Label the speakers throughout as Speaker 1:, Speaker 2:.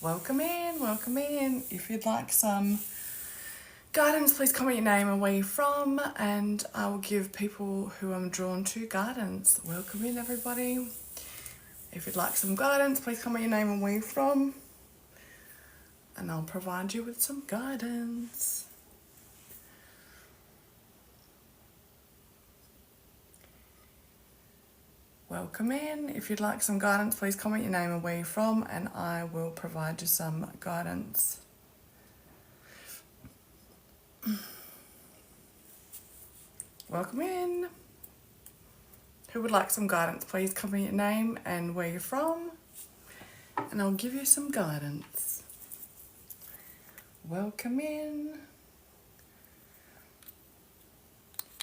Speaker 1: Welcome in, welcome in. If you'd like some guidance, please comment your name and where you're from, and I will give people who I'm drawn to guidance. Welcome in, everybody. If you'd like some guidance, please comment your name and where you're from, and I'll provide you with some guidance. Welcome in. If you'd like some guidance, please comment your name and where you're from, and I will provide you some guidance. Welcome in. Who would like some guidance? Please comment your name and where you're from, and I'll give you some guidance. Welcome in.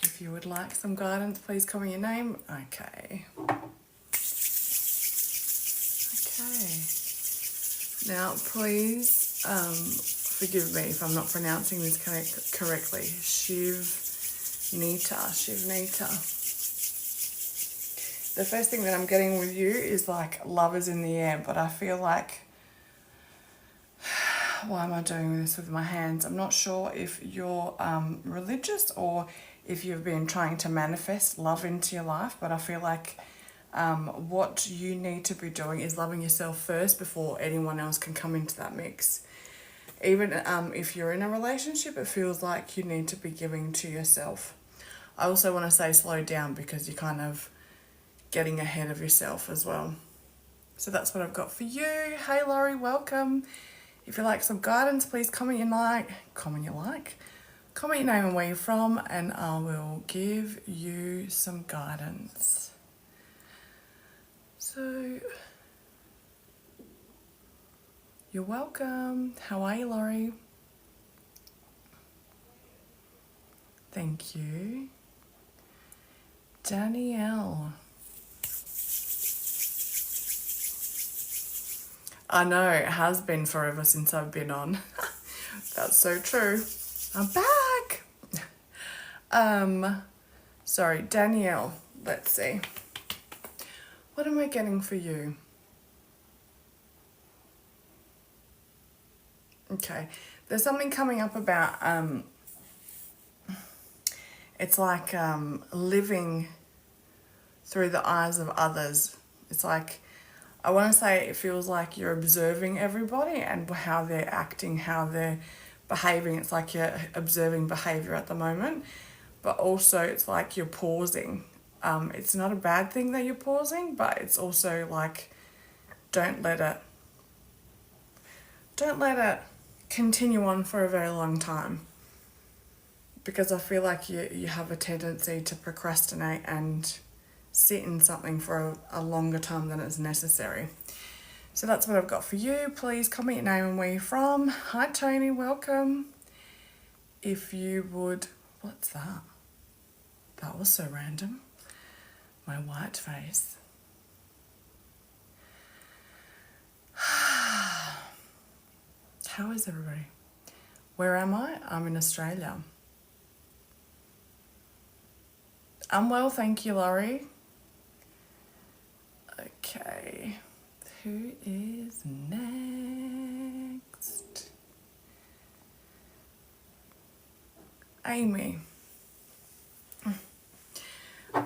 Speaker 1: If you would like some guidance, please comment your name. Okay. Now, please forgive me if I'm not pronouncing this correctly. Shivnita. The first thing that I'm getting with you is like love is in the air, but I feel like, why am I doing this with my hands? I'm not sure if you're religious or if you've been trying to manifest love into your life, but I feel like what you need to be doing is loving yourself first before anyone else can come into that mix. Even if you're in a relationship, it feels like you need to be giving to yourself. I also want to say slow down because you're kind of getting ahead of yourself as well. So that's what I've got for you. Hey Laurie, welcome. If you like some guidance, please comment your name and where you're from, and I will give you some guidance. So, you're welcome. How are you, Laurie? Thank you. Danielle. I know, it has been forever since I've been on. That's so true. I'm back. Sorry, Danielle. Let's see. What am I getting for you? Okay, there's something coming up about it's like living through the eyes of others. It's like, I want to say it feels like you're observing everybody and how they're acting, how they're behaving. It's like you're observing behavior at the moment, but also it's like you're pausing. It's not a bad thing that you're pausing, but it's also like, don't let it continue on for a very long time, because I feel like you have a tendency to procrastinate and sit in something for a longer time than is necessary. So that's what I've got for you. Please comment your name and where you're from. Hi Tony, welcome. If you would, what's that? That was so random. My white face. How is everybody? Where am I? I'm in Australia. I'm well, thank you, Laurie. Okay, who is next? Amy.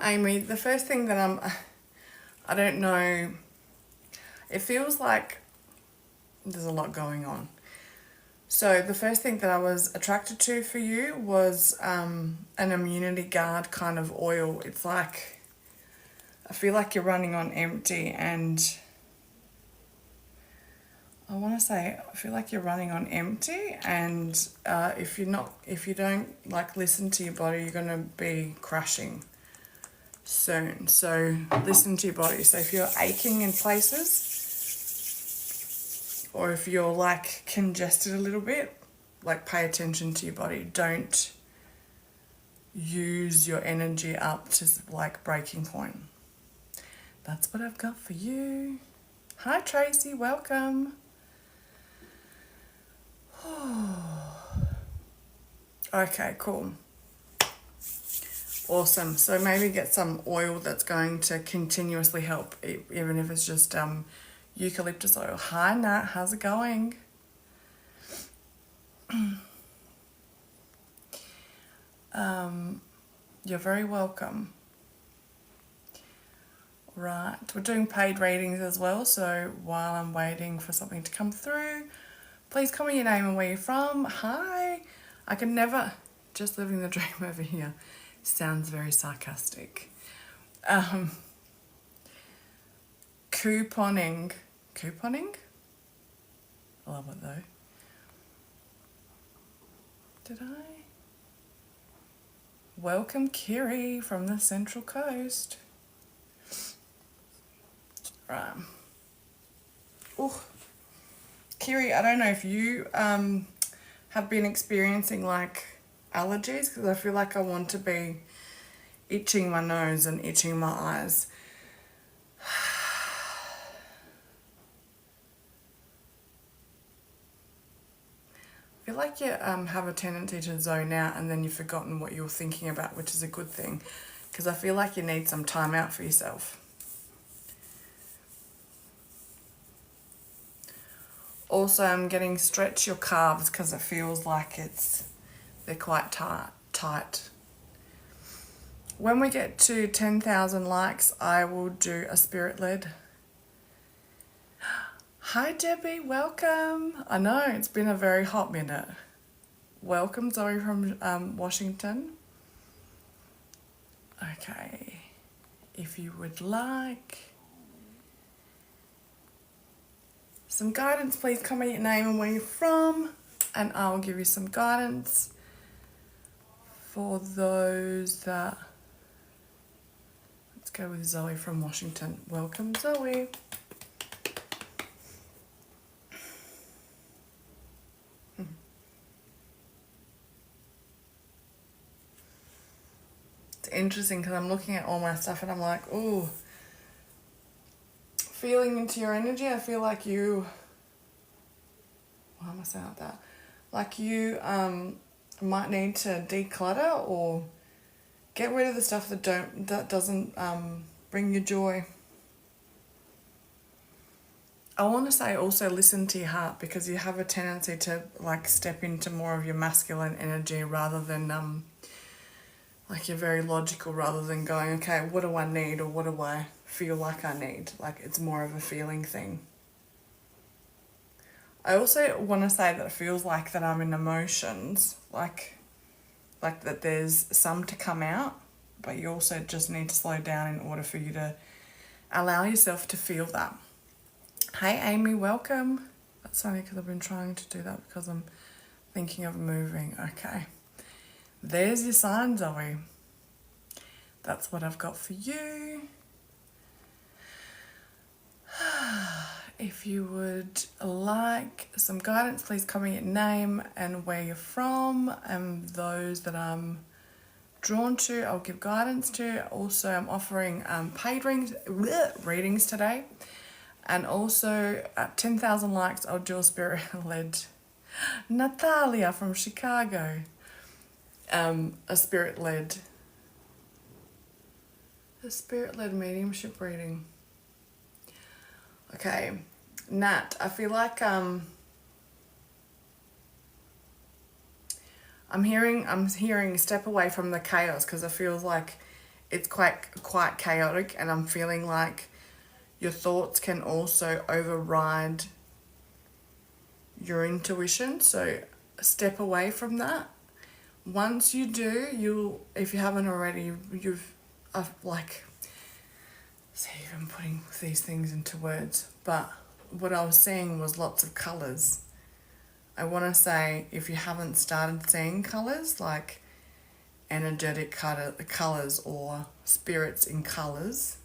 Speaker 1: Amy, the first thing that I don't know, it feels like there's a lot going on. So the first thing that I was attracted to for you was an immunity guard kind of oil. It's like, I feel like you're running on empty, and I feel like you're running on empty, and if you don't like listen to your body, you're going to be crashing soon. So listen to your body. So if you're aching in places, or if you're like congested a little bit, like pay attention to your body. Don't use your energy up to like breaking point. That's what I've got for you. Hi Tracy, welcome. Okay, cool. Awesome. So maybe get some oil that's going to continuously help, even if it's just eucalyptus oil. Hi Nat, how's it going? You're very welcome. Right, we're doing paid readings as well, so while I'm waiting for something to come through, please comment your name and where you're from. Hi, I can never, just living the dream over here. Sounds very sarcastic. Couponing. Couponing? I love it though. Did I? Welcome Kiri from the Central Coast. Right. Oh, Kiri, I don't know if you have been experiencing like allergies, because I feel like I want to be itching my nose and itching my eyes. I feel like you have a tendency to zone out and then you've forgotten what you were thinking about, which is a good thing, because I feel like you need some time out for yourself. Also, I'm getting stretch your calves because it feels like they're quite tight. When we get to 10,000 likes, I will do a spirit-led. Hi Debbie, welcome. I know, it's been a very hot minute. Welcome Zoe from Washington. Okay, if you would like some guidance, please comment your name and where you're from, and I'll give you some guidance for those that... Let's go with Zoe from Washington. Welcome, Zoe. It's interesting because I'm looking at all my stuff and I'm like, ooh, feeling into your energy. I feel like you... Why am I saying like that? Like you might need to declutter or get rid of the stuff that doesn't bring you joy. I want to say also listen to your heart, because you have a tendency to like step into more of your masculine energy rather than like you're very logical, rather than going, okay, what do I need or what do I feel like I need? Like it's more of a feeling thing. I also want to say that it feels like that I'm in emotions, like that there's some to come out, but you also just need to slow down in order for you to allow yourself to feel that. Hey Amy, welcome. That's funny because I've been trying to do that because I'm thinking of moving. Okay. There's your sign, Zoe. That's what I've got for you. If you would like some guidance, please comment your name and where you're from, and those that I'm drawn to, I'll give guidance to. Also, I'm offering paid readings today. And also, at 10,000 likes, I'll do a spirit-led... Natalia from Chicago. A spirit-led mediumship reading. Okay, Nat, I feel like I'm hearing step away from the chaos, because it feels like it's quite chaotic, and I'm feeling like your thoughts can also override your intuition. So step away from that. Once you do, if you haven't already, see if I'm putting these things into words, but what I was seeing was lots of colours. I want to say, if you haven't started seeing colours, like energetic colours or spirits in colours,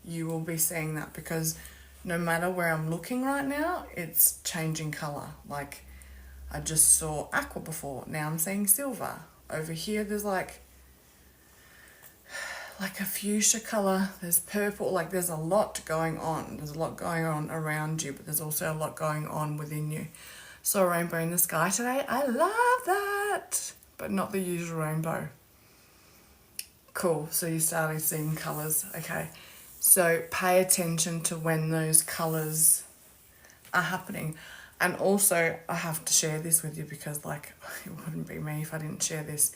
Speaker 1: you will be seeing that, because no matter where I'm looking right now, it's changing colour. Like, I just saw aqua before, now I'm seeing silver. Over here there's like a fuchsia colour, there's purple, like there's a lot going on. There's a lot going on around you, but there's also a lot going on within you. Saw a rainbow in the sky today, I love that, but not the usual rainbow. Cool, so you started seeing colours, okay. So pay attention to when those colours are happening. And also, I have to share this with you because, like, it wouldn't be me if I didn't share this.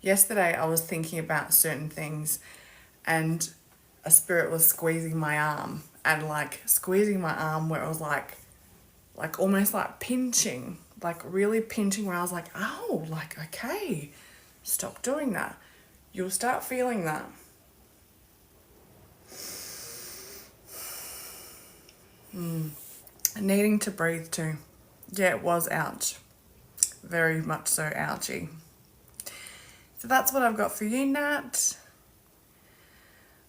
Speaker 1: Yesterday, I was thinking about certain things, and a spirit was squeezing my arm, and like squeezing my arm where it was like almost like pinching, like really pinching, where I was like, oh, like, okay, stop doing that. You'll start feeling that. Needing to breathe too. Yeah, it was ouch. Very much so ouchy. So that's what I've got for you, Nat.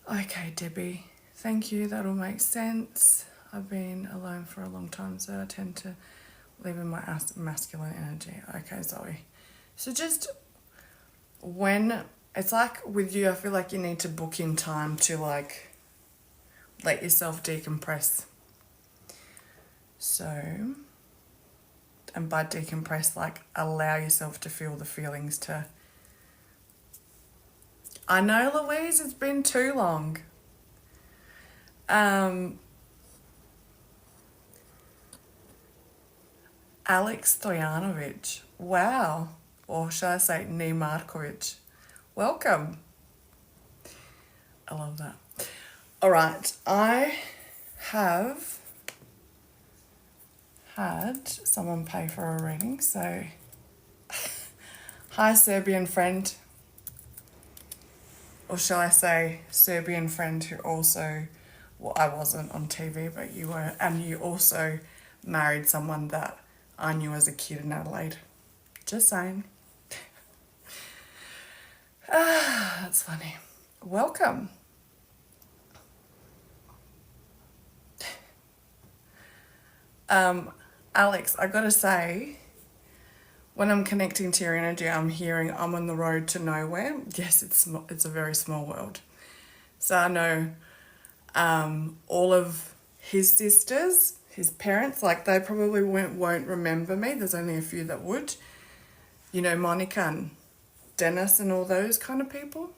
Speaker 1: Okay, Debbie. Thank you. That all makes sense. I've been alone for a long time, so I tend to live in my masculine energy. Okay, Zoe. So just when it's like with you, I feel like you need to book in time to like let yourself decompress. So, and by decompress, like allow yourself to feel the feelings to. I know, Louise, it's been too long. Alex Stojanovic. Wow. Or should I say Markovic? Welcome. I love that. All right. I have had someone pay for a reading, so hi, Serbian friend. Or shall I say Serbian friend who also, well, I wasn't on TV, but you were, and you also married someone that I knew as a kid in Adelaide. Just saying. That's funny. Welcome. Alex, I gotta say, when I'm connecting to your energy, I'm hearing I'm on the road to nowhere. Yes, it's a very small world. So I know all of his sisters, his parents, like they probably won't remember me. There's only a few that would. You know, Monica and Dennis and all those kind of people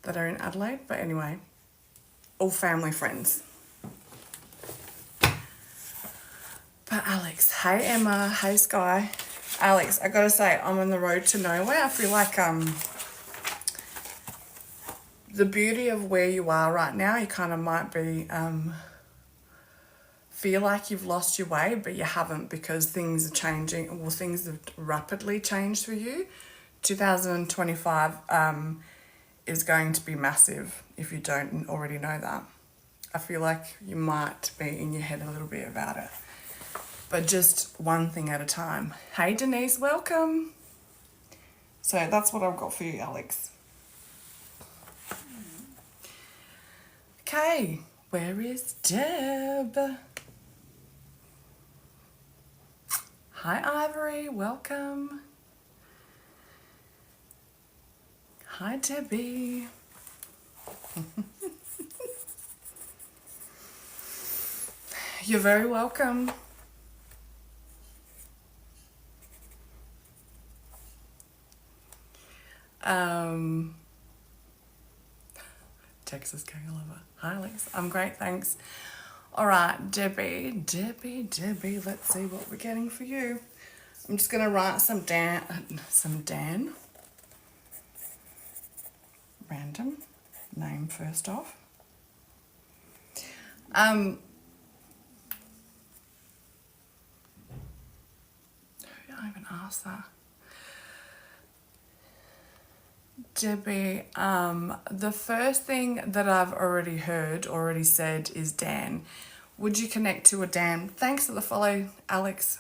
Speaker 1: that are in Adelaide. But anyway, all family friends. But Alex, hey Emma, hey Sky. Alex, I gotta say, I'm on the road to nowhere. I feel like the beauty of where you are right now, you kind of might be feel like you've lost your way, but you haven't, because things are changing. Well, things have rapidly changed for you. 2025 is going to be massive if you don't already know that. I feel like you might be in your head a little bit about it. But just one thing at a time. Hey Denise, welcome. So that's what I've got for you, Alex. Okay, where is Deb? Hi Ivory, welcome. Hi Debbie. You're very welcome. Texas Gang Lover. Hi Alex, I'm great, thanks. All right, Debbie, let's see what we're getting for you. I'm just gonna write some Dan, random name first off. Who did I even ask that? Debbie, the first thing that I've already said is Dan. Would you connect to a Dan? Thanks for the follow, Alex.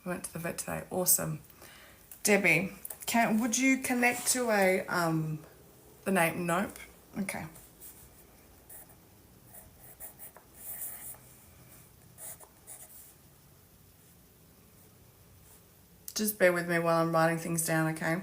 Speaker 1: We went to the vet today. Awesome. Debbie, would you connect to a the name? Nope. Okay. Just bear with me while I'm writing things down, okay?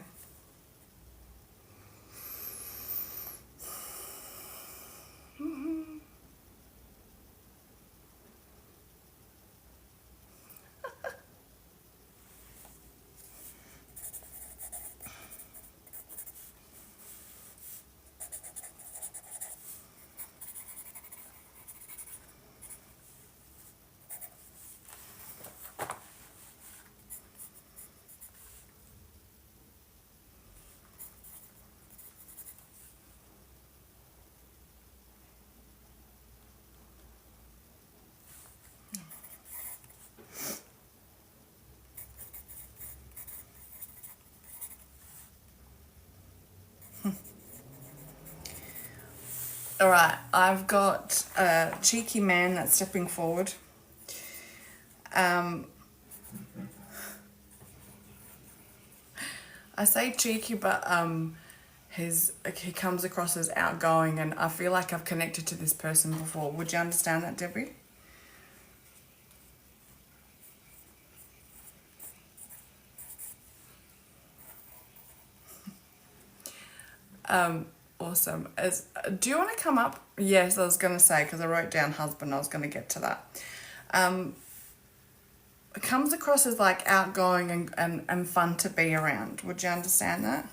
Speaker 1: All right, I've got a cheeky man that's stepping forward. Um, I say cheeky, but he comes across as outgoing, and I feel like I've connected to this person before. Would you understand that, Debbie? Awesome. Do you want to come up? Yes, I was going to say, because I wrote down husband, I was going to get to that. It comes across as like outgoing and fun to be around. Would you understand that?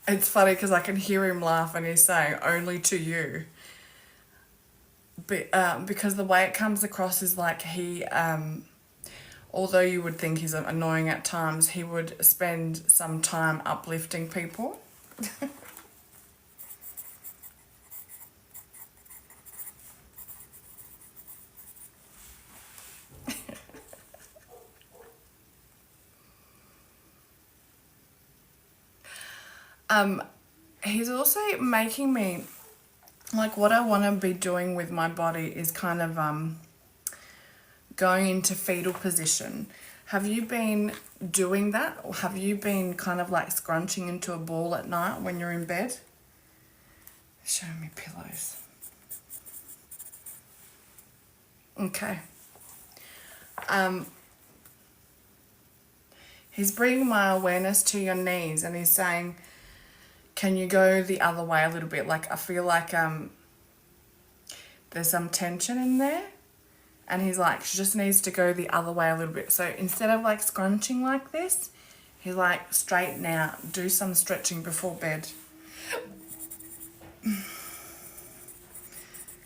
Speaker 1: It's funny because I can hear him laugh and he's saying, only to you. But, because the way it comes across is like although you would think he's annoying at times, he would spend some time uplifting people. He's also making me, like, what I want to be doing with my body is kind of going into fetal position. Have you been doing that? Or have you been kind of like scrunching into a ball at night when you're in bed? Show me pillows. Okay. He's bringing my awareness to your knees and he's saying, can you go the other way a little bit? Like, I feel like there's some tension in there. And he's like, she just needs to go the other way a little bit. So instead of like scrunching like this, he's like, straighten out, do some stretching before bed.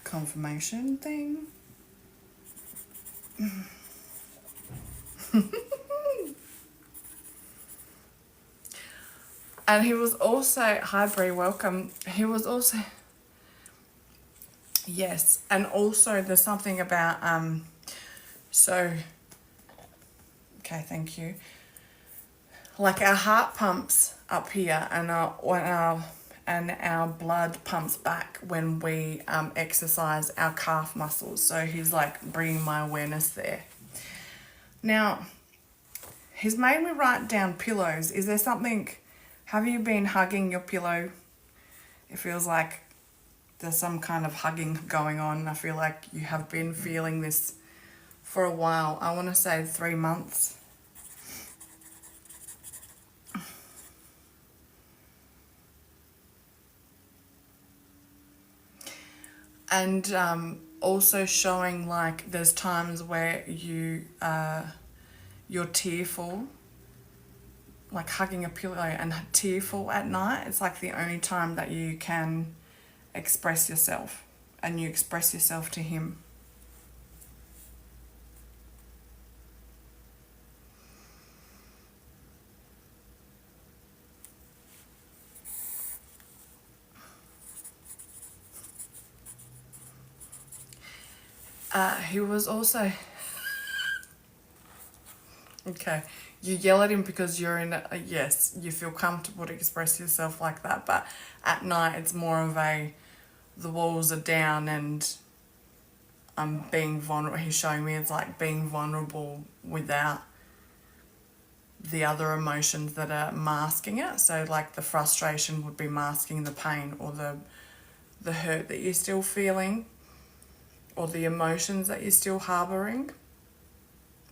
Speaker 1: Confirmation thing. And he was also, hi Brie, welcome. He was also, yes, and also there's something about, so, okay, thank you. Like our heart pumps up here and our blood pumps back when we exercise our calf muscles. So he's like bringing my awareness there. Now, he's made me write down pillows. Is there something, have you been hugging your pillow? It feels like there's some kind of hugging going on. I feel like you have been feeling this for a while. I want to say 3 months. And also showing like there's times where you're tearful, like hugging a pillow and tearful at night. It's like the only time that you can express yourself, and you express yourself to him. He was also okay. You yell at him because you're in yes, you feel comfortable to express yourself like that, but at night it's more of a, the walls are down and I'm being vulnerable. He's showing me it's like being vulnerable without the other emotions that are masking it. So like the frustration would be masking the pain or the hurt that you're still feeling or the emotions that you're still harboring,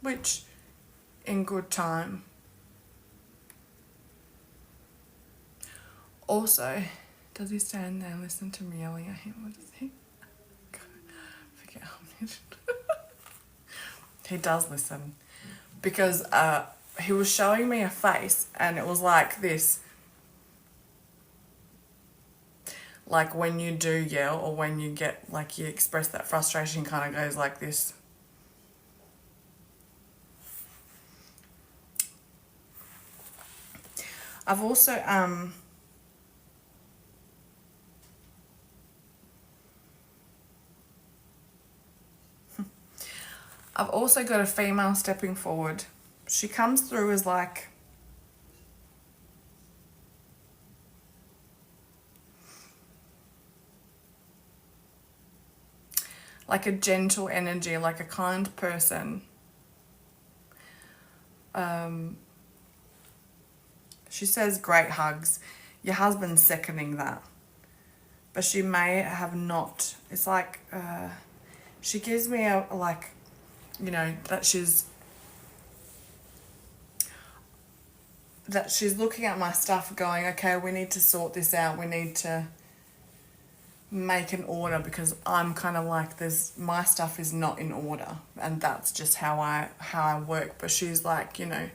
Speaker 1: which in good time. Also, does he stand there and listen to me yelling at him? What does he? Forget how much. He does listen. Because he was showing me a face and it was like this. Like when you do yell or when you get, like you express that frustration, kind of goes like this. I've also I've also got a female stepping forward. She comes through as like a gentle energy, like a kind person. She says great hugs. Your husband's seconding that. But she may have not. It's like, she gives me a, like, you know, that she's looking at my stuff going, okay, we need to sort this out. We need to make an order, because I'm kind of like, my stuff is not in order, and that's just how I work. But she's like, you know,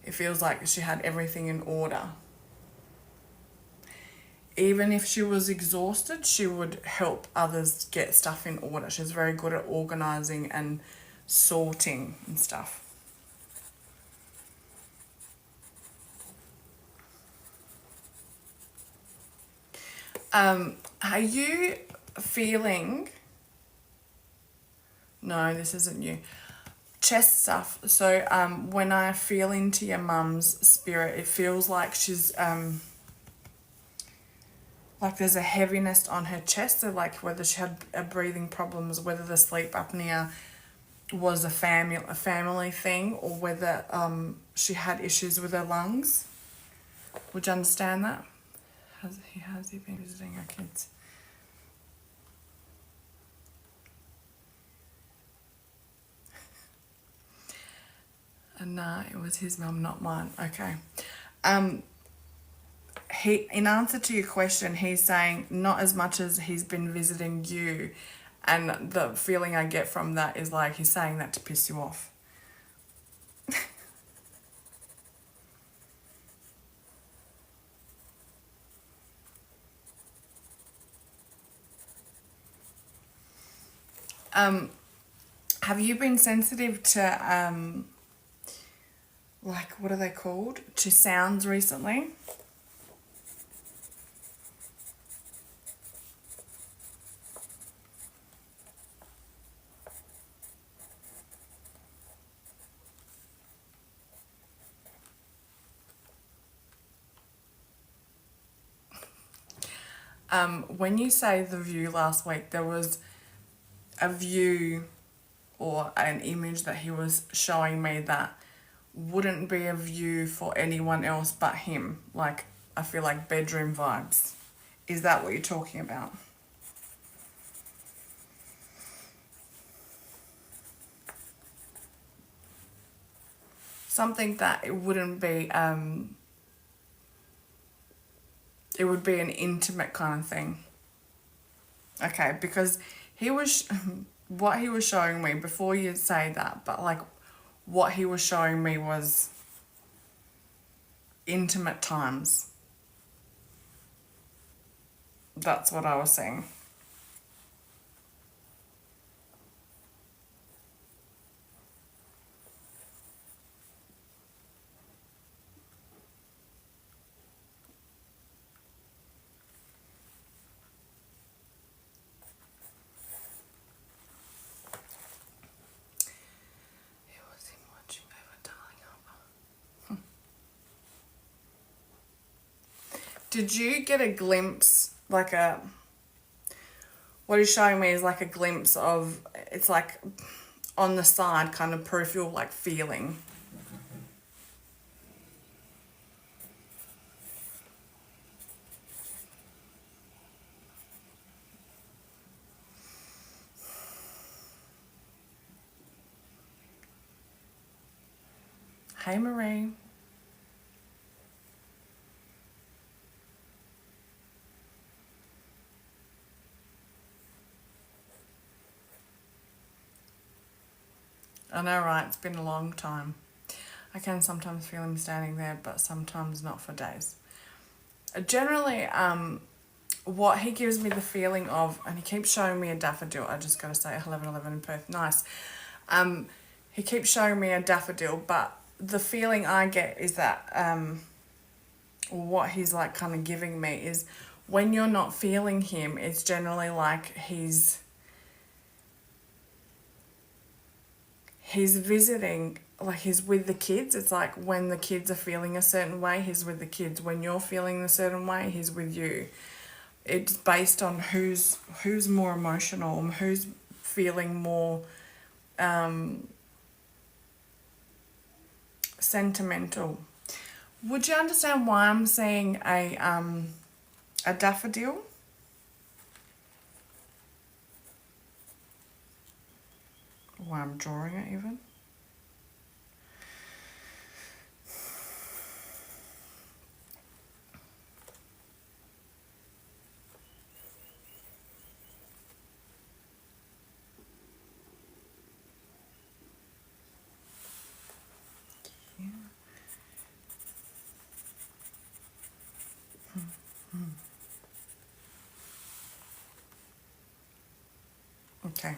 Speaker 1: it feels like she had everything in order. Even if she was exhausted, she would help others get stuff in order. She's very good at organizing and sorting and stuff. Are you feeling... No, this isn't you. Chest stuff. So when I feel into your mum's spirit, it feels like she's... like there's a heaviness on her chest. So like whether she had breathing problems, whether the sleep apnea was a family thing, or whether she had issues with her lungs. Would you understand that? Has he been visiting our kids? Nah, it was his mum, not mine. Okay. He, in answer to your question, he's saying not as much as he's been visiting you, and the feeling I get from that is like he's saying that to piss you off. Have you been sensitive to like, what are they called? To sounds recently? When you say the view last week, there was a view or an image that he was showing me that wouldn't be a view for anyone else but him. Like, I feel like bedroom vibes. Is that what you're talking about? Something that it wouldn't be, it would be an intimate kind of thing. Okay, because he was, what he was showing me, before you say that, but like what he was showing me was intimate times. That's what I was saying. It was him watching over Darling Harbour. Did you get a glimpse, like a... What he's showing me is like a glimpse of, it's like on the side, kind of peripheral, like feeling. Hey, Marie. I know, right? It's been a long time. I can sometimes feel him standing there, but sometimes not for days. Generally, what he gives me the feeling of, and he keeps showing me a daffodil. I just got to say, 11:11 in Perth, nice. He keeps showing me a daffodil, but the feeling I get is that what he's like kind of giving me is when you're not feeling him, it's generally like he's he's visiting, like he's with the kids. It's like when the kids are feeling a certain way, he's with the kids. When you're feeling a certain way, he's with you. It's based on who's more emotional, who's feeling more sentimental. Would you understand why I'm seeing a daffodil? Why I'm drawing it even? Okay.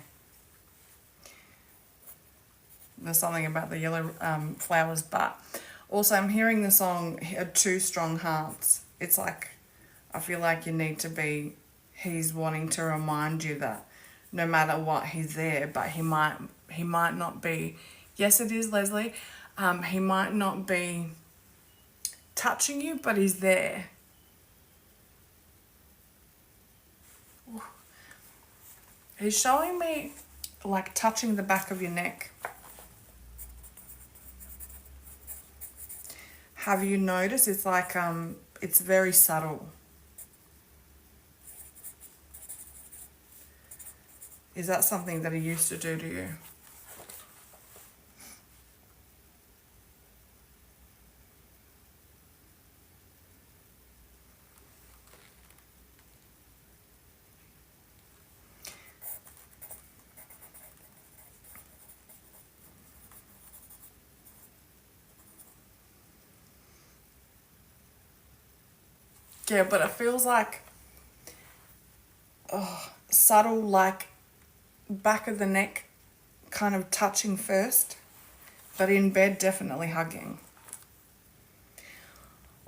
Speaker 1: There's something about the yellow flowers, but also I'm hearing the song Two Strong Hearts. It's like, I feel like you need to be, he's wanting to remind you that no matter what, he's there, but he might not be, yes it is Leslie, he might not be touching you, but he's there. He's showing me like touching the back of your neck. Have you noticed? It's like it's very subtle. Is that something that he used to do to you? Yeah, but it feels like subtle, like back of the neck kind of touching first, but in bed definitely hugging.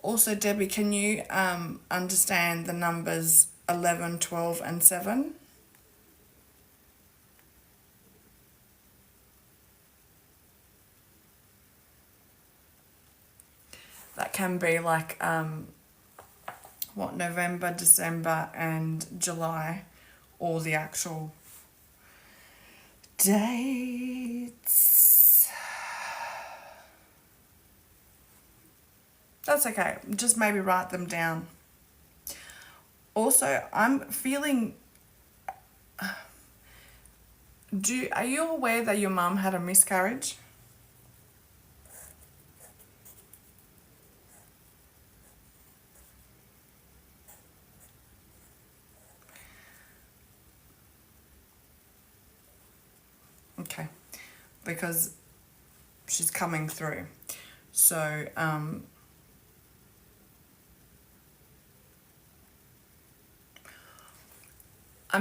Speaker 1: Also, Debbie, can you understand the numbers 11, 12 and 7? That can be like November, December and July, or the actual dates. That's okay. Just maybe write them down. Also, I'm feeling. Are you aware that your mum had a miscarriage? Okay, because she's coming through. So I'm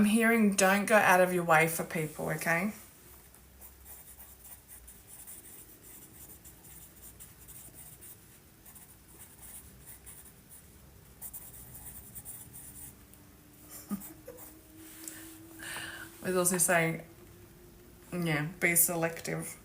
Speaker 1: hearing don't go out of your way for people, okay? It's also saying, yeah, be selective.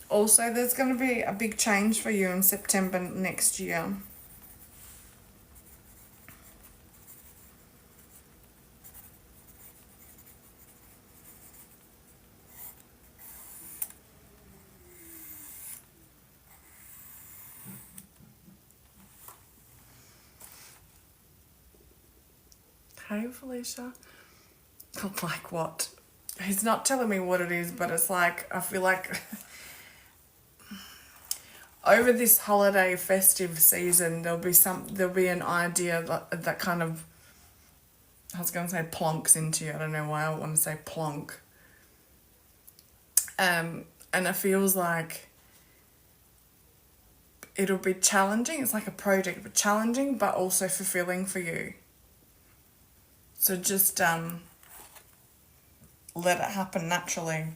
Speaker 1: Also, there's going to be a big change for you in September next year. Hey, Felicia. Like what? He's not telling me what it is, but it's like, I feel like over this holiday festive season, there'll be an idea that kind of, I was going to say plonks into you. I don't know why I want to say plonk. And it feels like it'll be challenging. It's like a project, but challenging, but also fulfilling for you. So just let it happen naturally.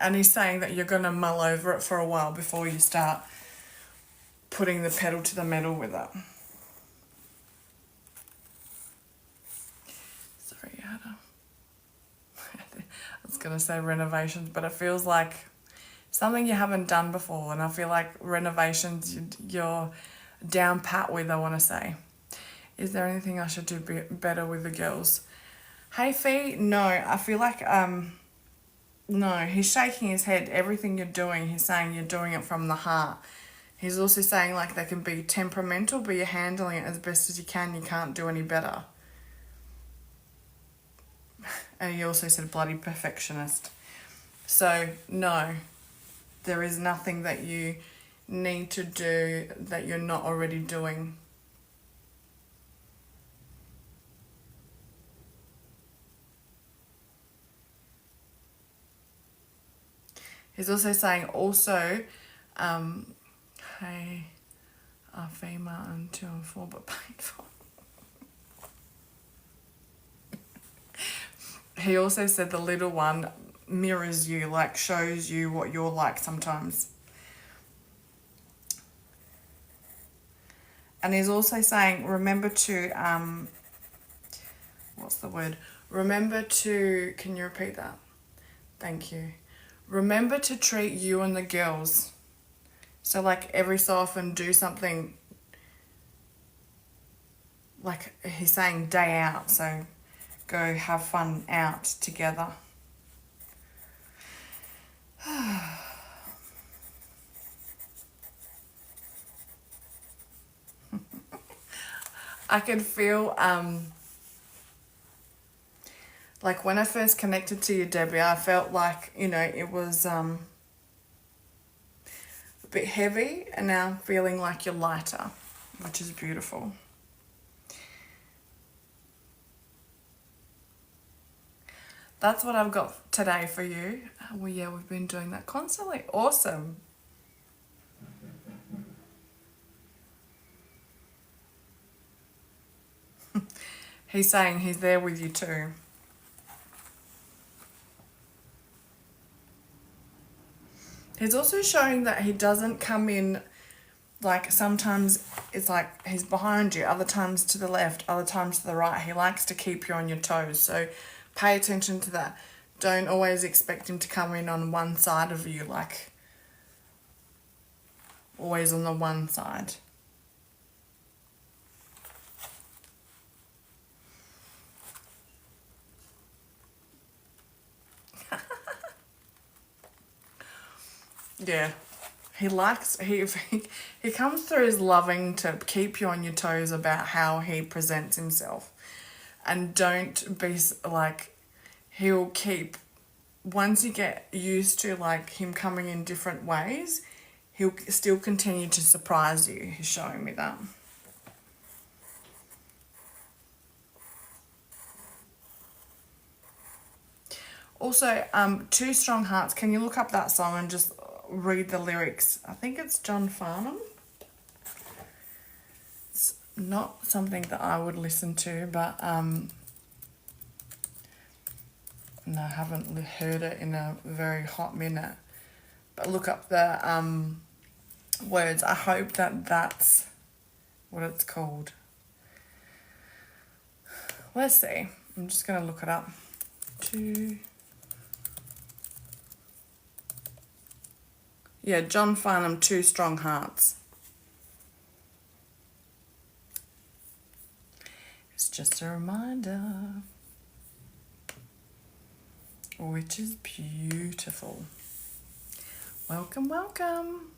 Speaker 1: And he's saying that you're going to mull over it for a while before you start putting the pedal to the metal with it. Sorry, Ada. I was going to say renovations, but it feels like something you haven't done before. And I feel like renovations you're down pat with, I want to say. Is there anything I should do better with the girls? Hey, Fee, no, I feel like, no, he's shaking his head. Everything you're doing, he's saying you're doing it from the heart. He's also saying like they can be temperamental, but you're handling it as best as you can. You can't do any better. And he also said bloody perfectionist. So, no, there is nothing that you need to do that you're not already doing. He's also saying hey, are female and 2 and 4 but painful. He also said the little one mirrors you, like shows you what you're like sometimes. And he's also saying, remember to, what's the word? Remember to, can you repeat that? Thank you. Remember to treat you and the girls. So like every so often do something, like he's saying day out. So go have fun out together. I can feel, like when I first connected to you, Debbie, I felt like, you know, it was a bit heavy, and now I'm feeling like you're lighter, which is beautiful. That's what I've got today for you. Well, yeah, we've been doing that constantly. Awesome. He's saying he's there with you too. He's also showing that he doesn't come in, like sometimes it's like he's behind you, other times to the left, other times to the right. He likes to keep you on your toes. So pay attention to that. Don't always expect him to come in on one side of you, like always on the one side. Yeah. He comes through as loving to keep you on your toes about how he presents himself. And don't be like, he'll keep, once you get used to like him coming in different ways, he'll still continue to surprise you. He's showing me that. Also, Two Strong Hearts, can you look up that song and just read the lyrics? I think it's John Farnham. It's not something that I would listen to, but no, I haven't heard it in a very hot minute. But look up the words. I hope that that's what it's called. Let's see. I'm just going to look it up. Yeah, John Farnham, Two Strong Hearts. It's just a reminder. Which is beautiful. Welcome, welcome.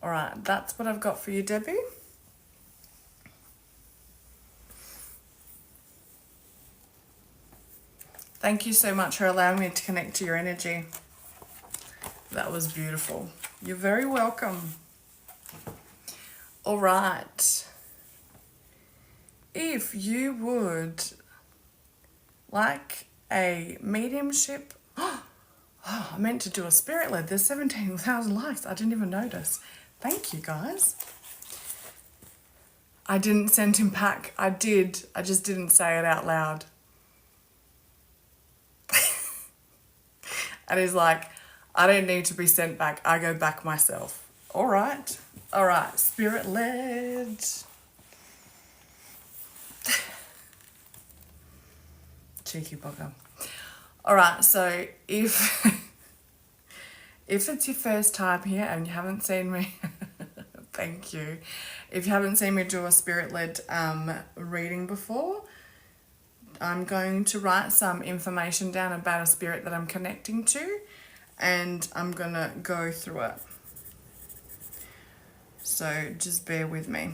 Speaker 1: All right, that's what I've got for you, Debbie. Thank you so much for allowing me to connect to your energy. That was beautiful. You're very welcome. All right. If you would like a mediumship, oh, I meant to do a spirit lead. There's 17,000 likes. I didn't even notice. Thank you, guys. I didn't send him back. I did. I just didn't say it out loud. And he's like, I don't need to be sent back. I go back myself. All right. All right. Spirit led. Cheeky bugger. All right. So if it's your first time here and you haven't seen me, thank you. If you haven't seen me do a spirit-led reading before, I'm going to write some information down about a spirit that I'm connecting to, and I'm going to go through it. So just bear with me.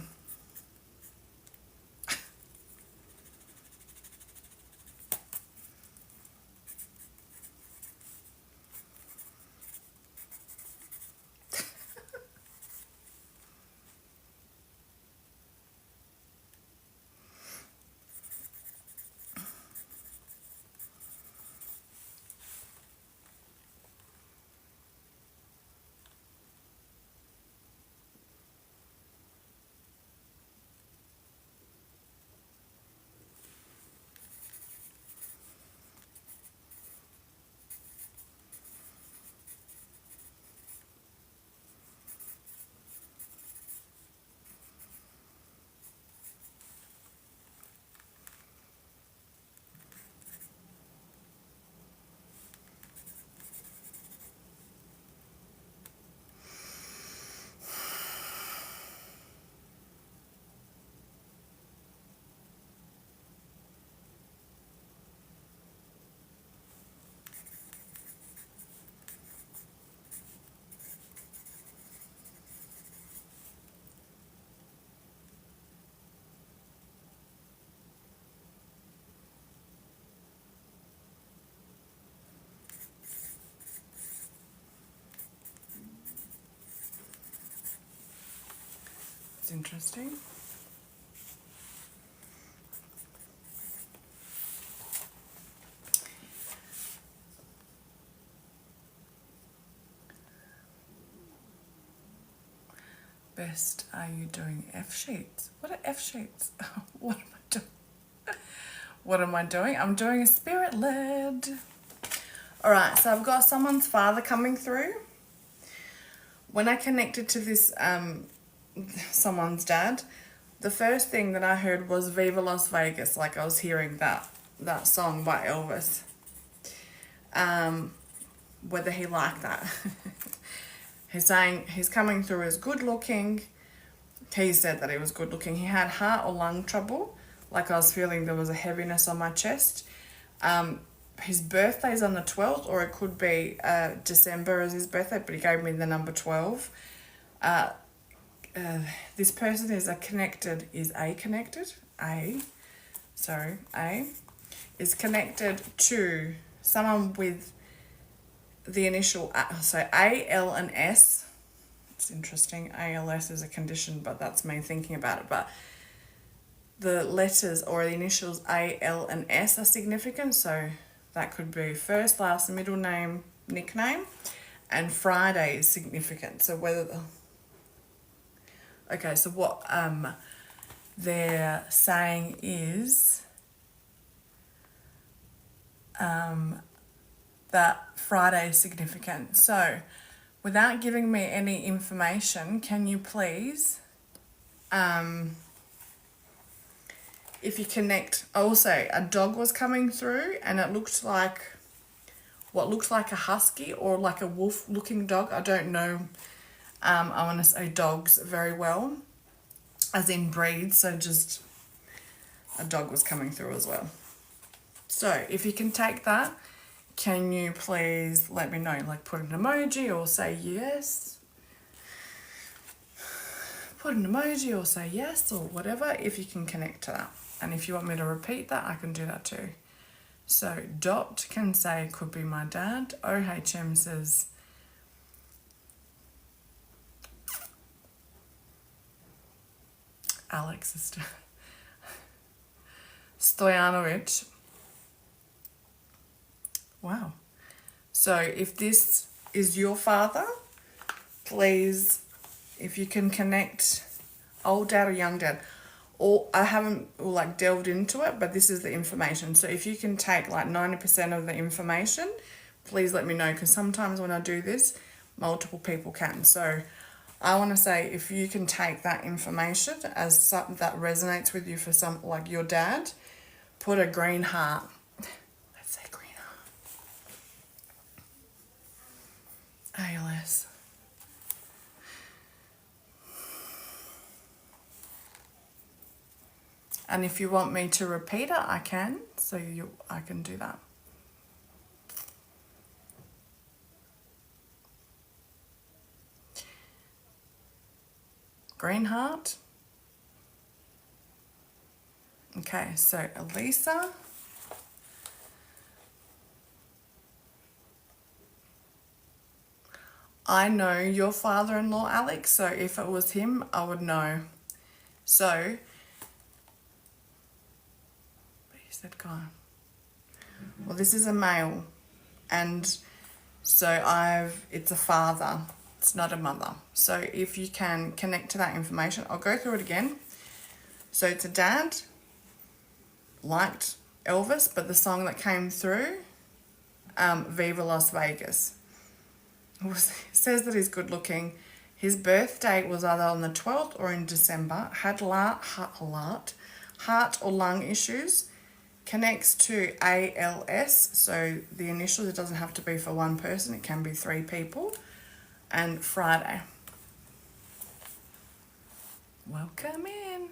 Speaker 1: It's interesting. Best are you doing F sheets? What are F sheets? What am I doing? What am I doing? I'm doing a spirit led. All right, so I've got someone's father coming through. When I connected to this someone's dad, the first thing that I heard was Viva Las Vegas, like I was hearing that song by Elvis. Whether he liked that. He's saying he's coming through as good looking. He said that he was good looking. He had heart or lung trouble. Like I was feeling there was a heaviness on my chest. His birthday's on the 12th, or it could be December as his birthday, but he gave me the number 12. This person is connected to someone with the initial, so A, L, and S. It's interesting. ALS is a condition, but that's me thinking about it. But the letters or the initials A, L, and S are significant. So that could be first, last, middle name, nickname. And Friday is significant. So whether okay, so what they're saying is that Friday is significant. So without giving me any information, can you please, if you connect, also a dog was coming through and it looked like what looked like a husky or like a wolf looking dog. I don't know. I want to say dogs very well, as in breeds. So just a dog was coming through as well. So if you can take that, can you please let me know, like put an emoji or say yes. Put an emoji or say yes or whatever if you can connect to that. And if you want me to repeat that, I can do that too. So Dot can say could be my dad. OHM says Alex is Stojanovic. Wow. So if this is your father, please, if you can connect old dad or young dad, or I haven't like delved into it, but this is the information. So if you can take like 90% of the information, please let me know, because sometimes when I do this, multiple people can. So I want to say, if you can take that information as something that resonates with you for some, like your dad, put a green heart. Let's say green heart. ALS. And if you want me to repeat it, I can. So I can do that. Green heart. Okay, so Elisa. I know your father-in-law, Alex, so if it was him, I would know. So, but you said guy. Well, this is a male, and so it's a father, it's not a mother. So if you can connect to that information, I'll go through it again. So it's a dad, liked Elvis, but the song that came through, Viva Las Vegas. It says that he's good looking. His birthday was either on the 12th or in December. Had heart or lung issues. Connects to ALS. So the initials, it doesn't have to be for one person. It can be 3 people. And Friday. Welcome in.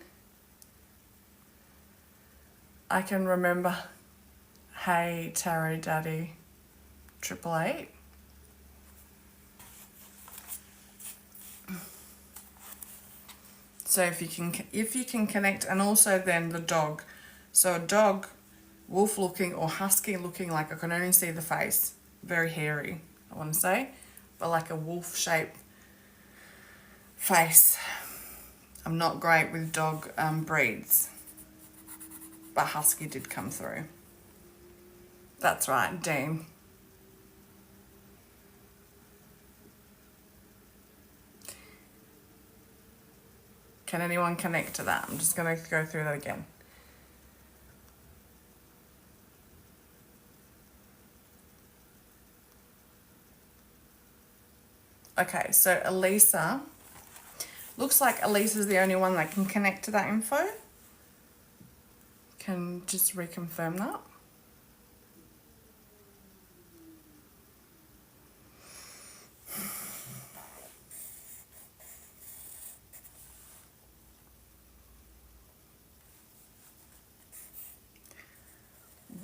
Speaker 1: I can remember. Hey, Tarot Daddy. 888. So if you can connect, and also then the dog. So a dog, wolf looking or husky looking, like I can only see the face, very hairy, I want to say, but like a wolf shaped face. I'm not great with dog breeds, but husky did come through. That's right, Dean. Can anyone connect to that? I'm just going to go through that again. Okay, so Elisa, looks like Elisa's the only one that can connect to that info. Can just reconfirm that.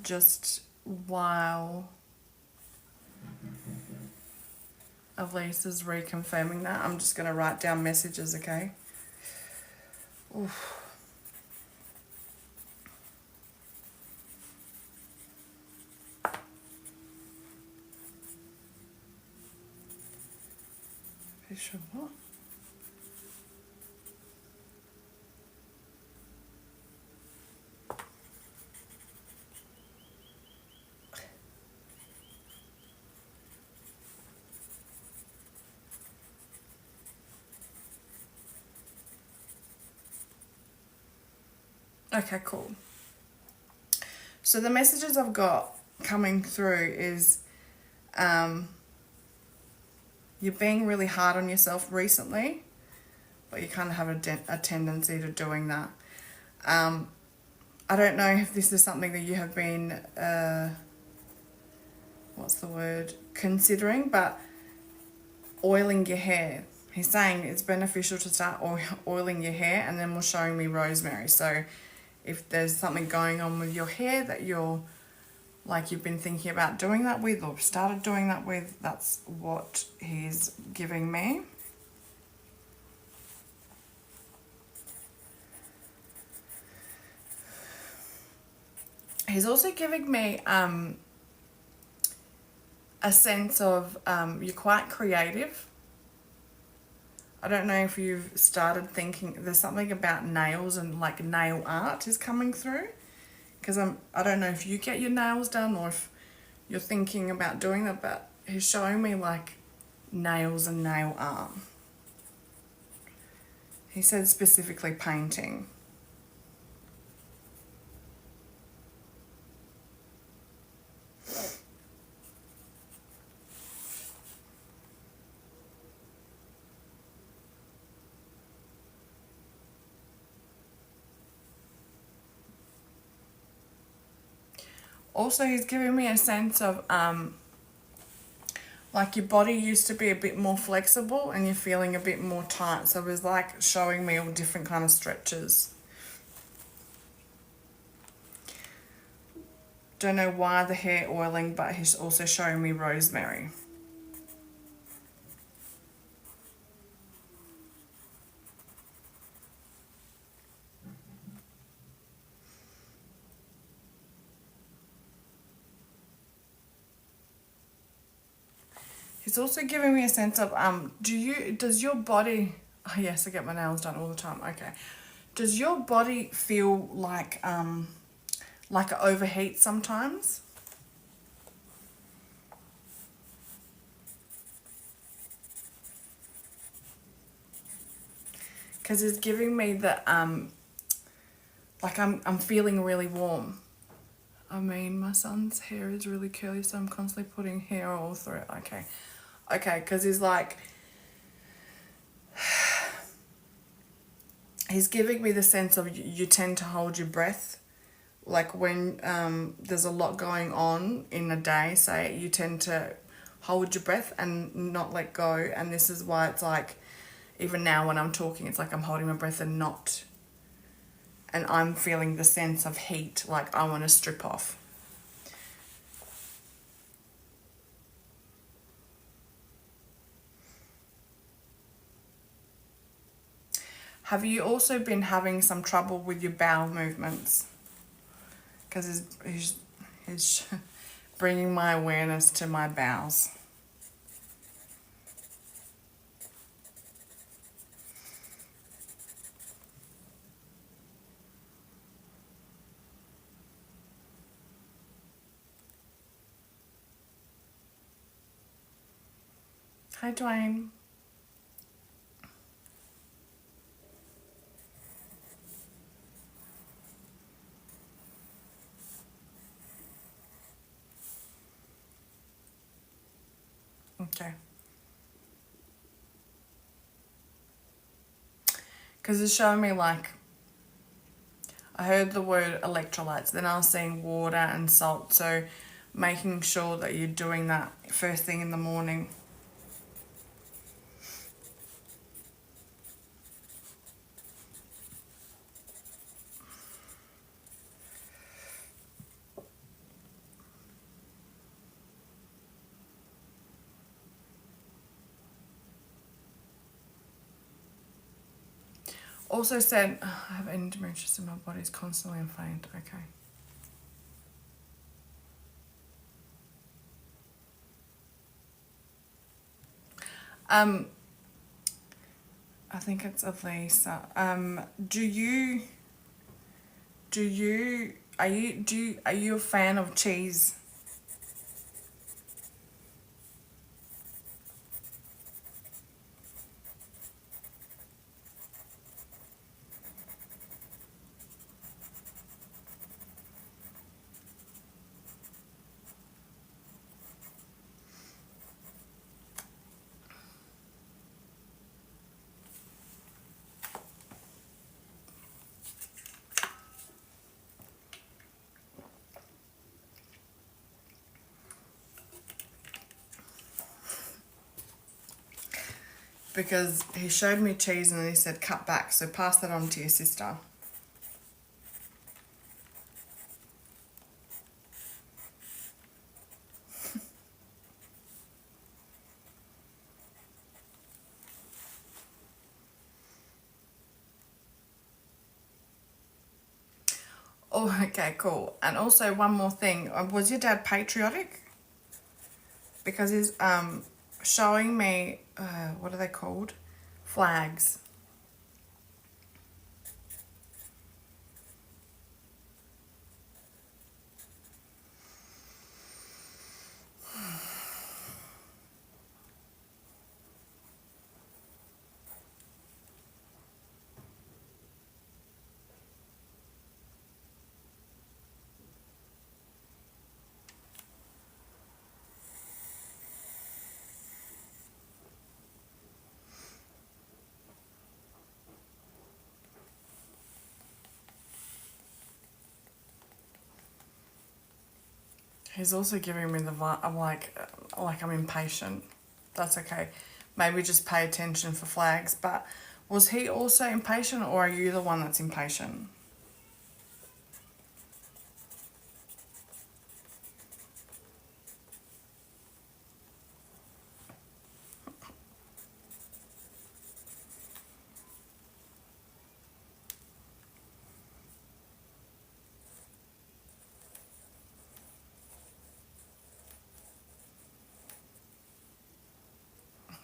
Speaker 1: Just while Elisa's reconfirming that, I'm just going to write down messages, okay? Oof. Bishop what? Okay, cool. So the messages I've got coming through is you're being really hard on yourself recently, but you kind of have a tendency to doing that. I don't know if this is something that you have been, considering, but oiling your hair. He's saying it's beneficial to start oiling your hair, and then we're showing me rosemary. So if there's something going on with your hair that you've been thinking about doing that with, or started doing that with, that's what he's giving me. He's also giving me a sense of you're quite creative. I don't know if you've started thinking, there's something about nails and like nail art is coming through. Because I don't know if you get your nails done or if you're thinking about doing that, but he's showing me like nails and nail art. He said specifically painting. Also, he's giving me a sense of like your body used to be a bit more flexible and you're feeling a bit more tight. So it was like showing me all different kind of stretches. Don't know why the hair oiling, but he's also showing me rosemary. He's also giving me a sense of does your body, oh yes, I get my nails done all the time. Okay. Does your body feel like it overheats sometimes? Because it's giving me the like I'm feeling really warm. I mean, my son's hair is really curly, so I'm constantly putting hair all through it. Okay. Okay, because he's like, he's giving me the sense of you tend to hold your breath. Like when there's a lot going on in a day, say, you tend to hold your breath and not let go. And this is why it's like, even now when I'm talking, it's like I'm holding my breath and not, and I'm feeling the sense of heat, like I want to strip off. Have you also been having some trouble with your bowel movements? Because he's bringing my awareness to my bowels. Hi, Dwayne. Okay. Because it's showing me like, I heard the word electrolytes, then I was seeing water and salt. So making sure that you're doing that first thing in the morning. Also said, I have endometriosis in my body, is constantly inflamed. Okay. I think it's Elisa. Are you a fan of cheese? Because he showed me cheese and then he said cut back, so pass that on to your sister. Oh, okay, cool. And also one more thing, was your dad patriotic? Because he's showing me, what are they called? Flags. He's also giving me the vibe. I'm like I'm impatient. That's okay. Maybe just pay attention for flags. But was he also impatient, or are you the one that's impatient?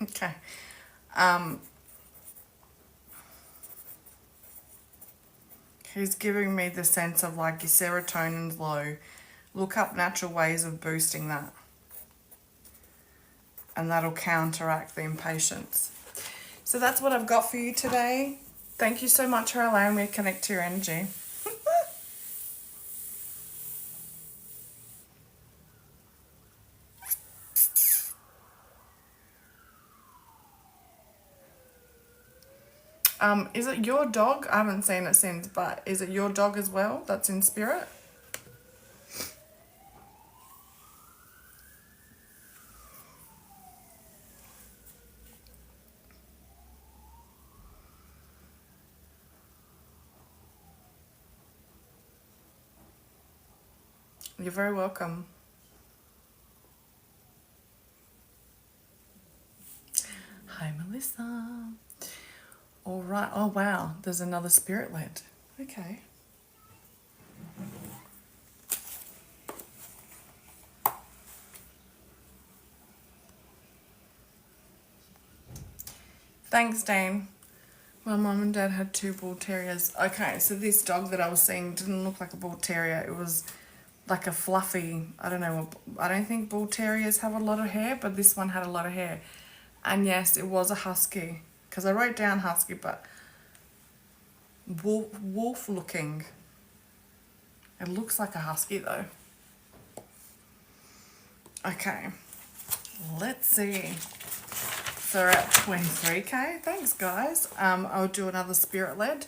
Speaker 1: Okay. Um, he's giving me the sense of like your serotonin's low. Look up natural ways of boosting that, and that'll counteract the impatience. So that's what I've got for you today. Thank you so much for allowing me to connect to your energy. Is it your dog? I haven't seen it since, but is it your dog as well that's in spirit? You're very welcome. Hi, Melissa. All right. Oh, wow. There's another spirit led. Okay. Thanks, Dane. My mum and dad had two bull terriers. Okay, so this dog that I was seeing didn't look like a bull terrier. It was like a fluffy, I don't know, I don't think bull terriers have a lot of hair, but this one had a lot of hair. And yes, it was a husky. Because I wrote down husky, but wolf looking. It looks like a husky though. Okay, let's see. So we're at 23k. Thanks, guys. I'll do another spirit led.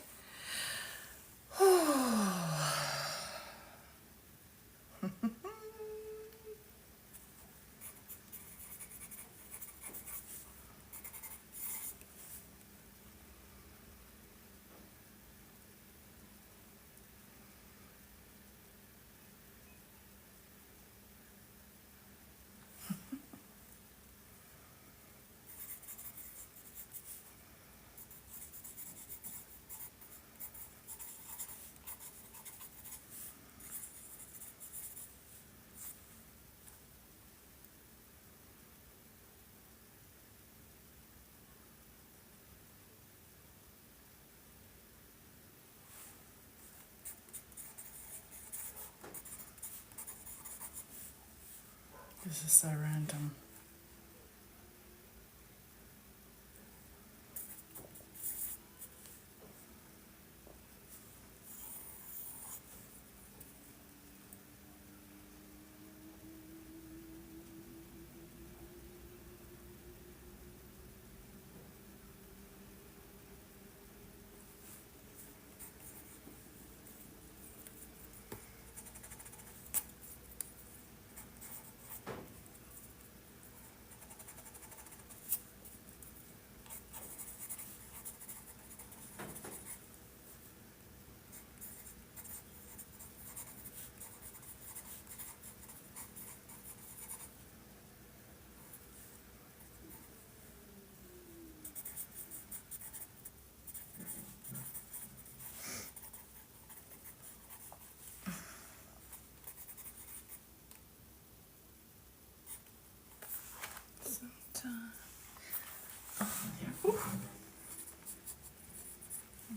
Speaker 1: This is so random.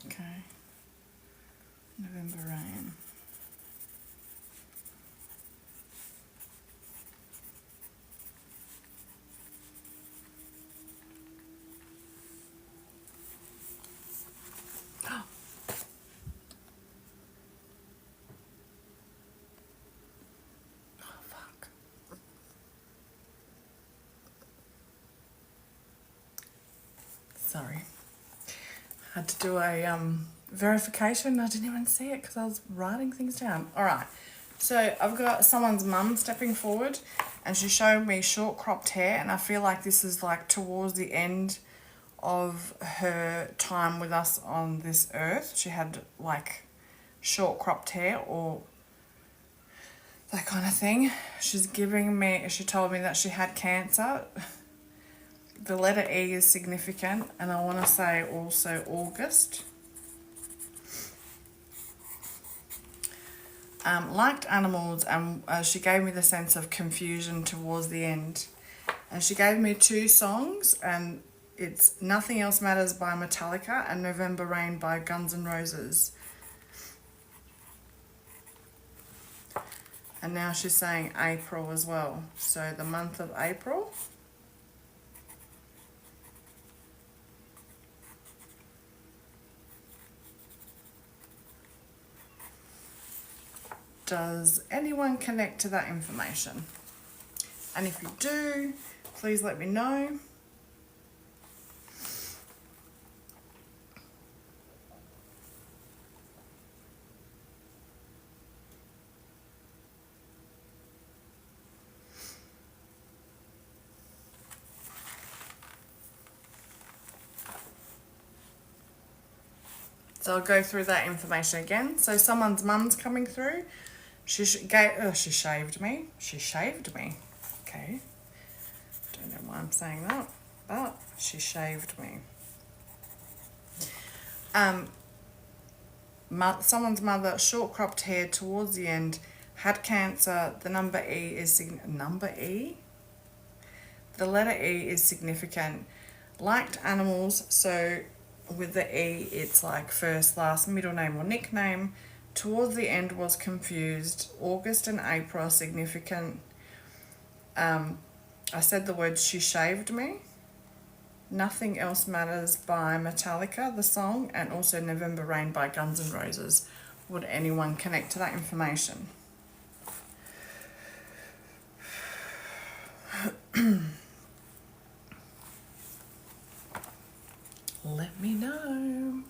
Speaker 1: Okay. November rain. Oh, fuck. Sorry. Had to do a verification. I didn't even see it because I was writing things down. All right. So I've got someone's mum stepping forward, and she showed me short cropped hair, and I feel like this is like towards the end of her time with us on this earth. She had like short cropped hair or that kind of thing. She told me that she had cancer. The letter E is significant, and I want to say also August. Liked animals, and she gave me the sense of confusion towards the end. And she gave me 2 songs, and it's Nothing Else Matters by Metallica and November Rain by Guns N' Roses. And now she's saying April as well. So the month of April. Does anyone connect to that information? And if you do, please let me know. So I'll go through that information again. So someone's mum's coming through. She shaved me. She shaved me. Okay. Don't know why I'm saying that, but she shaved me. Someone's mother, short cropped hair towards the end, had cancer. The number E is number E. The letter E is significant. Liked animals, so with the E, it's like first, last, middle name or nickname. Towards the end was confused. August and April are significant. I said the word she shaved me. Nothing Else Matters by Metallica, the song, and also November Rain by Guns N' Roses. Would anyone connect to that information? Let me know.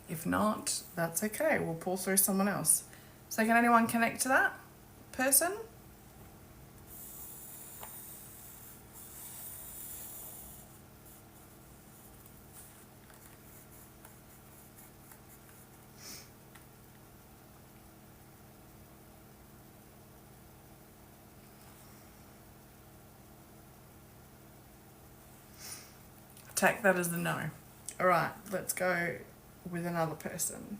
Speaker 1: If not, that's okay. We'll pull through someone else. So can anyone connect to that person? Take that as the no. All right, let's go with another person.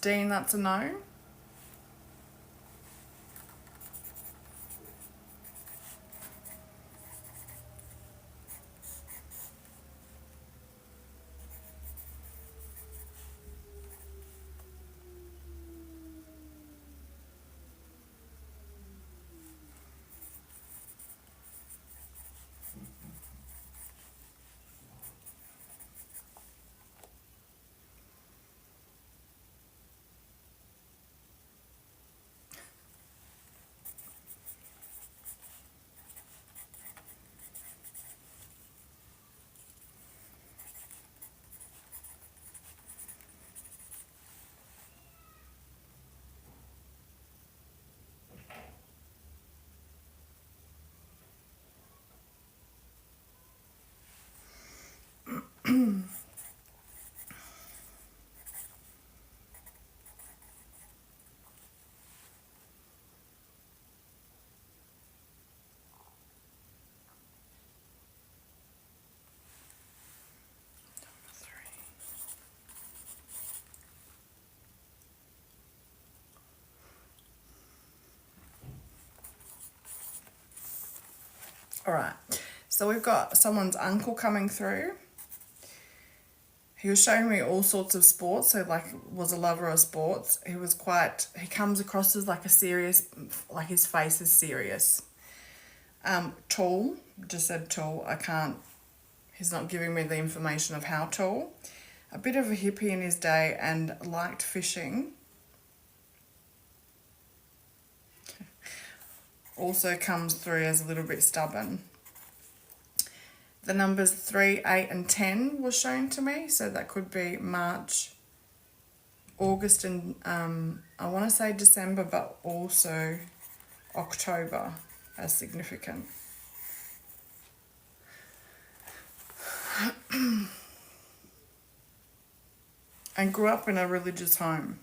Speaker 1: Dean, that's a no. All right, so we've got someone's uncle coming through. He was showing me all sorts of sports, so like was a lover of sports. He comes across as like a serious, like his face is serious. Tall, just said tall. He's not giving me the information of how tall. a bit of a hippie in his day and liked fishing. Also comes through as a little bit stubborn. The numbers 3, 8 and 10 was shown to me, so that could be March, August and I want to say December, but also October as significant. And grew up in a religious home.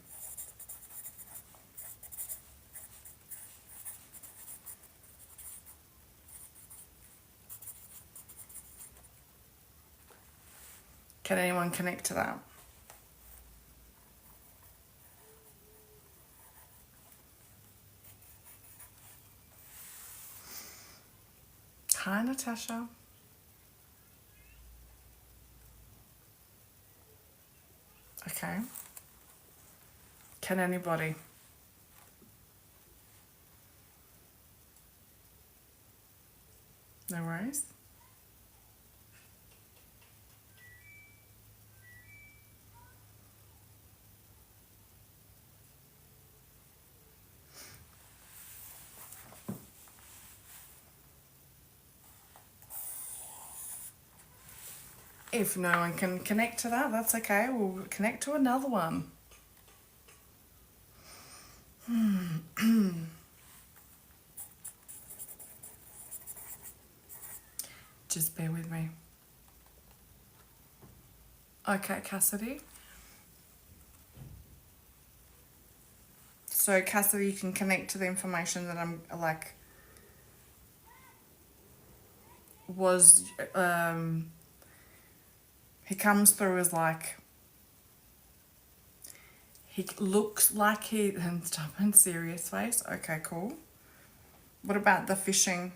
Speaker 1: Can anyone connect to that? Hi, Natasha. Okay. Can anybody? No worries. If no one can connect to that, that's okay. We'll connect to another one. Just bear with me. Okay, Cassidy. So Cassidy, you can connect to the information that I'm like was he comes through as like he looks like he and stubborn, serious face. Okay, cool. What about the fishing?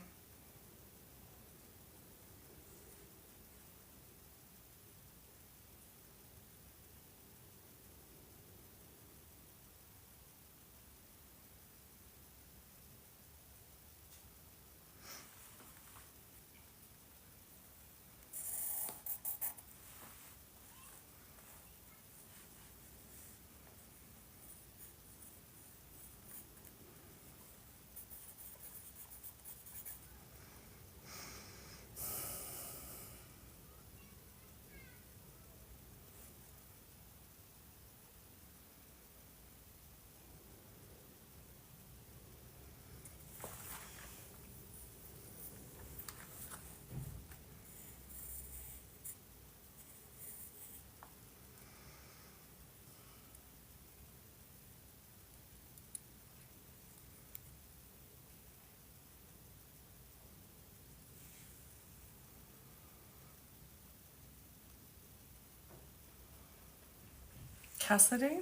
Speaker 1: Cassidy?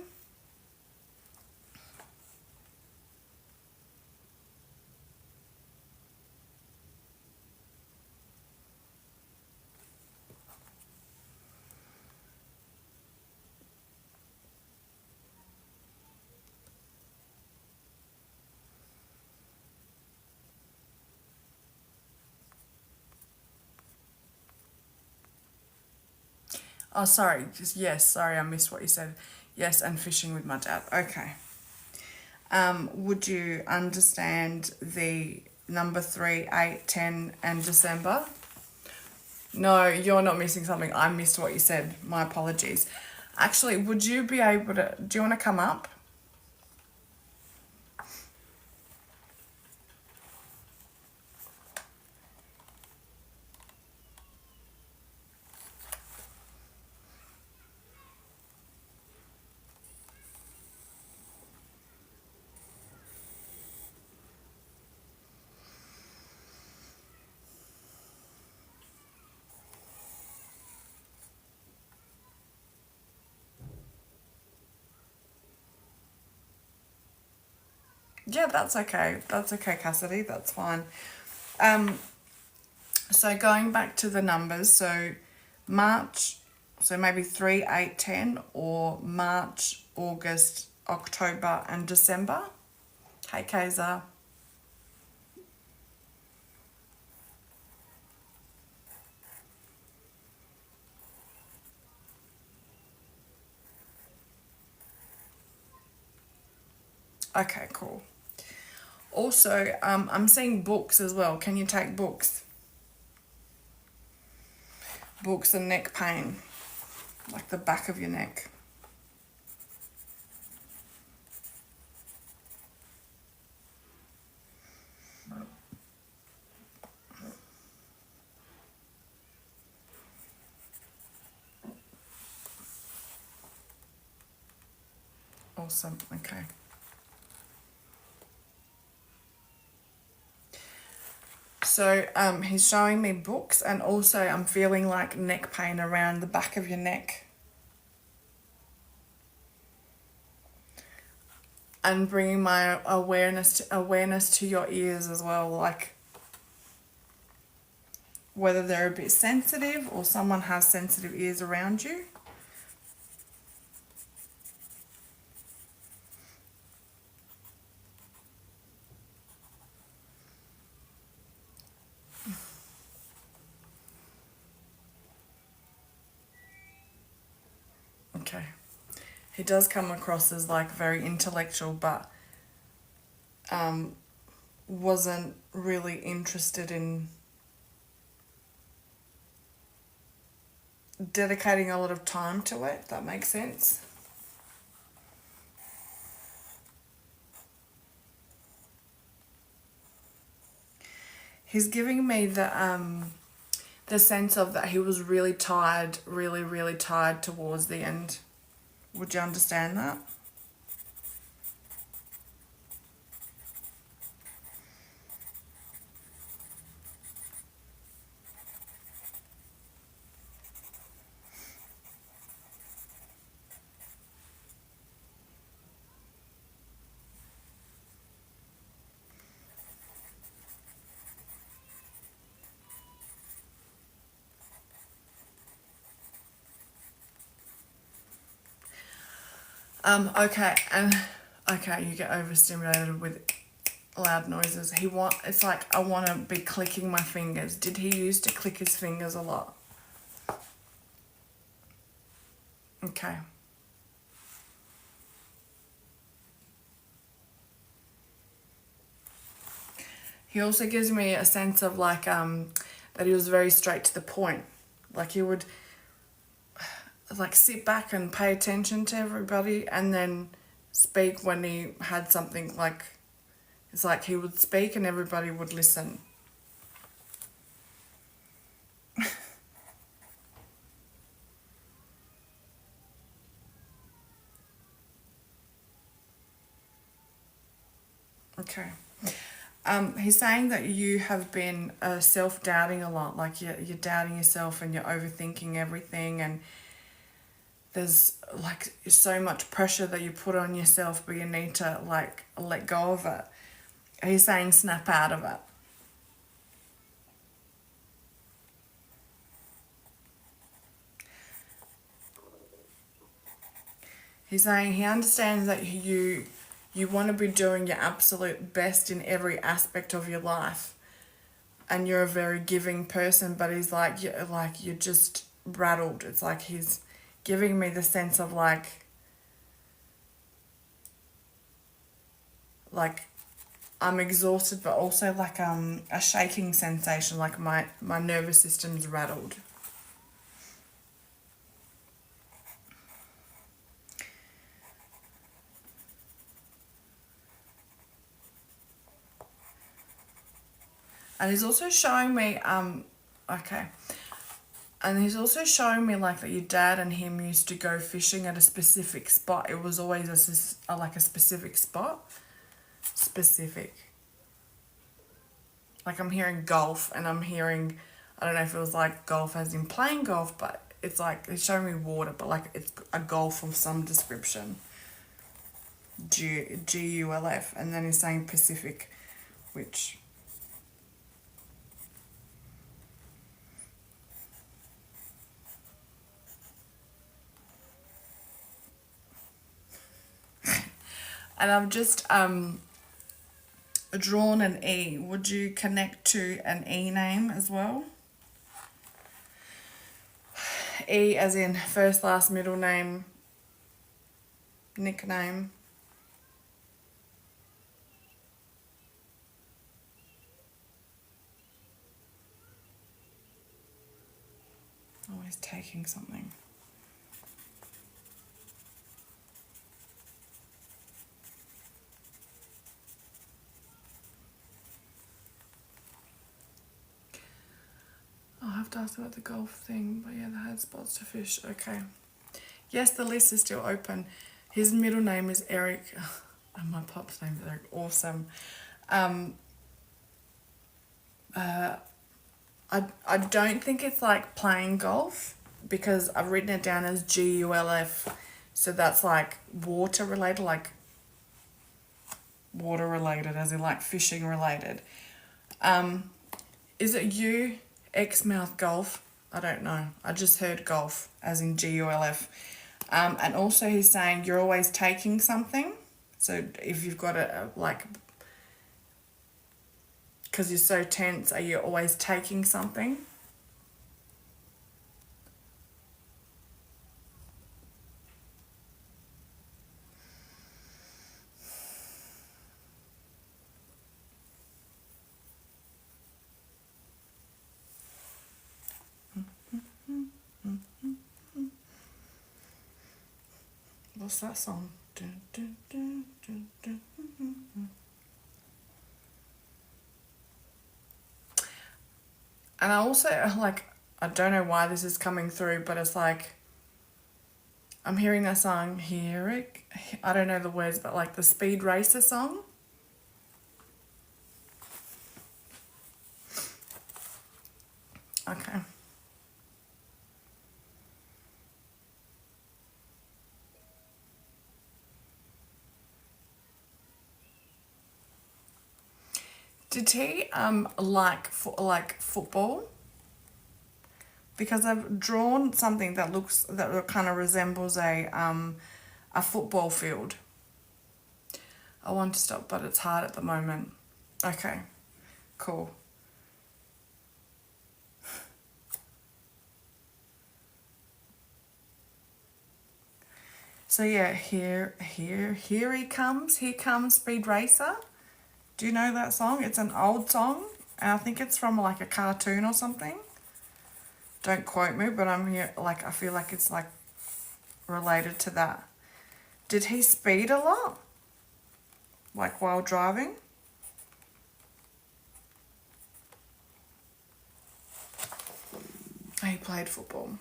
Speaker 1: Oh, sorry. Just yes. Sorry, I missed what you said. Yes, and fishing with my dad. Okay. Would you understand the number 3, 8, 10, and December? No, you're not missing something. I missed what you said. My apologies. Actually, would you be able to? Do you want to come up? Yeah, that's okay. That's okay, Cassidy. That's fine. Um, so going back to the numbers, so March, so maybe 3, 8, 10, or March, August, October, and December. Hey, Kaiser. Okay, cool. Also, I'm seeing books as well. Can you take books? Books and neck pain, like the back of your neck. Awesome. Okay. So he's showing me books, and also I'm feeling like neck pain around the back of your neck. And bringing my awareness to your ears as well, like whether they're a bit sensitive or someone has sensitive ears around you. Okay. He does come across as like very intellectual, but wasn't really interested in dedicating a lot of time to it. That makes sense. He's giving me the sense of that he was really tired, really, really tired towards the end. Would you understand that? Okay, and okay, you get overstimulated with loud noises. It's like I want to be clicking my fingers. Did he used to click his fingers a lot? Okay. He also gives me a sense of like that he was very straight to the point. Like he would like sit back and pay attention to everybody and then speak when he had something like it's like he would speak and everybody would listen. Okay. He's saying that you have been self-doubting a lot, like you're doubting yourself and you're overthinking everything, and there's like so much pressure that you put on yourself, but you need to like let go of it. He's saying snap out of it. He's saying he understands that you want to be doing your absolute best in every aspect of your life, and you're a very giving person, but he's like you're just rattled. It's like he's giving me the sense of like I'm exhausted, but also like a shaking sensation, like my nervous system's rattled. And he's also showing me okay. And he's also showing me like that your dad and him used to go fishing at a specific spot. It was always like a specific spot. Specific. Like I'm hearing golf and I'm hearing, I don't know if it was like golf as in playing golf, but it's like, it's showing me water, but like it's a golf of some description. Gulf. And then he's saying Pacific, which... And I've just drawn an E. Would you connect to an E name as well? E as in first, last, middle name, nickname. Always taking something. I'll have to ask about the golf thing, but yeah, they had spots to fish. Okay. Yes, the list is still open. His middle name is Eric, and my pop's name is Eric. Awesome. I don't think it's like playing golf because I've written it down as GULF. So that's like water related, as in like fishing related. Is it you, Exmouth Golf? I don't know. I just heard golf as in GULF. And also he's saying you're always taking something. So if you've got a like, because you're so tense, are you always taking something? What's that song? Dun, dun, dun, dun, dun, dun, dun. And I also, like, I don't know why this is coming through, but it's like, I'm hearing that song, hear it. I don't know the words, but like the Speed Racer song. Okay. Did he like football? Because I've drawn something that kind of resembles a football field. I want to stop, but it's hard at the moment. Okay, cool. So yeah, here he comes. Here comes Speed Racer. Do you know that song? It's an old song, and I think it's from like a cartoon or something. Don't quote me, but I'm here. Like I feel like it's like related to that. Did he speed a lot? Like while driving? He played football.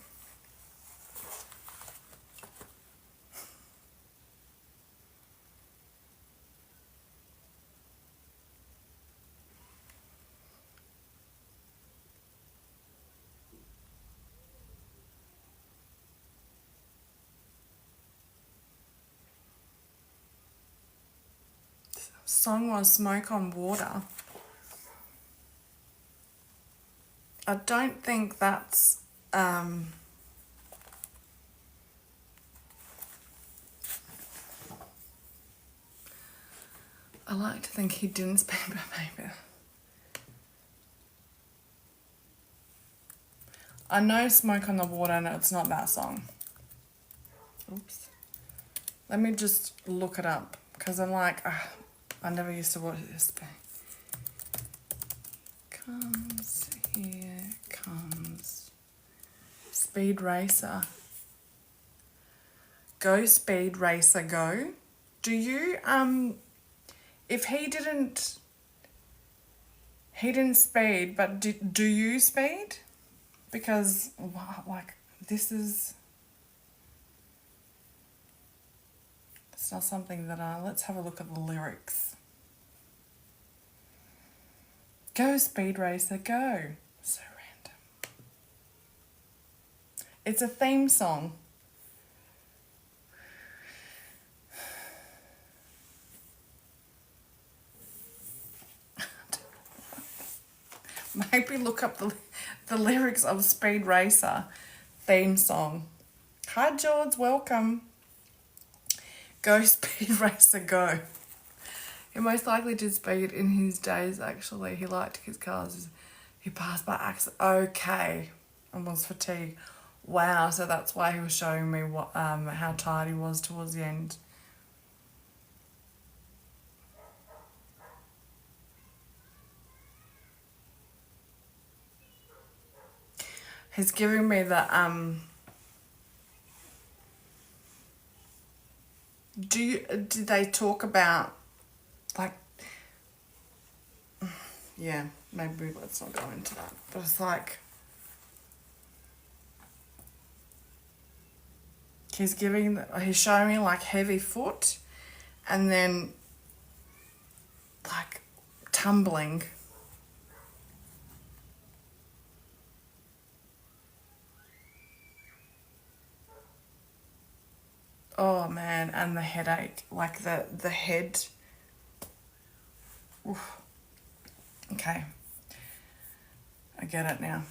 Speaker 1: Song was Smoke on Water. I don't think that's I like to think he didn't speak, but maybe. I know Smoke on the Water and it's not that song. Oops. Let me just look it up because I'm like, I never used to watch this. Comes, here comes Speed Racer. Go Speed Racer, go. Do you, if he didn't speed, but do you speed? Because, like, this is, it's not something that let's have a look at the lyrics. Go Speed Racer, go. So random. It's a theme song. Maybe look up the lyrics of Speed Racer theme song. Hi George, welcome. Go Speed Racer, go. He most likely did speed in his days, actually. He liked his cars. He passed by accident. Okay. And was fatigued. Wow, so that's why he was showing me what how tired he was towards the end. He's giving me the did they talk about, like, yeah, maybe let's not go into that. But it's like he's showing me like heavy foot and then like tumbling. Oh man, and the headache, like the head. Oof. Okay, I get it now.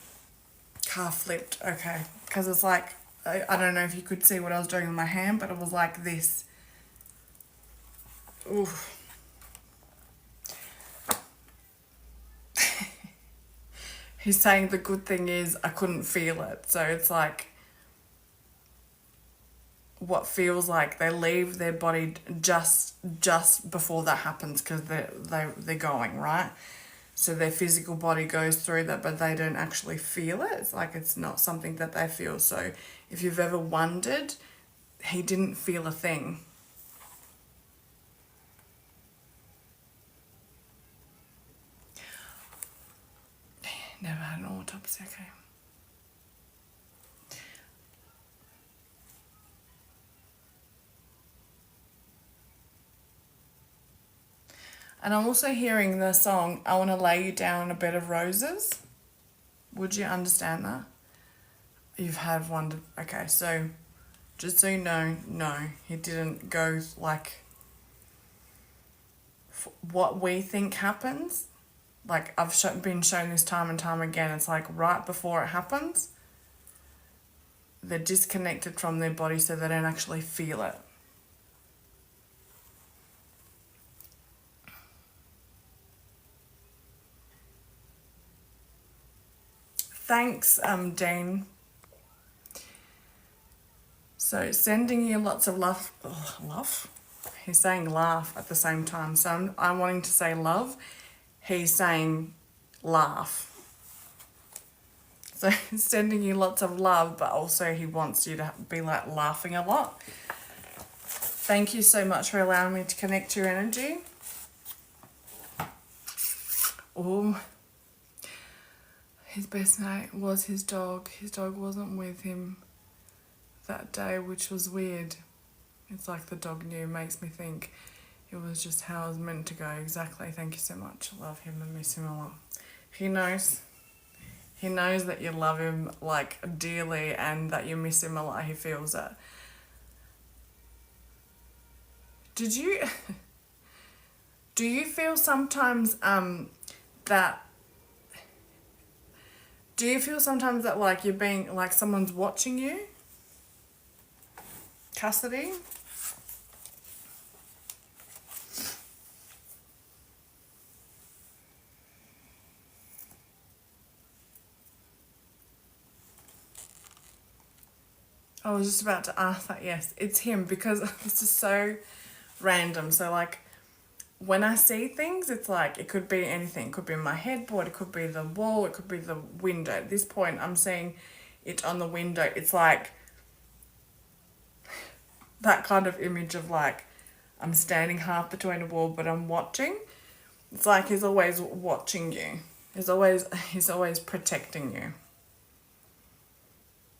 Speaker 1: Calf flipped, okay. Because it's like, I don't know if you could see what I was doing with my hand, but it was like this. Oof. He's saying the good thing is I couldn't feel it. So it's like what feels like they leave their body just before that happens because they're going, right? So their physical body goes through that, but they don't actually feel it. It's like it's not something that they feel. So if you've ever wondered, he didn't feel a thing. Never had an autopsy, okay. And I'm also hearing the song, I Want to Lay You Down on a Bed of Roses. Would you understand that? You've had wondered. Okay, so just so you know, no, he didn't go like what we think happens. Like I've been shown this time and time again. It's like right before it happens, they're disconnected from their body so they don't actually feel it. Thanks, Dean. So sending you lots of love. Oh, love? He's saying laugh at the same time. So I'm wanting to say love. He's saying laugh. So sending you lots of love, but also he wants you to be like laughing a lot. Thank you so much for allowing me to connect your energy. Oh, his best mate was his dog. His dog wasn't with him that day, which was weird. It's like the dog knew, makes me think it was just how it was meant to go. Exactly. Thank you so much. Love him and miss him a lot. He knows. He knows that you love him like dearly and that you miss him a lot. He feels it. Do you feel sometimes that like you're being like someone's watching you? Custody? I was just about to ask that. Yes, it's him because it's just so random. So like when I see things, it's like it could be anything. It could be my headboard, it could be the wall, it could be the window. At this point, I'm seeing it on the window. It's like that kind of image of like I'm standing half between a wall, but I'm watching. It's like he's always watching you. He's always protecting you.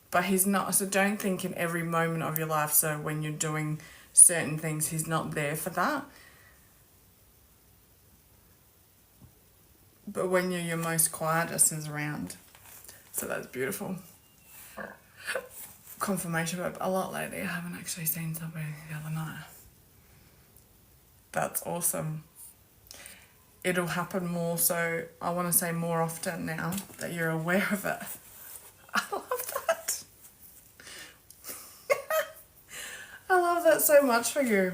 Speaker 1: But he's not, so don't think in every moment of your life, so when you're doing certain things, he's not there for that. But when you're your most quietest, is around. So that's beautiful. Confirmation, but a lot lately. I haven't actually seen somebody the other night. That's awesome. It'll happen more, so I want to say more often now that you're aware of it. I love that. I love that so much for you.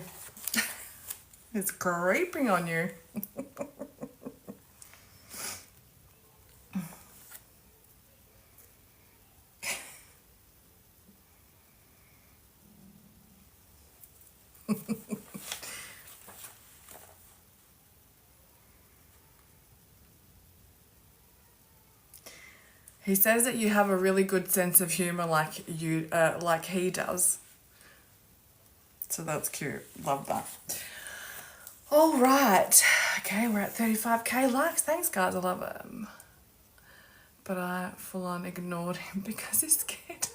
Speaker 1: It's creeping on you. He says that you have a really good sense of humor, like he does. So that's cute. Love that. All right. Okay, we're at 35k likes. Thanks, guys. I love him. But I full on ignored him because he's scared.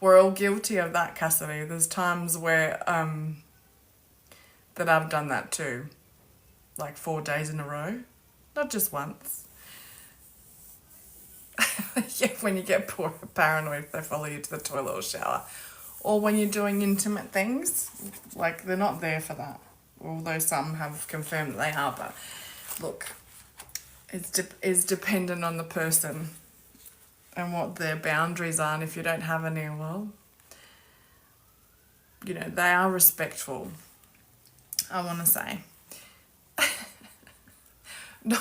Speaker 1: We're all guilty of that, Cassidy. There's times where that I've done that too, like 4 days in a row, not just once. Yeah, when you get paranoid if they follow you to the toilet or shower, or when you're doing intimate things, like they're not there for that. Although some have confirmed that they are, but look, it's dependent on the person and what their boundaries are. And if you don't have any, well, you know, they are respectful, I want to say. No.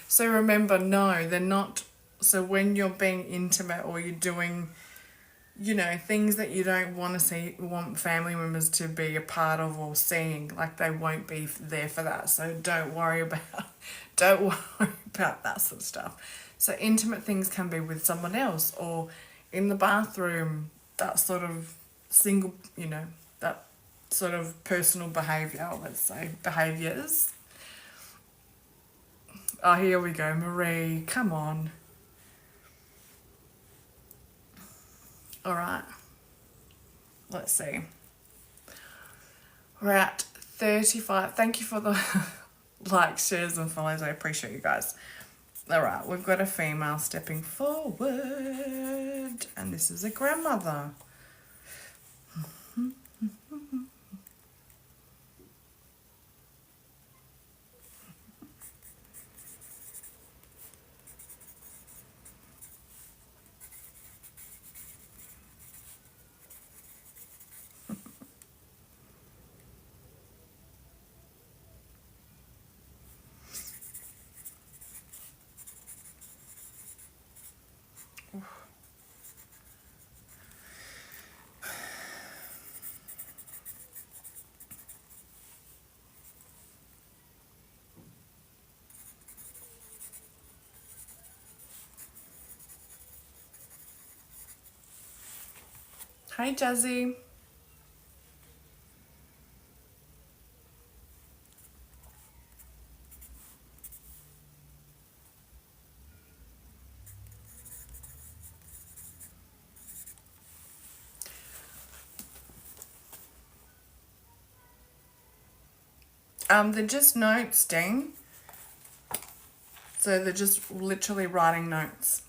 Speaker 1: So remember, no, they're not. So when you're being intimate or you're doing, you know, things that you don't want to want family members to be a part of or seeing, like they won't be there for that. So don't worry about that sort of stuff. So intimate things can be with someone else or in the bathroom, that sort of single, you know, that sort of personal behaviour, let's say, behaviours. Oh, here we go, Marie, come on. All right, let's see. We're at 35. Thank you for the likes, shares and follows. I appreciate you guys. All right, we've got a female stepping forward, and this is a grandmother. Hi, Jazzy. They're just notes, Dean. So they're just literally writing notes.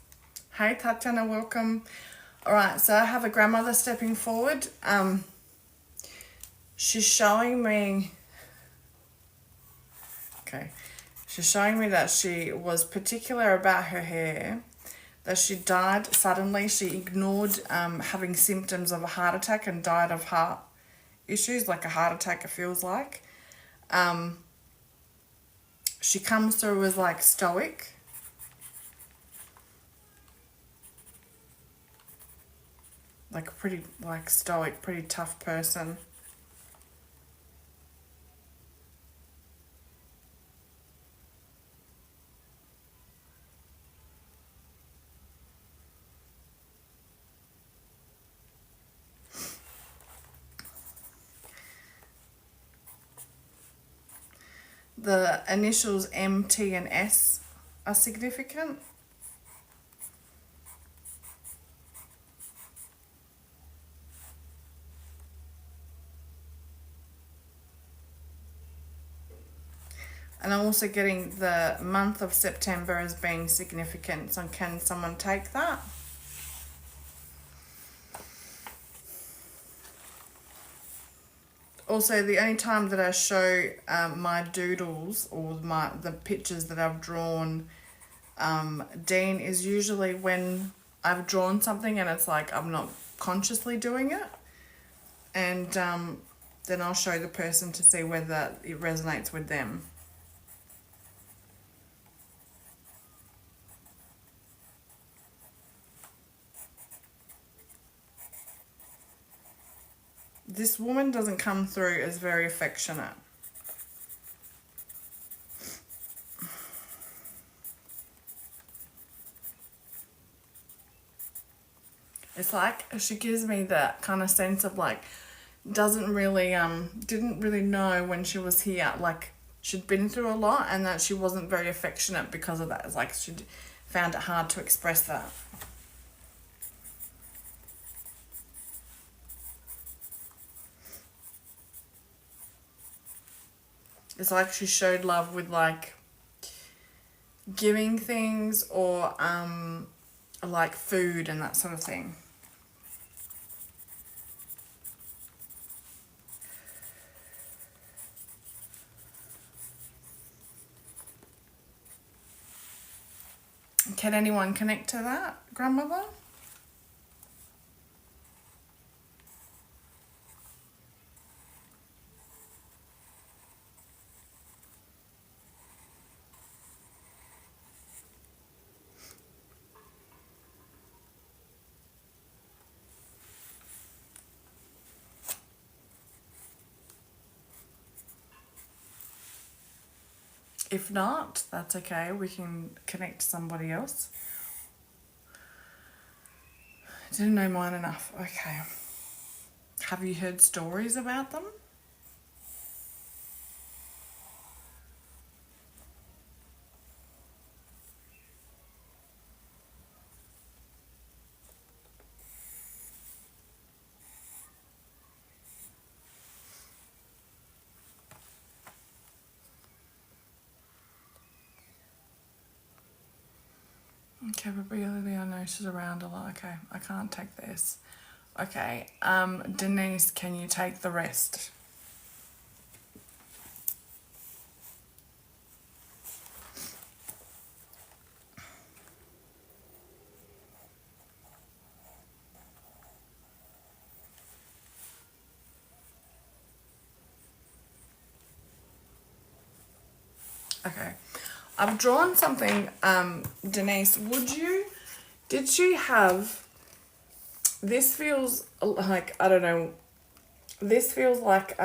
Speaker 1: Hey, Tatiana, welcome. All right, so I have a grandmother stepping forward. She's showing me... Okay. She's showing me that she was particular about her hair, that she died suddenly. She ignored having symptoms of a heart attack and died of heart issues, like a heart attack, it feels like. She comes through as like stoic. Like a pretty stoic, pretty tough person. The initials M, T and S are significant. And I'm also getting the month of September as being significant. So can someone take that? Also, the only time that I show my doodles or the pictures that I've drawn, Dean, is usually when I've drawn something and it's like I'm not consciously doing it. And then I'll show the person to see whether it resonates with them. This woman doesn't come through as very affectionate. It's like she gives me that kind of sense of like doesn't really didn't really know when she was here, like she'd been through a lot and that she wasn't very affectionate because of that. It's like she found it hard to express that. It's like she showed love with like giving things or like food and that sort of thing. Can anyone connect to that, grandmother? If not, that's okay. We can connect to somebody else. Didn't know mine enough. Okay. Have you heard stories about them? Okay, but really I know she's around a lot. Okay, I can't take this. Okay, Denise, can you take the rest? Okay. I've drawn something, Denise, did she have, this feels like, I don't know, this feels like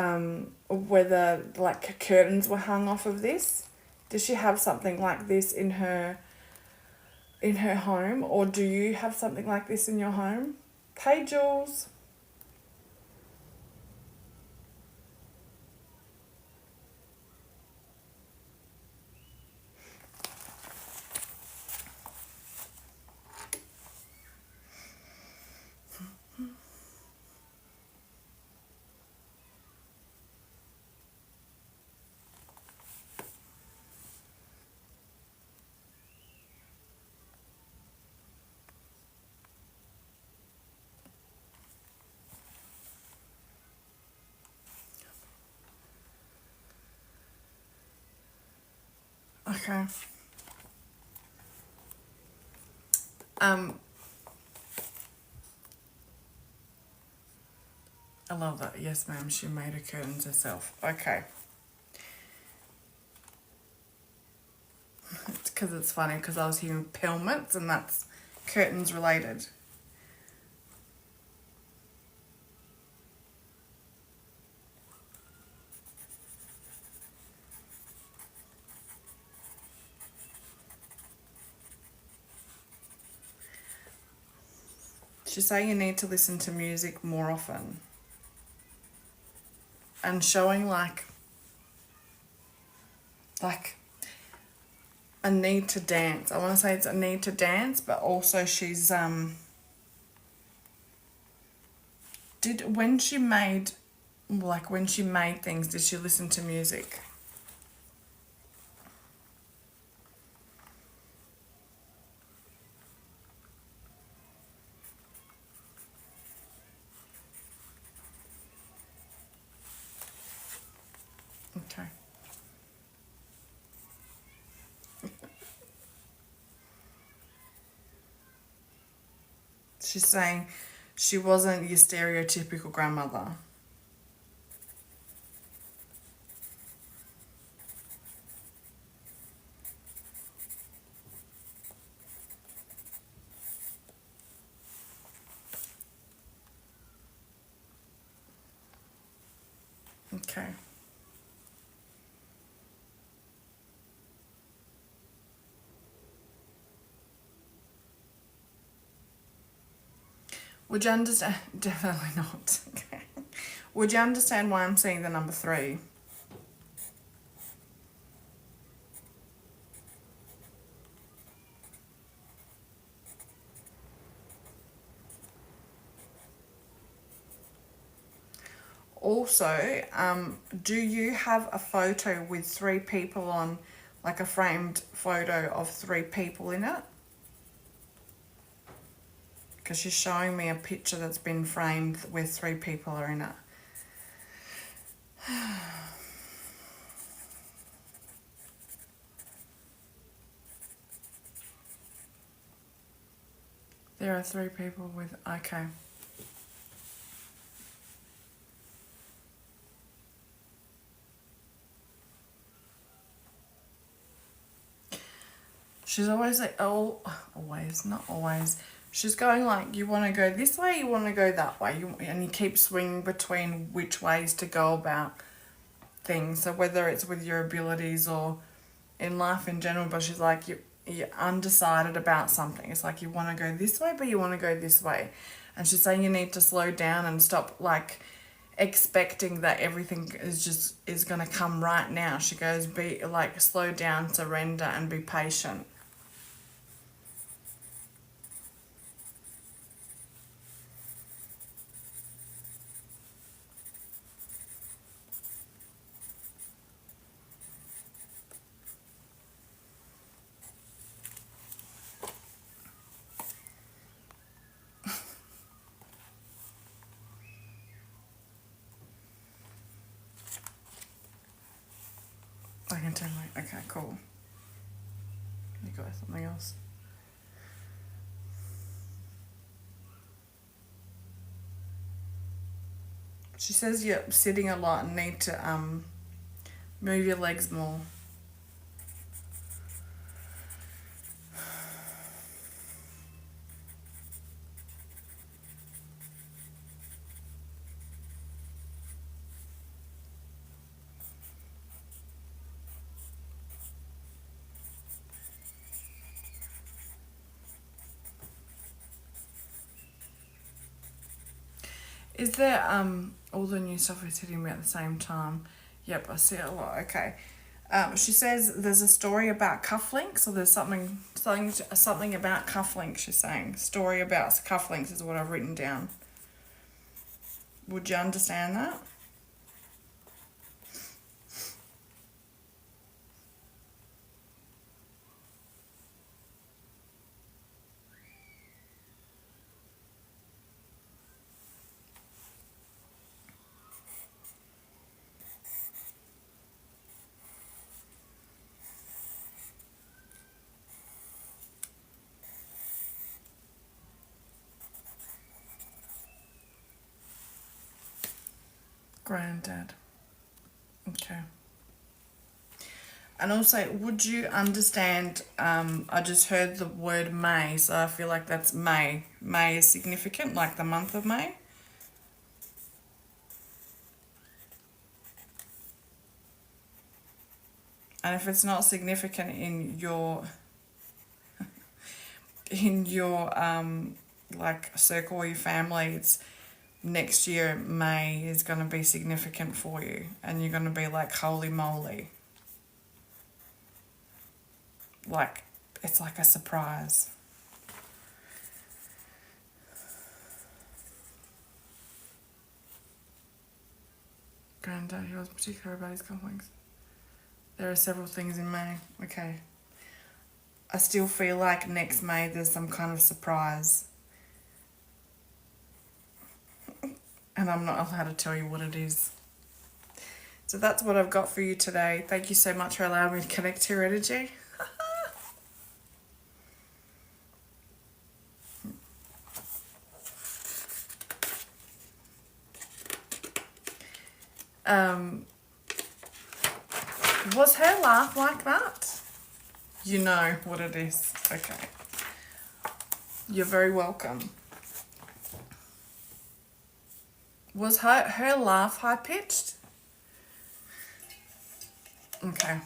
Speaker 1: whether like curtains were hung off of this. Does she have something like this in her home, or do you have something like this in your home? Hey, Jules. Okay. Um, I love that. Yes, ma'am. She made her curtains herself. Okay. It's because it's funny because I was hearing pelmets and that's curtains related. She's saying you need to listen to music more often and showing like a need to dance. I want to say it's a need to dance, but also she's did when she made things, did she listen to music? Okay. She's saying she wasn't your stereotypical grandmother. Okay. Would you understand? Definitely not. Okay. Would you understand why I'm seeing the number 3? Also, do you have a photo with 3 people on, like a framed photo of 3 people in it? Because she's showing me a picture that's been framed with 3 people are in it. There are 3 people with, okay. She's always like, oh, always, not always. She's going like, you want to go this way, you want to go that way. And you keep swinging between which ways to go about things. So whether it's with your abilities or in life in general, but she's like, you're undecided about something. It's like you want to go this way, but you want to go this way. And she's saying you need to slow down and stop like expecting that everything is going to come right now. She goes, be like, slow down, surrender, and be patient. I can turn my, okay, cool. You got something else? She says you're sitting a lot and need to move your legs more. Is there all the new stuff is hitting me at the same time? Yep, I see it a lot. Okay. She says there's a story about cufflinks, or there's something about cufflinks. She's saying story about cufflinks is what I've written down. Would you understand that? Granddad. Okay. And also, would you understand? I just heard the word May, so I feel like that's May. May is significant, like the month of May. And if it's not significant in your like circle or your family, it's next year May is going to be significant for you, and you're going to be like, holy moly, like it's like a surprise. Granddad, he was particular about his conflicts. There are several things in May. Okay. I still feel like next May there's some kind of surprise. And I'm not allowed to tell you what it is. So that's what I've got for you today. Thank you so much for allowing me to connect to your energy. Was her laugh like that? You know what it is. Okay. You're very welcome. Was her laugh high pitched? Okay.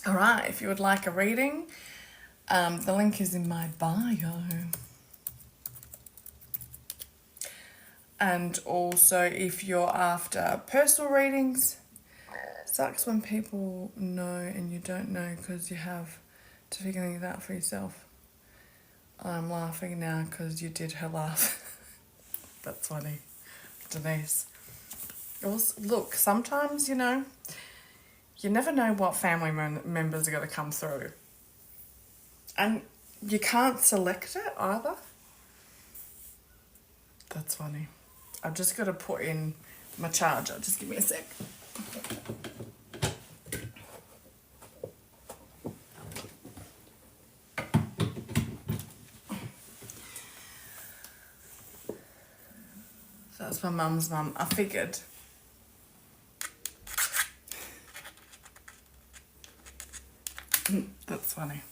Speaker 1: All right, if you would like a reading, the link is in my bio. And also, if you're after personal readings, sucks when people know and you don't know because you have to figure it out for yourself. I'm laughing now because you did her laugh. That's funny, Denise. Also, look, sometimes, you know, you never know what family members are going to come through. And you can't select it either. That's funny. I've just got to put in my charger. Just give me a sec. So that's my mum's mum. I figured. That's funny.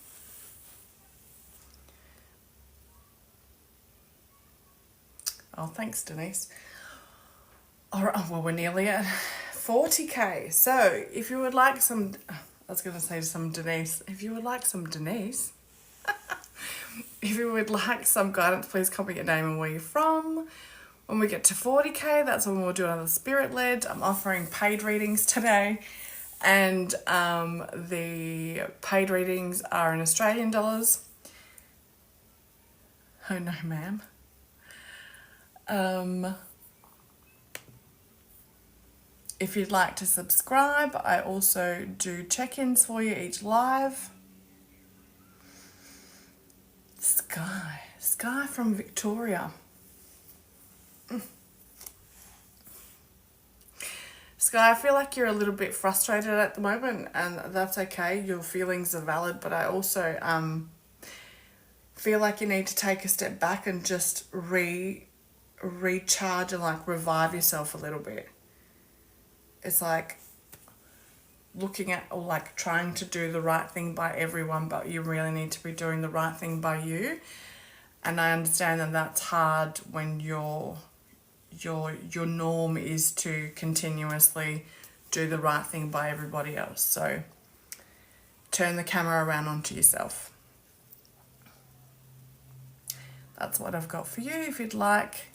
Speaker 1: Oh, thanks, Denise. All right, well, we're nearly at 40k. So if you would like some, I was going to say some Denise, if you would like some Denise, if you would like some guidance, please comment your name and where you're from. When we get to 40k, that's when we'll do another spirit led. I'm offering paid readings today. And the paid readings are in Australian dollars. Oh no, ma'am. If you'd like to subscribe, I also do check-ins for you each live. Sky from Victoria. Sky, I feel like you're a little bit frustrated at the moment, and that's okay. Your feelings are valid, but I also feel like you need to take a step back and just recharge and like revive yourself a little bit. It's like looking at or like trying to do the right thing by everyone, but you really need to be doing the right thing by you. And I understand that that's hard when your norm is to continuously do the right thing by everybody else. So turn the camera around onto yourself. That's what I've got for you. If you'd like,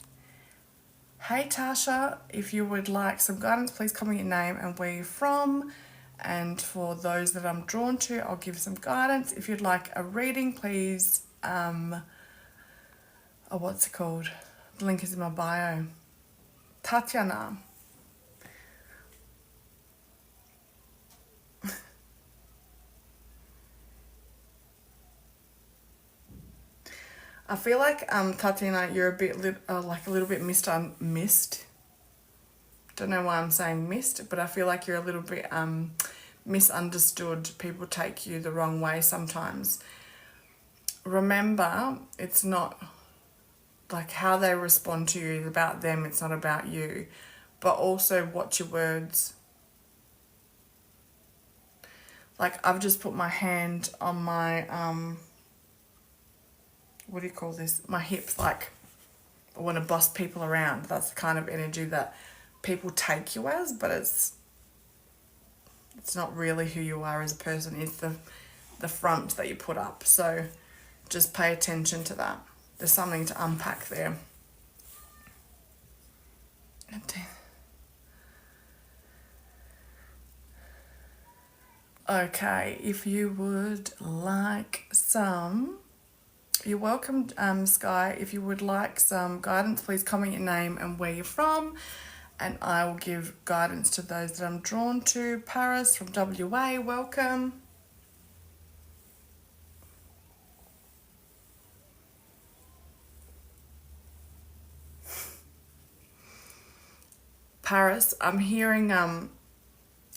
Speaker 1: hey Tasha, if you would like some guidance, please comment your name and where you're from. And for those that I'm drawn to, I'll give some guidance. If you'd like a reading, please, what's it called? The link is in my bio. Tatiana. I feel like Tatiana, you're a bit like a little bit missed. Don't know why I'm saying missed, but I feel like you're a little bit misunderstood. People take you the wrong way sometimes. Remember, it's not like how they respond to you is about them. It's not about you. But also watch your words. Like I've just put my hand on my what do you call this? My hips, like I want to boss people around. That's the kind of energy that people take you as, but it's not really who you are as a person. It's the front that you put up. So just pay attention to that. There's something to unpack there. Okay, if you would like some, you're welcome, Sky. If you would like some guidance, please comment your name and where you're from, and I will give guidance to those that I'm drawn to. Paris from WA, welcome. Paris, I'm hearing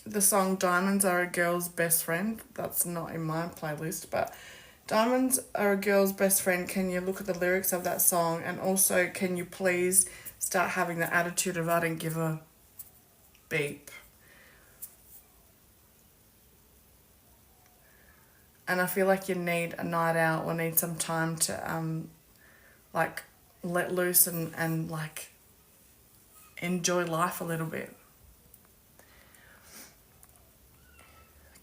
Speaker 1: the song Diamonds Are a Girl's Best Friend. That's not in my playlist, but Diamonds Are a Girl's Best Friend. Can you look at the lyrics of that song? And also, can you please start having the attitude of I don't give a beep. And I feel like you need a night out or need some time to like let loose and like enjoy life a little bit.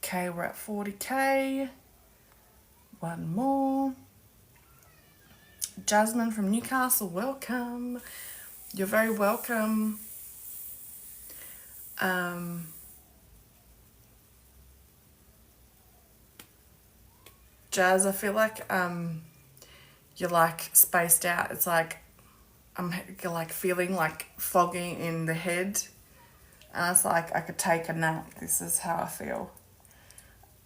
Speaker 1: Okay, we're at 40k. One more. Jasmine from Newcastle, welcome. You're very welcome. Jazz, I feel like you're like spaced out. It's like you're like feeling like foggy in the head, and it's like I could take a nap. This is how I feel.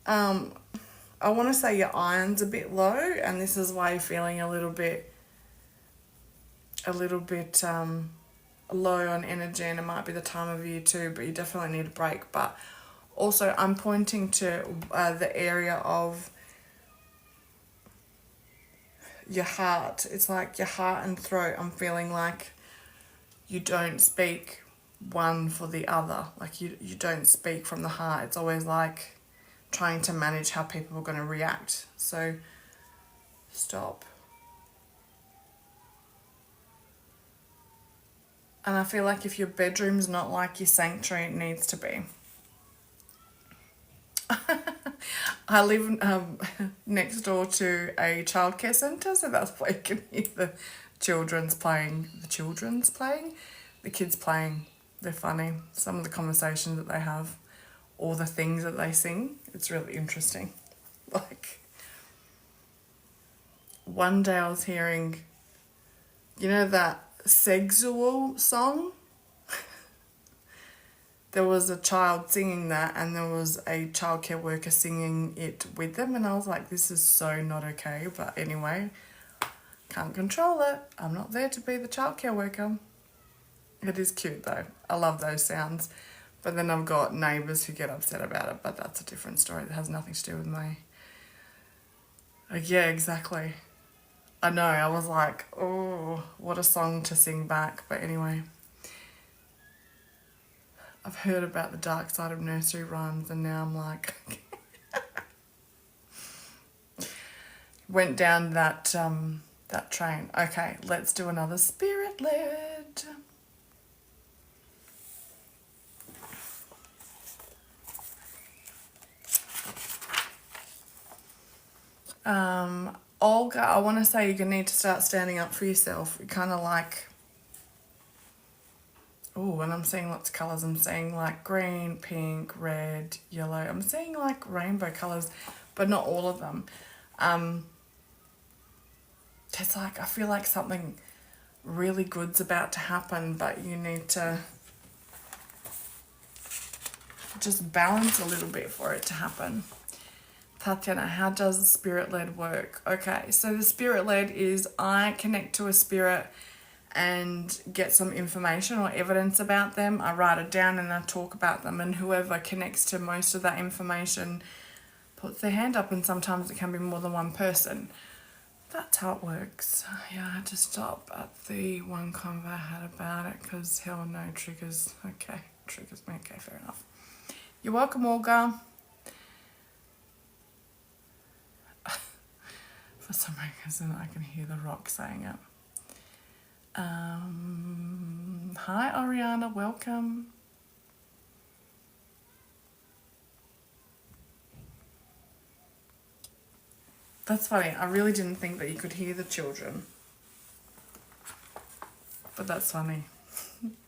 Speaker 1: I want to say your iron's a bit low, and this is why you're feeling a little bit low on energy, and it might be the time of year too. But you definitely need a break. But also, I'm pointing to the area of your heart. It's like your heart and throat. I'm feeling like you don't speak one for the other. Like you don't speak from the heart. It's always like trying to manage how people are going to react. So stop. And I feel like if your bedroom's not like your sanctuary, it needs to be. I live next door to a childcare centre, so that's why you can hear the kids playing. They're funny. Some of the conversations that they have, or the things that they sing, it's really interesting. Like, one day I was hearing, you know that Sexual song? There was a child singing that, and there was a childcare worker singing it with them, and I was like, this is so not okay. But anyway, can't control it. I'm not there to be the childcare worker. It is cute though. I love those sounds. But then I've got neighbours who get upset about it, but that's a different story that has nothing to do with me. Yeah, exactly. I know, I was like, oh, what a song to sing back. But anyway, I've heard about the dark side of nursery rhymes, and now I'm like, went down that train. Okay, let's do another spirit led. Olga, I want to say you're going to need to start standing up for yourself. You're kind of like, oh, and I'm seeing lots of colours. I'm seeing like green, pink, red, yellow. I'm seeing like rainbow colours, but not all of them. It's like, I feel like something really good's about to happen, but you need to just balance a little bit for it to happen. Tatiana, how does the spirit-led work? Okay, so the spirit-led is I connect to a spirit and get some information or evidence about them. I write it down and I talk about them, and whoever connects to most of that information puts their hand up, and sometimes it can be more than one person. That's how it works. Yeah, I had to stop at the one convo I had about it because hell no, triggers. Okay, triggers me. Okay, fair enough. You're welcome, Olga. For some reason, I can hear the rock saying it. Hi, Ariana. Welcome. That's funny. I really didn't think that you could hear the children. But that's funny.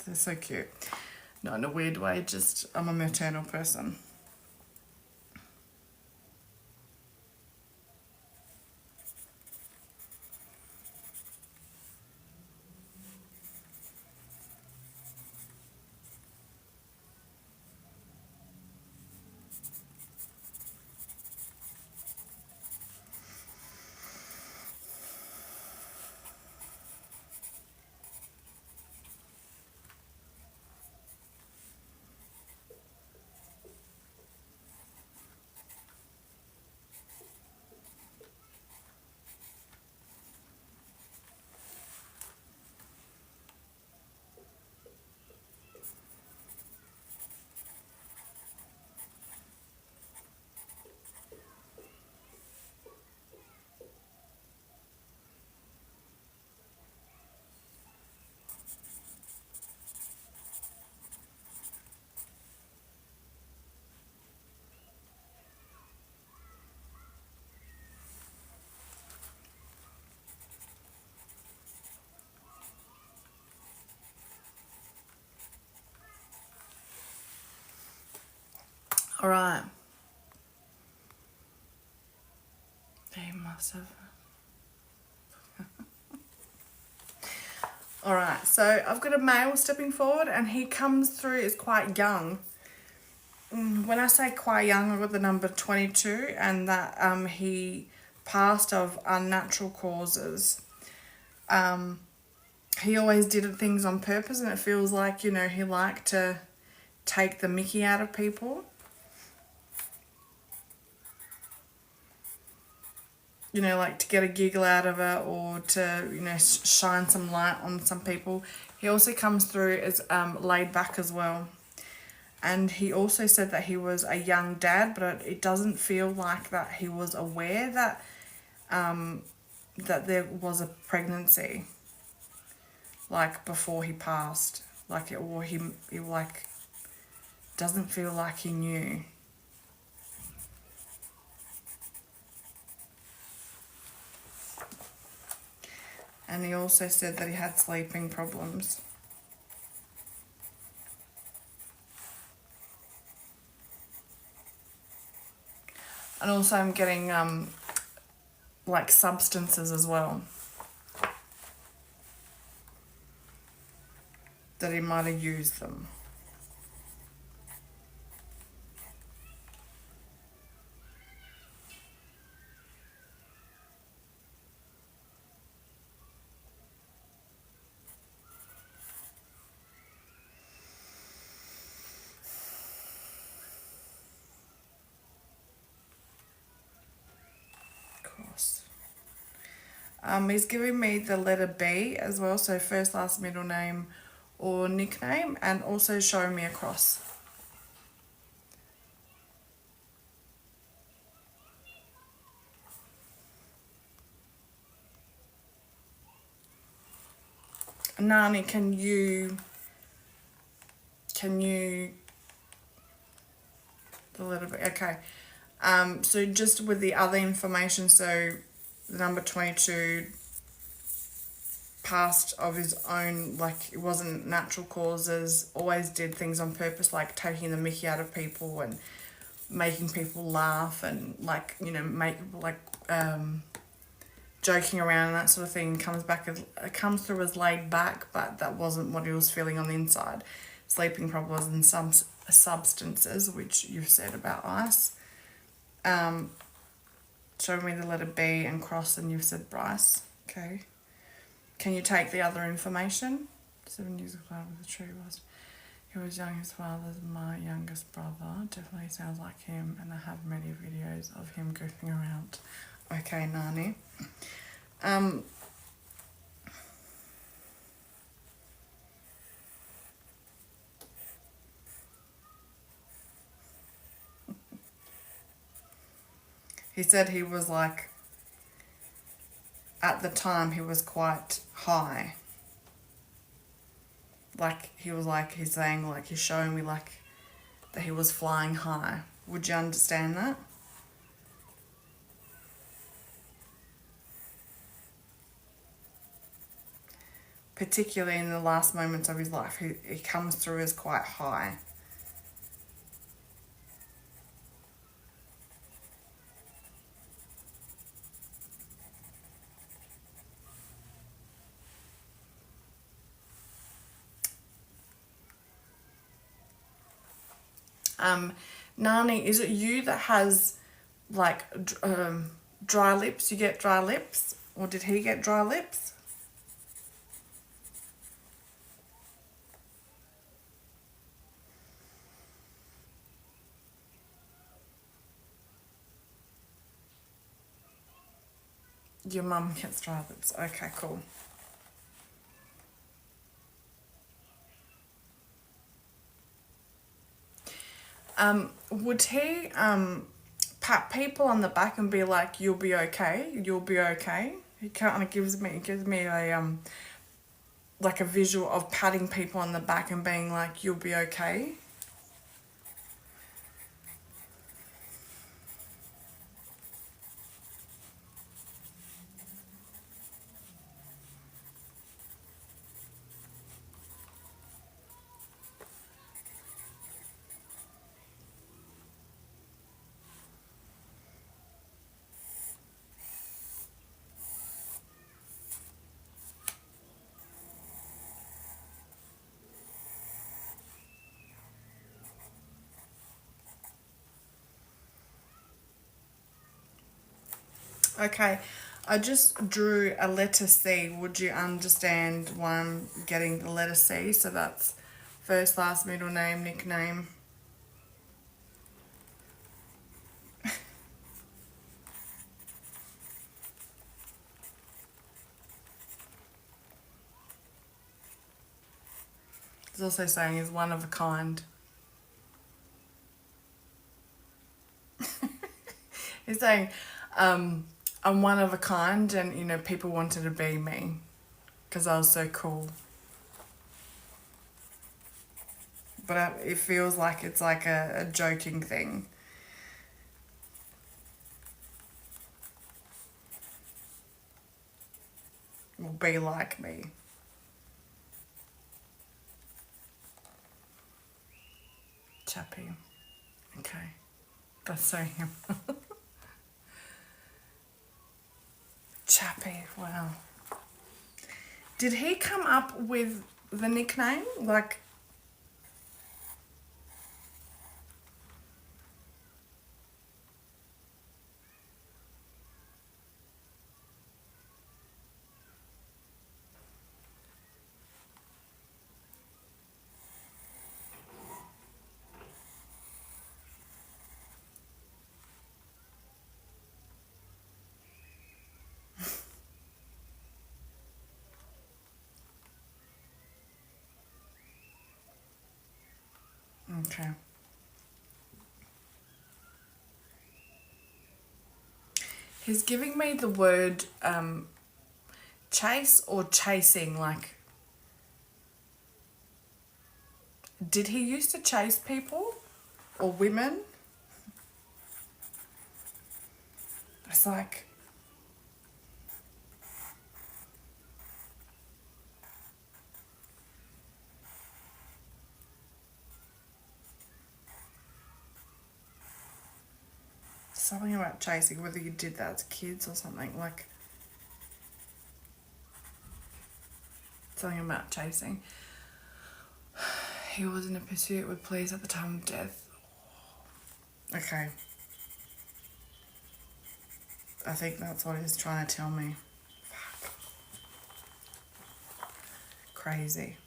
Speaker 1: They're so cute. Not in a weird way, just I'm a maternal person. All right. They must have. All right. So I've got a male stepping forward, and he comes through as quite young. When I say quite young, I've got the number 22, and that he passed of unnatural causes. He always did things on purpose, and it feels like, you know, he liked to take the mickey out of people. You know, like to get a giggle out of it, or to, you know, shine some light on some people. He also comes through as laid back as well. And he also said that he was a young dad, but it doesn't feel like that he was aware that that there was a pregnancy, like before he passed, like it, or he like doesn't feel like he knew. And he also said that he had sleeping problems. And also I'm getting like substances as well, that he might have used them. Of course. He's giving me the letter B as well, so first, last, middle name or nickname, and also showing me a cross. Nani, can you the letter B? Okay. So just with the other information, so the number 22 passed of his own, like it wasn't natural causes, always did things on purpose, like taking the mickey out of people and making people laugh, and like, you know, make like joking around and that sort of thing. Comes through as laid back, but that wasn't what he was feeling on the inside. Sleeping problems and some substances, which you've said about ice. Show me the letter B and cross, and you've said Bryce. Okay. Can you take the other information? 7 years ago with the tree was. He was young, his father's my youngest brother. Definitely sounds like him, and I have many videos of him goofing around. Okay, Nani. He said he was like, at the time he was quite high. Like he was like, he's saying like, he's showing me like that he was flying high. Would you understand that? Particularly in the last moments of his life, he comes through as quite high. Nani, is it you that has like dry lips? You get dry lips? Or did he get dry lips? Your mum gets dry lips. Okay, cool. Would he pat people on the back and be like, "You'll be okay. You'll be okay"? He kind of gives me a like a visual of patting people on the back and being like, "You'll be okay." Okay, I just drew a letter C. Would you understand why I'm getting the letter C? So that's first, last, middle name, nickname. It's also saying he's one of a kind. He's saying, I'm one of a kind, and people wanted to be me because I was so cool. But it feels like it's like a joking thing. Will be like me. Chappy. Okay. That's so him. Chappy. Wow. Did he come up with the nickname? Like, okay. He's giving me the word chase or chasing. Like, did he used to chase people or women? It's like, something about chasing, whether you did that as kids or something. Like, something about chasing. He was in a pursuit with police at the time of death. Okay. I think that's what he's trying to tell me. Fuck. Crazy.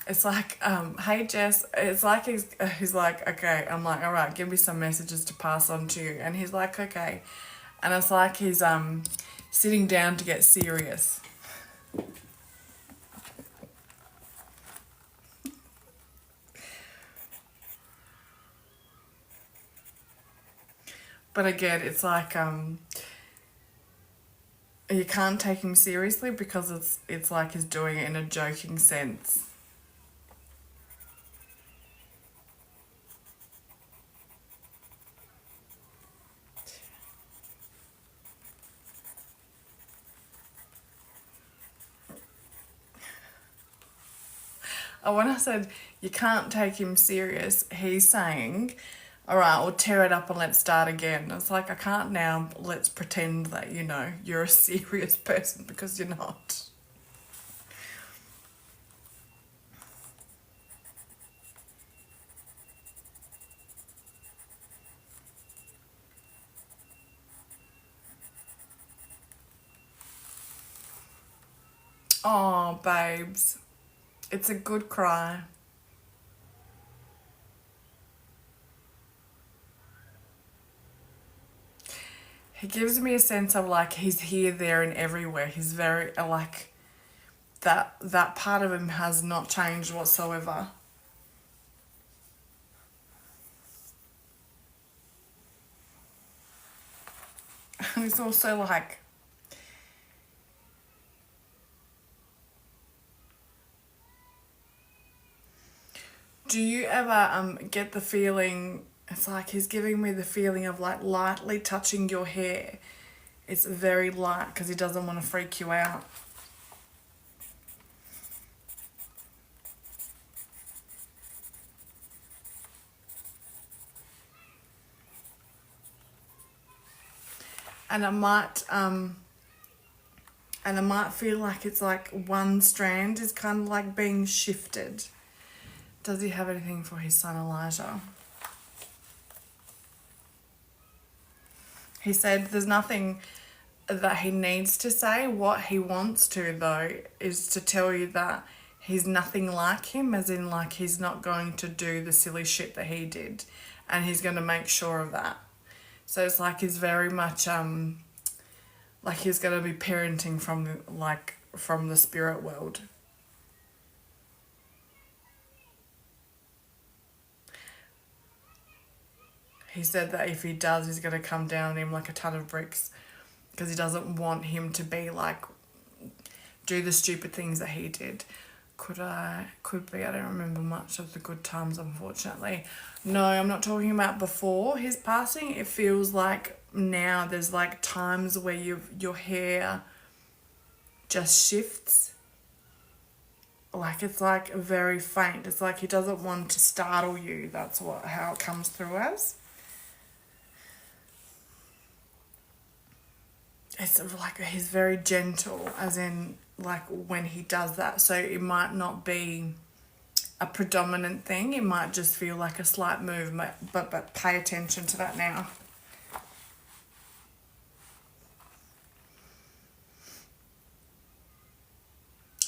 Speaker 1: It's like, hey Jess, it's like he's like, okay, I'm like, all right, give me some messages to pass on to you. And he's like, okay. And it's like he's sitting down to get serious. But again, it's like you can't take him seriously because it's like he's doing it in a joking sense. Oh, when I said you can't take him serious, he's saying, all right, we'll tear it up and let's start again. It's like, I can't now, let's pretend that, you're a serious person because you're not. Oh, babes. It's a good cry. He gives me a sense of like he's here, there, and everywhere. He's very like that part of him has not changed whatsoever. And he's also like, do you ever get the feeling? It's like he's giving me the feeling of like lightly touching your hair. It's very light because he doesn't want to freak you out. and it might feel like it's like one strand is kind of like being shifted. Does he have anything for his son Elijah? He said there's nothing that he needs to say. What he wants to, though, is to tell you that he's nothing like him, as in like he's not going to do the silly shit that he did, and he's going to make sure of that. So it's like he's very much like he's going to be parenting from the spirit world. He said that if he does, he's going to come down on him like a ton of bricks, because he doesn't want him to be like, do the stupid things that he did. Could be, I don't remember much of the good times, unfortunately. No, I'm not talking about before his passing. It feels like now there's like times where your hair just shifts. Like it's like very faint. It's like he doesn't want to startle you. That's how it comes through as. It's like he's very gentle, as in like when he does that. So it might not be a predominant thing. It might just feel like a slight movement, but pay attention to that now.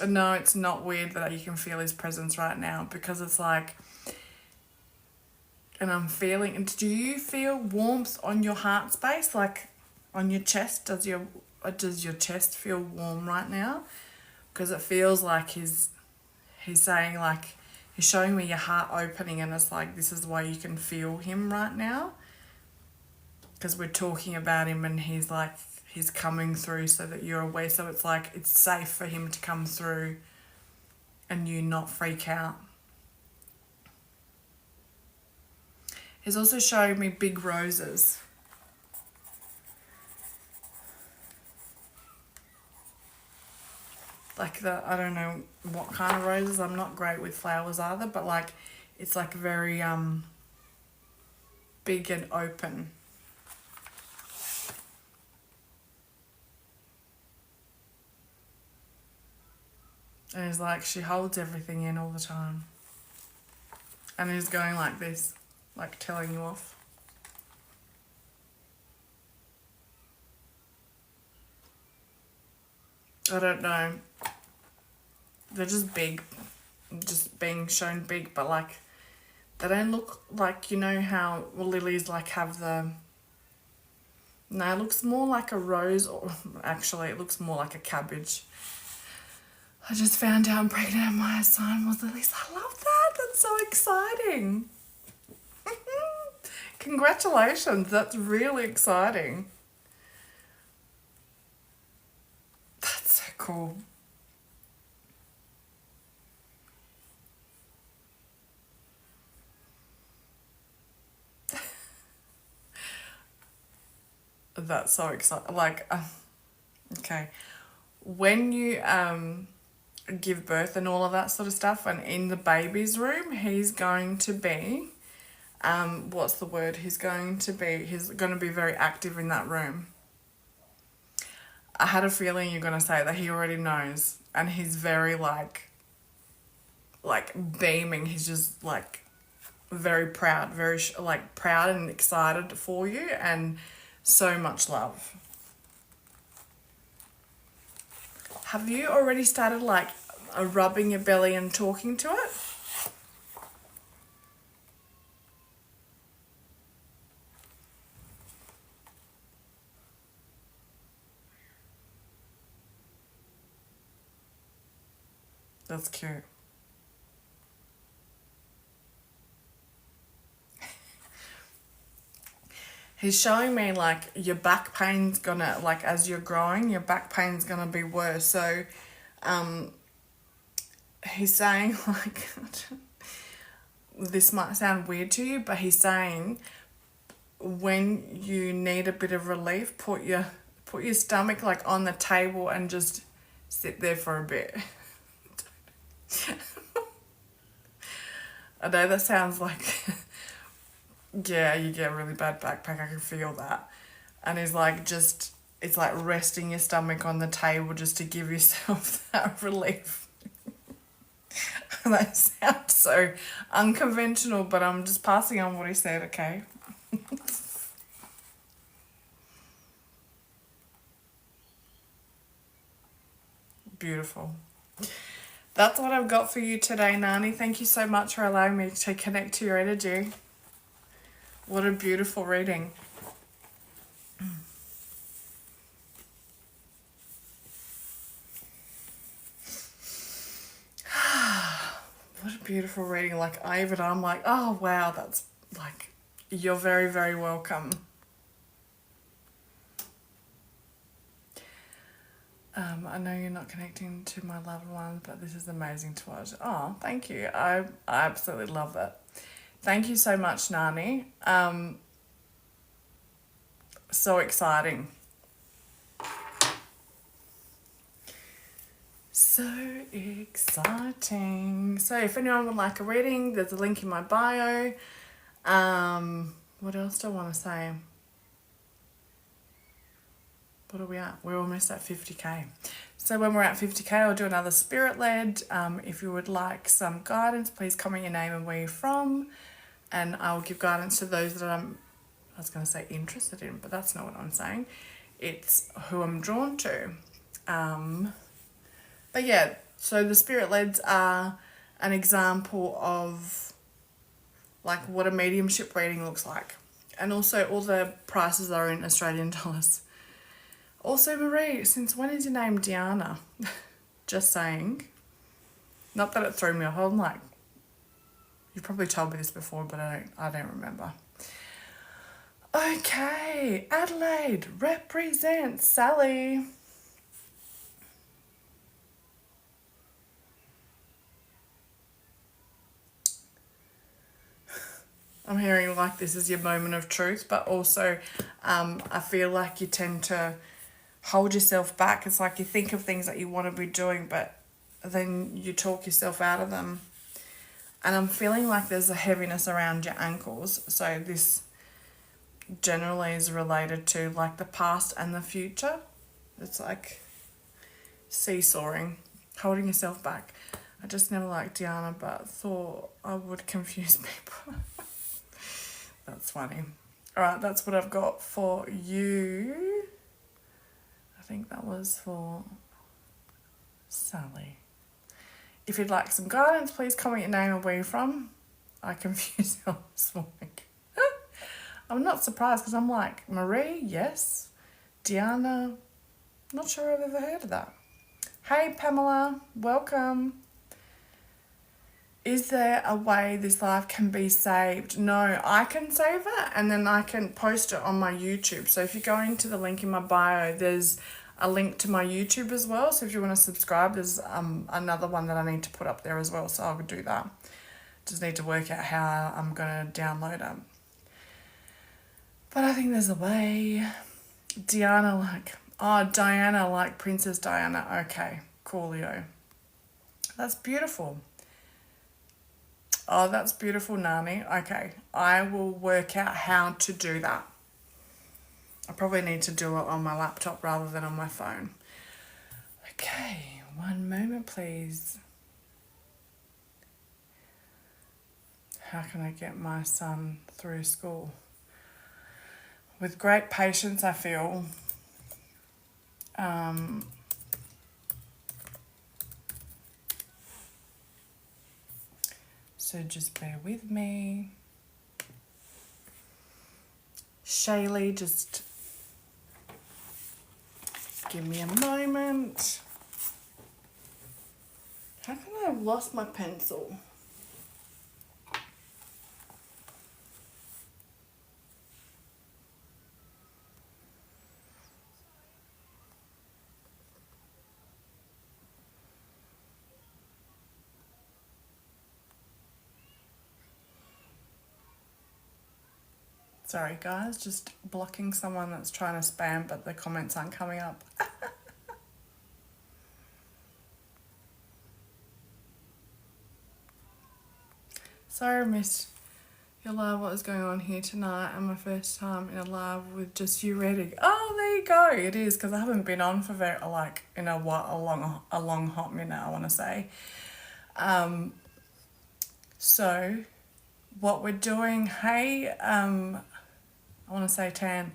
Speaker 1: No, it's not weird that you can feel his presence right now, because it's like, and I'm feeling, do you feel warmth on your heart space, like on your chest? Does your chest feel warm right now? Because it feels like he's saying, like, he's showing me your heart opening, and it's like, this is why you can feel him right now. Because we're talking about him, and he's like, he's coming through so that you're aware. So it's like, it's safe for him to come through and you not freak out. He's also showing me big roses. Like I don't know what kind of roses. I'm not great with flowers either, but like, it's like very big and open. And he's like, she holds everything in all the time. And he's going like this, like telling you off. I don't know. They're just big. Just being shown big, but like, they don't look like, you know how lilies like have the... No, it looks more like a rose, or actually it looks more like a cabbage. I just found out I'm pregnant and my sign was lilies. I love that. That's so exciting. Congratulations. That's really exciting. That's so cool. That's so exciting. Like, okay. When you give birth and all of that sort of stuff, and in the baby's room, he's going to be, what's the word? He's going to be very active in that room. I had a feeling you're going to say that he already knows, and he's very like beaming. He's just like very proud, very like proud and excited for you, and so much love. Have you already started like rubbing your belly and talking to it? That's cute. He's showing me like your back pain's gonna, like as you're growing, your back pain's gonna be worse. So he's saying like, this might sound weird to you, but he's saying when you need a bit of relief, put your stomach like on the table and just sit there for a bit. I know that sounds like, yeah, you get a really bad backpack. I can feel that. and is like just, it's like resting your stomach on the table just to give yourself that relief. That sounds so unconventional, but I'm just passing on what he said, okay? Beautiful. That's what I've got for you today, Nani. Thank you so much for allowing me to connect to your energy. What a beautiful reading. What a beautiful reading. Like, I'm like, oh, wow, that's like, you're very, very welcome. I know you're not connecting to my loved ones, but this is amazing to watch. Oh, thank you. I absolutely love it. Thank you so much, Nani. So exciting. So exciting. So if anyone would like a reading, there's a link in my bio. What else do I want to say? What are we at? We're almost at 50k. So when we're at 50k, I'll do another spirit-led. If you would like some guidance, please comment your name and where you're from, and I'll give guidance to those that I was going to say interested in, but that's not what I'm saying. It's who I'm drawn to. But yeah, so the spirit-leds are an example of like what a mediumship reading looks like. And also all the prices are in Australian dollars. Also, Marie, since when is your name Diana? Just saying. Not that it threw me off. I'm like, you've probably told me this before, but I don't remember. Okay, Adelaide represents Sally. I'm hearing like this is your moment of truth, but also I feel like you tend to hold yourself back. It's like you think of things that you want to be doing, but then you talk yourself out of them. And I'm feeling like there's a heaviness around your ankles. So this generally is related to like the past and the future. It's like seesawing, holding yourself back. I just never liked Diana, but thought I would confuse people. That's funny. All right, that's what I've got for you. I think that was for Sally. If you'd like some guidance, please comment your name and where you're from. I confused you this morning. I'm not surprised because I'm like, Marie, yes. Diana, not sure I've ever heard of that. Hey, Pamela, welcome. Is there a way this live can be saved? No, I can save it and then I can post it on my YouTube. So if you go into the link in my bio, there's a link to my YouTube as well. So if you want to subscribe, there's another one that I need to put up there as well. So I would do that. Just need to work out how I'm going to download it. But I think there's a way. Diana like Princess Diana. Okay, coolio. That's beautiful. Oh, that's beautiful, Nani. Okay, I will work out how to do that. I probably need to do it on my laptop rather than on my phone. Okay, one moment, please. How can I get my son through school? With great patience, I feel. So just bear with me. Shaylee, just give me a moment. How come I've lost my pencil? Sorry guys, just blocking someone that's trying to spam but the comments aren't coming up. Sorry I missed Your live, what is going on here tonight? And my first time in a live with just you reading. Oh, there you go. It is because I haven't been on for very in a while, a long hot minute. I want to say. So, what we're doing? Hey, I want to say Tan,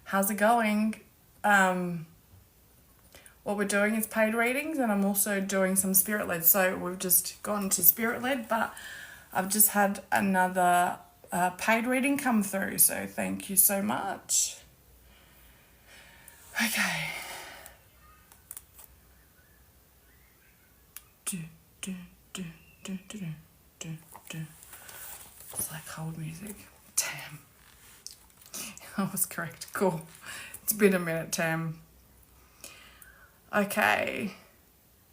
Speaker 1: how's it going? What we're doing is paid readings, and I'm also doing some spirit led. So we've just gone to spirit led, but I've just had another paid reading come through. So thank you so much. Okay. Do, do, do, do, do, do, do. It's like hold music. Tam. I was correct. Cool. It's been a minute, Tam. Okay.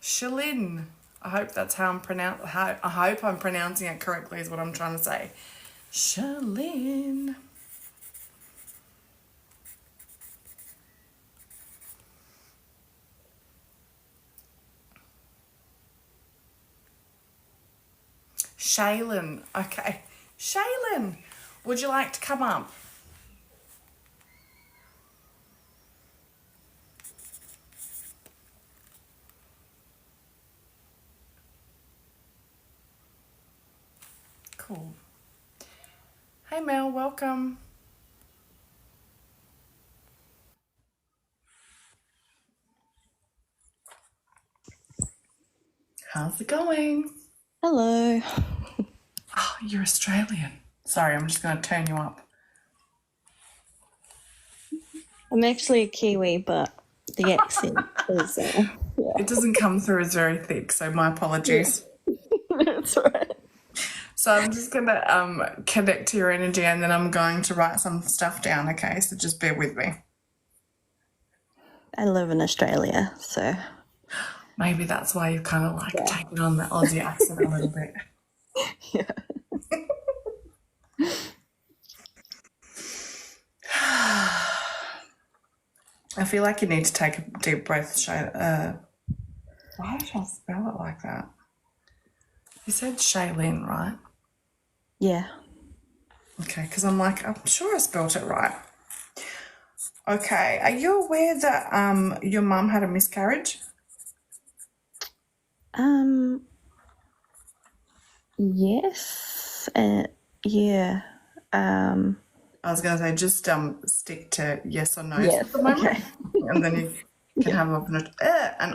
Speaker 1: Shalin. I hope that's how I hope I'm pronouncing it correctly is what I'm trying to say. Shalin. Shaylin. Okay. Shaylin, would you like to come up? Cool. Hey Mel, welcome. How's it going?
Speaker 2: Hello.
Speaker 1: Oh, you're Australian. Sorry, I'm just going to turn you up.
Speaker 2: I'm actually a Kiwi, but the accent is...
Speaker 1: It doesn't come through as very thick, so my apologies.
Speaker 2: That's right.
Speaker 1: So I'm just going to connect to your energy and then I'm going to write some stuff down, okay? So just bear with me.
Speaker 2: I live in Australia, so...
Speaker 1: Maybe that's why you've kind of like taken on the Aussie accent a little bit.
Speaker 2: Yeah.
Speaker 1: I feel like you need to take a deep breath. Why did I spell it like that? You said Shaylin, right?
Speaker 2: Yeah.
Speaker 1: Okay, because I'm like, I'm sure I spelled it right. Okay, are you aware that your mum had a miscarriage?
Speaker 2: Yes. Yeah.
Speaker 1: I was going to say just stick to yes or no
Speaker 2: Yes,
Speaker 1: for the moment,
Speaker 2: okay.
Speaker 1: and then you can have and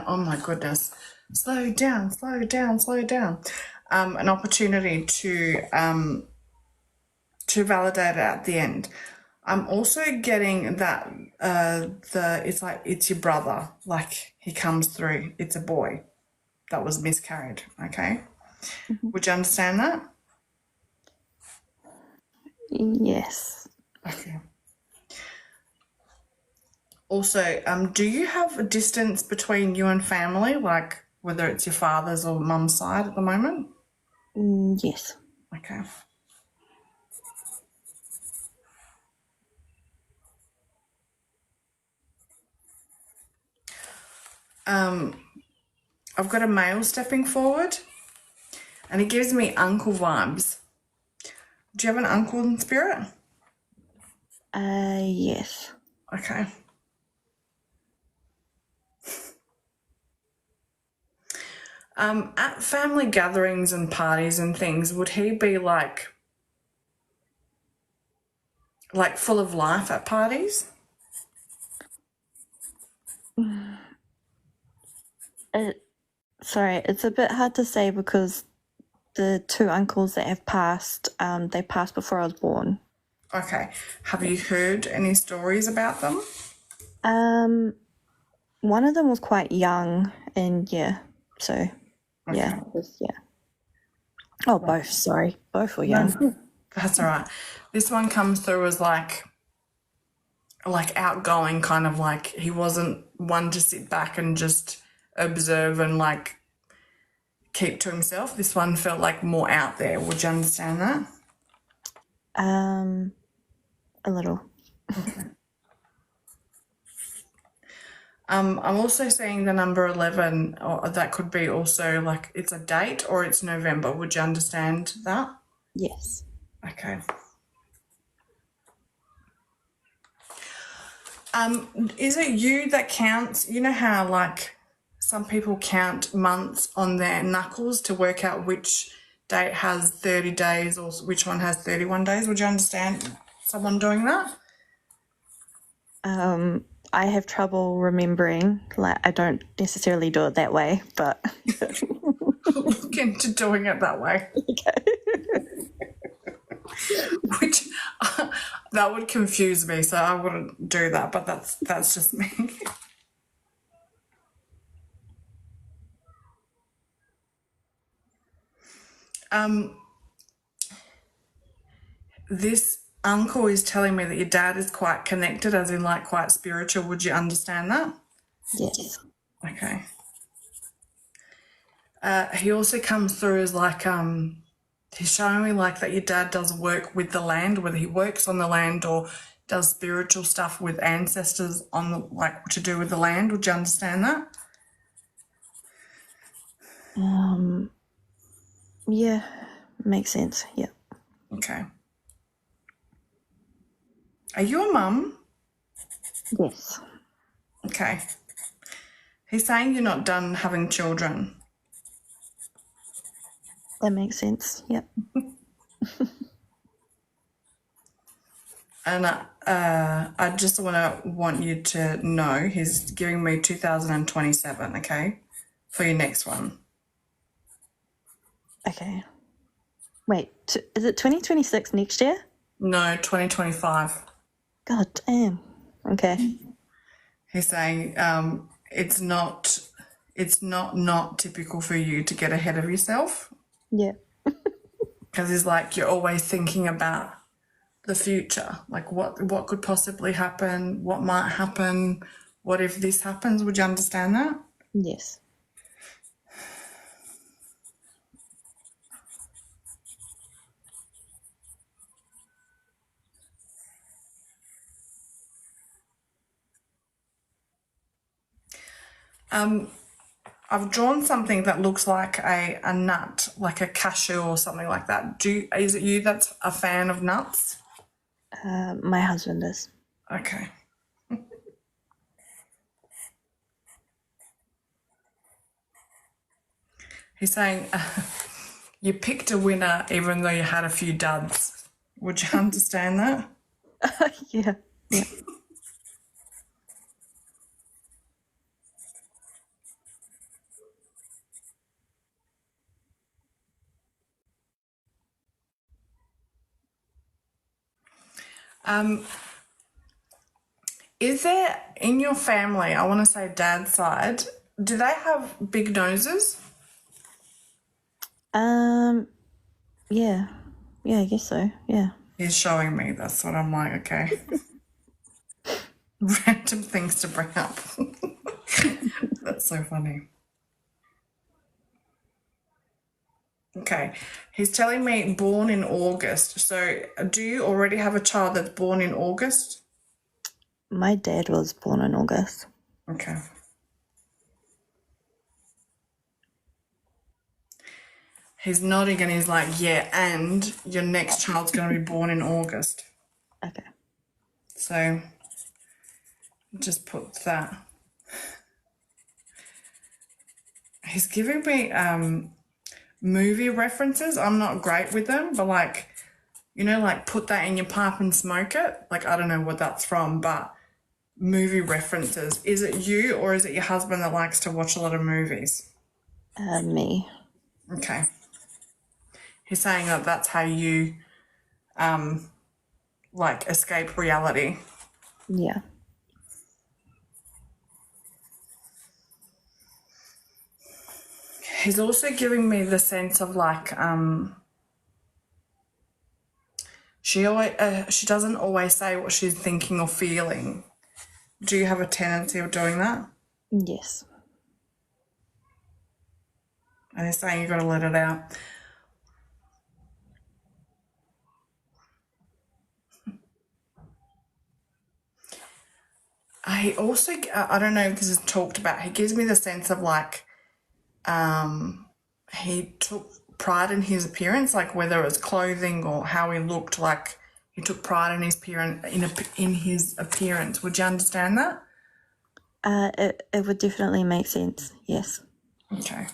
Speaker 1: oh my goodness, slow down, slow down, slow down. An opportunity to validate it at the end. I'm also getting that it's your brother, like he comes through. It's a boy that was miscarried. Okay, would you understand that?
Speaker 2: Yes.
Speaker 1: Okay. Also, do you have a distance between you and family, like whether it's your father's or mum's side at the moment?
Speaker 2: Yes.
Speaker 1: Okay. I've got a male stepping forward, and he gives me uncle vibes. Do you have an uncle in spirit?
Speaker 2: Yes.
Speaker 1: Okay. At family gatherings and parties and things, would he be like full of life at parties?
Speaker 2: Sorry, it's a bit hard to say because the two uncles that have passed, they passed before I was born.
Speaker 1: Okay. Have you heard any stories about them?
Speaker 2: One of them was quite young, and yeah, so yeah, Oh, both. Sorry, both were young.
Speaker 1: No, that's all right. This one comes through as like outgoing, kind of like he wasn't one to sit back and just observe and like keep to himself. This one felt like more out there. Would you understand that?
Speaker 2: A little.
Speaker 1: Okay. I'm also seeing the number 11, or that could be also like it's a date or it's November. Would you understand that?
Speaker 2: Yes.
Speaker 1: Okay. Is it you that counts? You know how like some people count months on their knuckles to work out which date has 30 days or which one has 31 days? Would you understand someone doing that?
Speaker 2: I have trouble remembering. Like, I don't necessarily do it that way, but
Speaker 1: Look into doing it that way. Which that would confuse me, so I wouldn't do that, but that's just me. This uncle is telling me that your dad is quite connected, as in like quite spiritual. Would you understand that?
Speaker 2: yes.
Speaker 1: Okay. He also comes through as like he's showing me like that your dad does work with the land, whether he works on the land or does spiritual stuff with ancestors on the like to do with the land. Would you understand that?
Speaker 2: Yeah, makes sense. Yeah.
Speaker 1: Okay. Are you a mum?
Speaker 2: Yes.
Speaker 1: Okay. He's saying you're not done having children.
Speaker 2: That makes sense. Yeah.
Speaker 1: And I just want you to know he's giving me 2027, okay, for your next one.
Speaker 2: Okay. Wait, is it 2026 next year?
Speaker 1: No, 2025.
Speaker 2: God damn. Okay.
Speaker 1: He's saying it's not typical for you to get ahead of yourself,
Speaker 2: Yeah.
Speaker 1: because he's like you're always thinking about the future, like what could possibly happen, what might happen, what if this happens. Would you understand that?
Speaker 2: Yes.
Speaker 1: I've drawn something that looks like a nut, like a cashew or something like that. Is it you that's a fan of nuts?
Speaker 2: My husband is.
Speaker 1: Okay. He's saying you picked a winner even though you had a few duds. Would you understand that?
Speaker 2: Yeah. Yeah.
Speaker 1: Is there in your family, I want to say dad's side, do they have big noses?
Speaker 2: Yeah. Yeah, I guess so. Yeah.
Speaker 1: He's showing me. That's what I'm like, okay. Random things to bring up. That's so funny. Okay. He's telling me born in August. So do you already have a child that's born in August?
Speaker 2: My dad was born in August.
Speaker 1: Okay. He's nodding and he's like, yeah, and your next child's going to be born in August.
Speaker 2: Okay.
Speaker 1: So just put that. He's giving me movie references. I'm not great with them, but like, you know, like put that in your pipe and smoke it. Like, I don't know what that's from, but movie references. Is it you or is it your husband that likes to watch a lot of movies?
Speaker 2: Me.
Speaker 1: Okay. He's saying that that's how you like escape reality.
Speaker 2: Yeah.
Speaker 1: He's also giving me the sense of like she doesn't always say what she's thinking or feeling. Do you have a tendency of doing that?
Speaker 2: Yes.
Speaker 1: And he's saying you've got to let it out. He also, I don't know if this is talked about, he gives me the sense of like he took pride in his appearance, like whether it was clothing or how he looked, like He took pride in his in his appearance. Would you understand that?
Speaker 2: It would definitely make sense. Yes.
Speaker 1: Okay.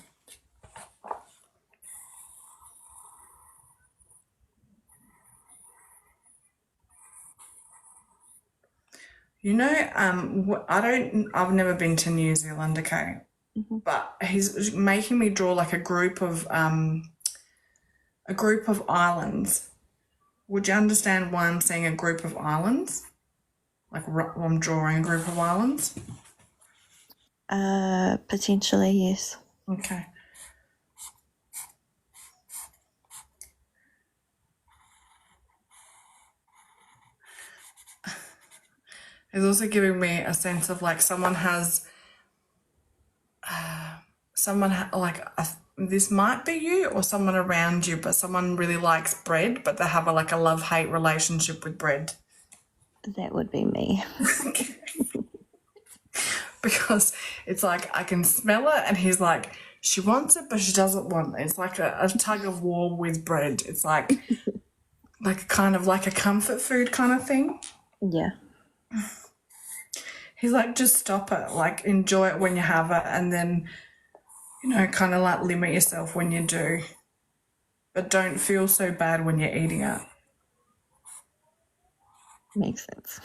Speaker 1: You know, I've never been to New Zealand, okay? But he's making me draw like a group of islands. Would you understand why I'm saying a group of islands? Like I'm drawing a group of islands?
Speaker 2: Potentially, yes.
Speaker 1: Okay. It's also giving me a sense of like someone has, this might be you or someone around you, but someone really likes bread, but they have like a love-hate relationship with bread.
Speaker 2: That would be me.
Speaker 1: Because it's like I can smell it and he's like, she wants it but she doesn't want it. It's like a tug of war with bread. It's like kind of like a comfort food kind of thing.
Speaker 2: Yeah.
Speaker 1: He's like, just stop it, like enjoy it when you have it, and then, you know, kind of like limit yourself when you do, but don't feel so bad when you're eating it.
Speaker 2: Makes sense.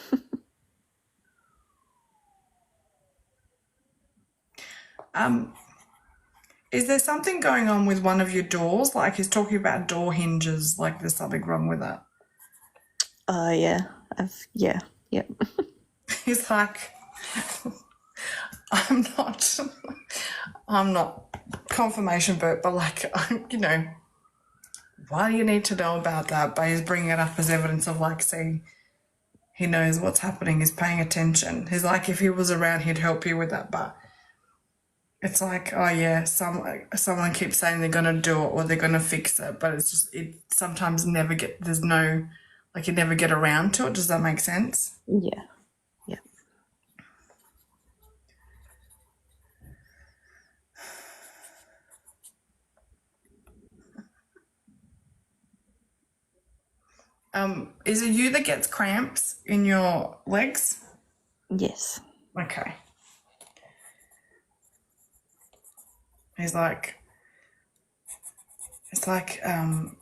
Speaker 1: Is there something going on with one of your doors? Like he's talking about door hinges, like there's something wrong with it.
Speaker 2: Yeah. Yep.
Speaker 1: He's like, I'm not confirmation, but like, you know, why do you need to know about that? But he's bringing it up as evidence of like, see, he knows what's happening, he's paying attention. He's like, if he was around, he'd help you with that, but it's like, oh yeah, someone keeps saying they're gonna do it or they're gonna fix it, but it's just it sometimes never get there's no like you never get around to it. Does that make sense?
Speaker 2: Yeah. Yeah.
Speaker 1: Is it you that gets cramps in your legs?
Speaker 2: Yes.
Speaker 1: Okay. He's like, it's like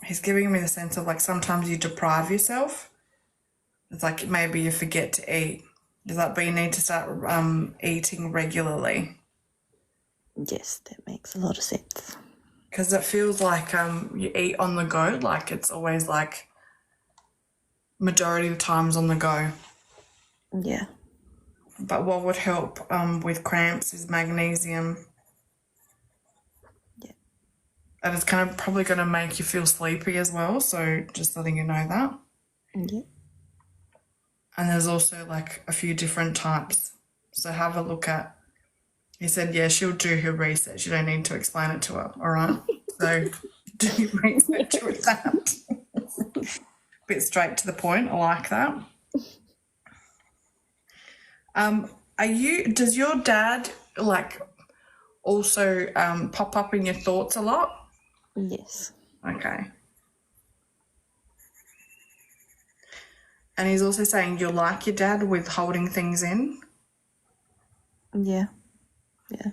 Speaker 1: he's giving me the sense of like sometimes you deprive yourself. It's like maybe you forget to eat. Does that, but you need to start eating regularly.
Speaker 2: Yes, that makes a lot of sense.
Speaker 1: Because it feels like you eat on the go, like it's always like majority of the times on the go.
Speaker 2: Yeah.
Speaker 1: But what would help with cramps is magnesium.
Speaker 2: Yeah.
Speaker 1: And it's kind of probably going to make you feel sleepy as well, so just letting you know that.
Speaker 2: Yeah.
Speaker 1: And there's also like a few different types. So have a look at, he said, yeah, she'll do her research. You don't need to explain it to her, all right? So do your research with that. Bit straight to the point. I like that. Does your dad like also pop up in your thoughts a lot?
Speaker 2: Yes.
Speaker 1: Okay. And he's also saying you're like your dad with holding things in.
Speaker 2: Yeah. Yeah.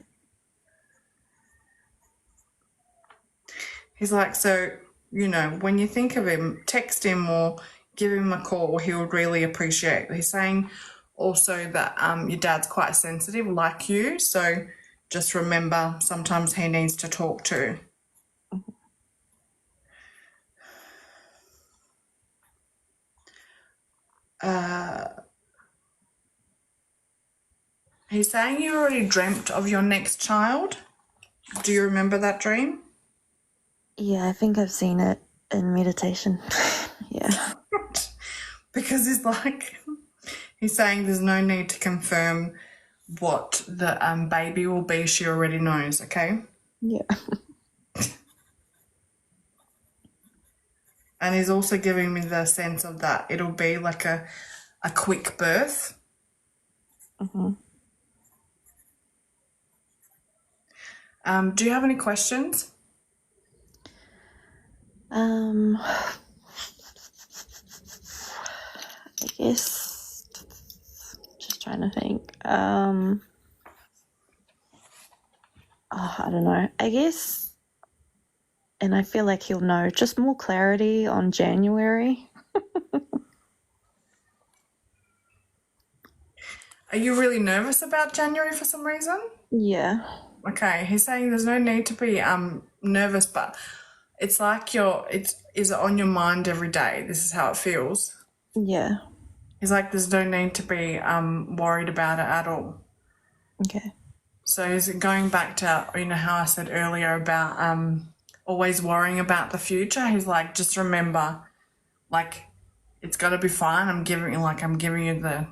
Speaker 1: He's like, so, you know, when you think of him, text him or give him a call, he would really appreciate it. He's saying also that your dad's quite sensitive like you, so just remember sometimes he needs to talk to. He's saying you already dreamt of your next child. Do you remember that dream?
Speaker 2: Yeah, I think I've seen it in meditation. Yeah.
Speaker 1: Because he's saying there's no need to confirm what the baby will be. She already knows, okay?
Speaker 2: Yeah.
Speaker 1: And he's also giving me the sense of that it'll be like a quick birth. Do you have any questions?
Speaker 2: guess, just trying to think. I don't know. I guess, and I feel like he'll know, just more clarity on January.
Speaker 1: Are you really nervous about January for some reason?
Speaker 2: Yeah.
Speaker 1: Okay, he's saying there's no need to be nervous, but it's like is it on your mind every day? This is how it feels.
Speaker 2: Yeah.
Speaker 1: He's like there's no need to be worried about it at all.
Speaker 2: Okay.
Speaker 1: So he's going back to how I said earlier about always worrying about the future. He's like, just remember, like, it's got to be fine. I'm giving you the.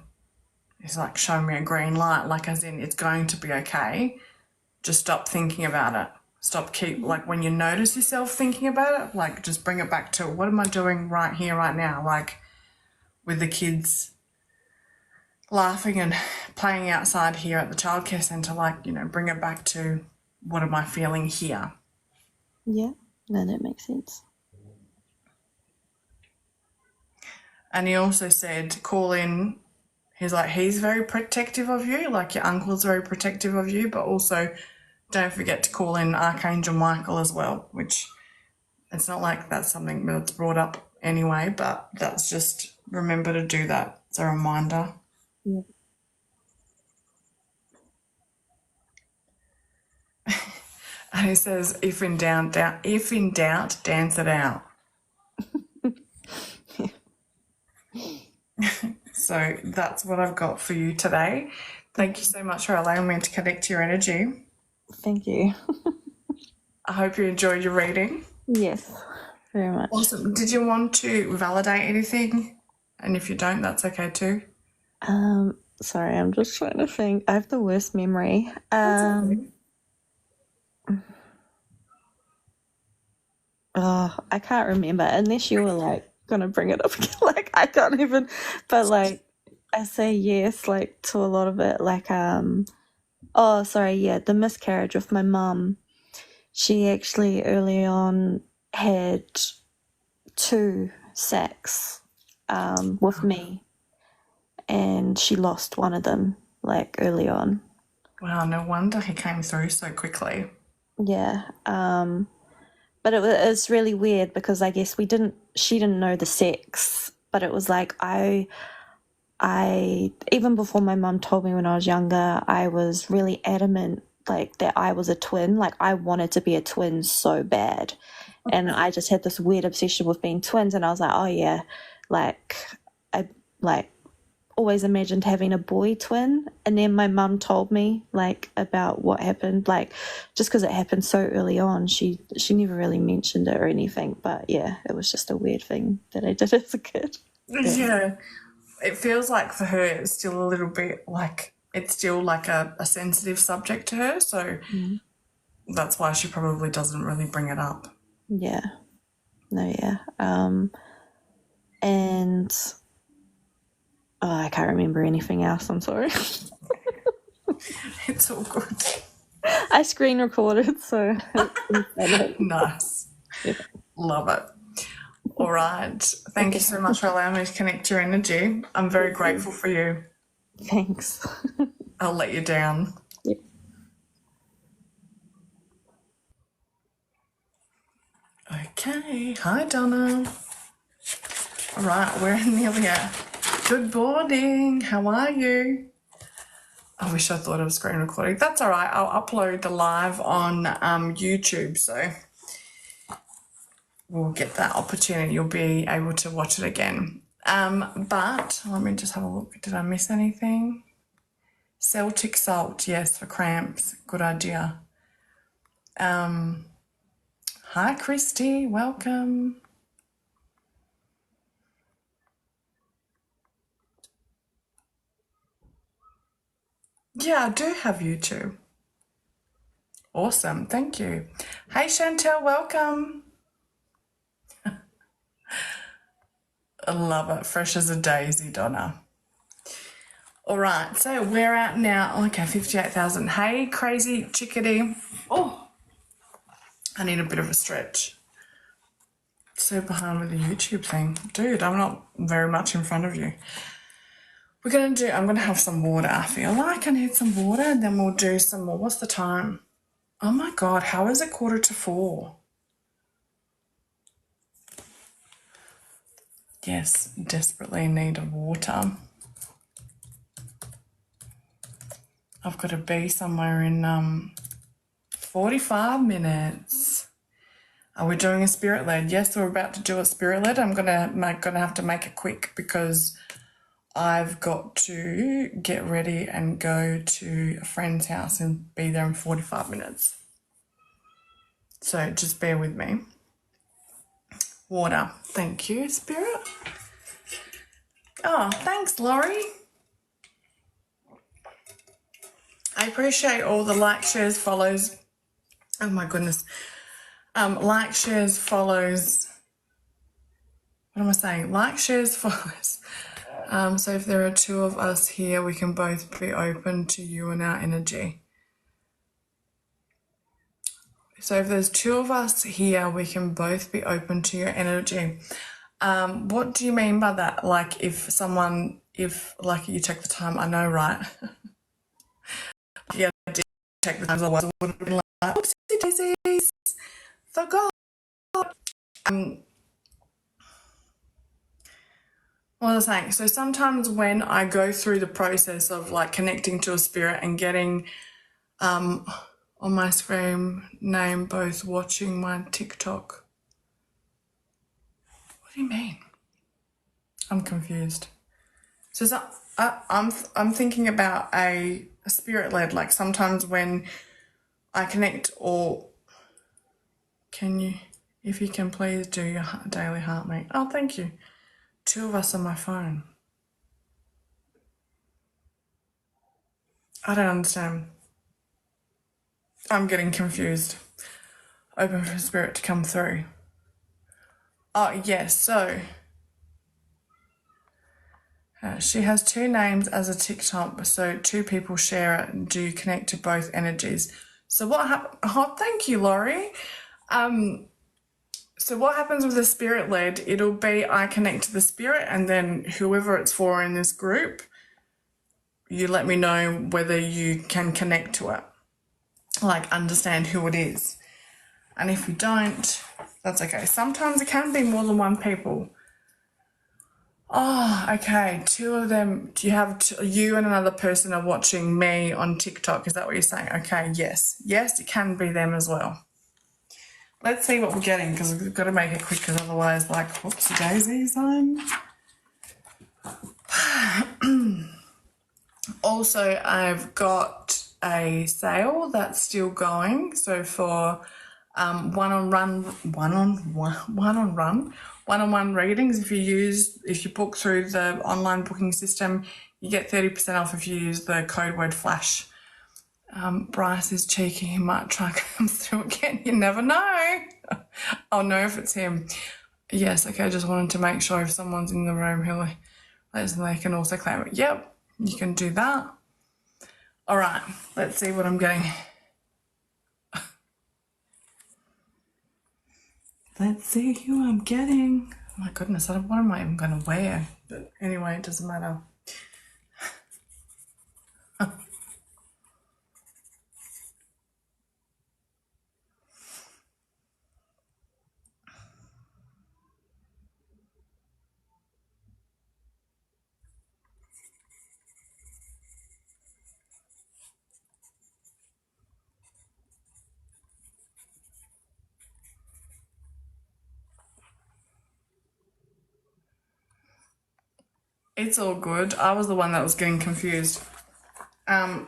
Speaker 1: He's like showing me a green light, like as in it's going to be okay. Just stop thinking about it. Like when you notice yourself thinking about it, like just bring it back to what am I doing right here, right now? Like with the kids laughing and playing outside here at the childcare centre, like, bring it back to what am I feeling here?
Speaker 2: Yeah. No, that makes sense.
Speaker 1: And he also said, call in. He's like, he's very protective of you, like your uncle's very protective of you, but also don't forget to call in Archangel Michael as well, which it's not like that's something that's brought up anyway, but that's just remember to do that. It's a reminder.
Speaker 2: Yeah.
Speaker 1: And he says, if in doubt, dance it out. So that's what I've got for you today. Thank you so much for allowing me to connect to your energy.
Speaker 2: Thank you.
Speaker 1: I hope you enjoyed your reading.
Speaker 2: Yes, very much.
Speaker 1: Awesome. Did you want to validate anything? And if you don't, that's okay too.
Speaker 2: Sorry, I'm just trying to think. I have the worst memory.
Speaker 1: That's okay.
Speaker 2: Oh, I can't remember unless you were like gonna bring it up again. Like I can't even. But like I say yes, like to a lot of it. Like oh sorry, yeah, the miscarriage with my mum. She actually early on had 2 sacks with me, and she lost one of them like early on.
Speaker 1: Wow, no wonder he came through so quickly.
Speaker 2: Yeah. But it's really weird because I guess she didn't know the sex, but it was like I even before my mum told me when I was younger, I was really adamant like that I was a twin. Like I wanted to be a twin so bad. And I just had this weird obsession with being twins, and I was like, oh yeah, like I like always imagined having a boy twin. And then my mum told me like about what happened, like just because it happened so early on. She never really mentioned it or anything, but yeah, it was just a weird thing that I did as a kid.
Speaker 1: Yeah. It feels like for her it's still a little bit like it's still like a sensitive subject to her, so that's why she probably doesn't really bring it up.
Speaker 2: Yeah. No, yeah. And I can't remember anything else, I'm sorry.
Speaker 1: It's all good.
Speaker 2: I screen recorded, so
Speaker 1: Nice.
Speaker 2: Yeah.
Speaker 1: Love it. All right. Thank you so much for allowing me to connect your energy. I'm very grateful for you.
Speaker 2: Thanks.
Speaker 1: I'll let you down.
Speaker 2: Yep.
Speaker 1: Okay. Hi, Donna. All right. We're nearly at good morning. How are you? I wish I thought I was screen recording. That's all right. I'll upload the live on YouTube, so we'll get that opportunity. You'll be able to watch it again. But let me just have a look. Did I miss anything? Celtic salt, yes, for cramps. Good idea. Hi, Christy. Welcome. Yeah, I do have YouTube. Awesome. Thank you. Hey, Chantel. Welcome. I love it. Fresh as a daisy, Donna. All right, so we're at now. Okay, 58,000. Hey, crazy chickadee. Oh, I need a bit of a stretch. so behind with the YouTube thing. Dude, I'm not very much in front of you. I'm gonna have some water. I feel like I need some water and then we'll do some more. What's the time? Oh my God, how is it 4:45? Yes, desperately in need of water. I've got to be somewhere in 45 minutes. Are we doing a spirit led? Yes, we're about to do a spirit led. I'm gonna have to make it quick because I've got to get ready and go to a friend's house and be there in 45 minutes. So just bear with me. Water. Thank you, Spirit. Oh, thanks, Laurie. I appreciate all the like, shares, follows. Oh my goodness. Like, shares, follows. What am I saying? Like, shares, follows. So if there are two of us here, we can both be open to you and our energy. So if there's two of us here, we can both be open to your energy. What do you mean by that? Like if you take the time, I know, right? Yeah, I did take the time, otherwise I would have been like, oopsie daisies, forgot. What was I saying? So sometimes when I go through the process of like connecting to a spirit and getting on my screen name both watching my TikTok. What do you mean? I'm confused. So I'm thinking about a spirit led, like sometimes when I connect, or can you, if you can please do your daily heart mate. Oh, thank you. Two of us on my phone. I don't understand. I'm getting confused. Open for spirit to come through. Oh, yes, so she has two names as a TikTok, so two people share it and do connect to both energies. So what happened? Oh, thank you, Laurie. So what happens with the spirit led, it'll be I connect to the spirit and then whoever it's for in this group, you let me know whether you can connect to it, like understand who it is. And if you don't, that's okay. Sometimes it can be more than one people. Oh, okay. Two of them, do you have you and another person are watching me on TikTok? Is that what you're saying? Okay, yes. Yes, it can be them as well. Let's see what we're getting because we've got to make it quick because otherwise, like, whoopsie daisies, Also, I've got a sale that's still going. So for one-on-one readings, if you book through the online booking system, you get 30% off if you use the code word FLASH. Bryce is cheeky. He might try to come through again. You never know. I'll know if it's him. Yes, okay, just wanted to make sure if someone's in the room who they can also claim it. Yep, you can do that. All right, let's see what I'm getting. Let's see who I'm getting. Oh my goodness, what am I even going to wear? But anyway, it doesn't matter. It's all good. I was the one that was getting confused. Oh,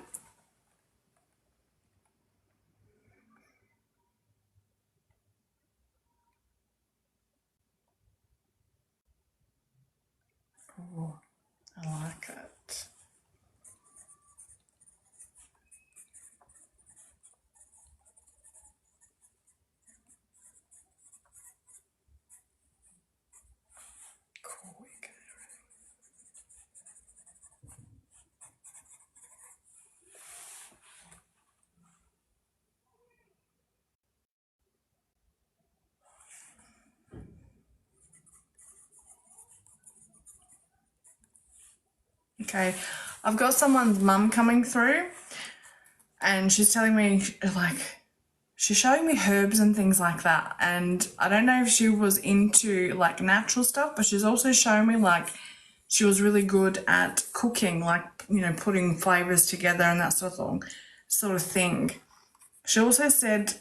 Speaker 1: I like it. Cool. Okay, I've got someone's mum coming through, and she's telling me, like, she's showing me herbs and things like that. And I don't know if she was into like natural stuff, but she's also showing me like she was really good at cooking, like, you know, putting flavors together and that sort of thing. She also said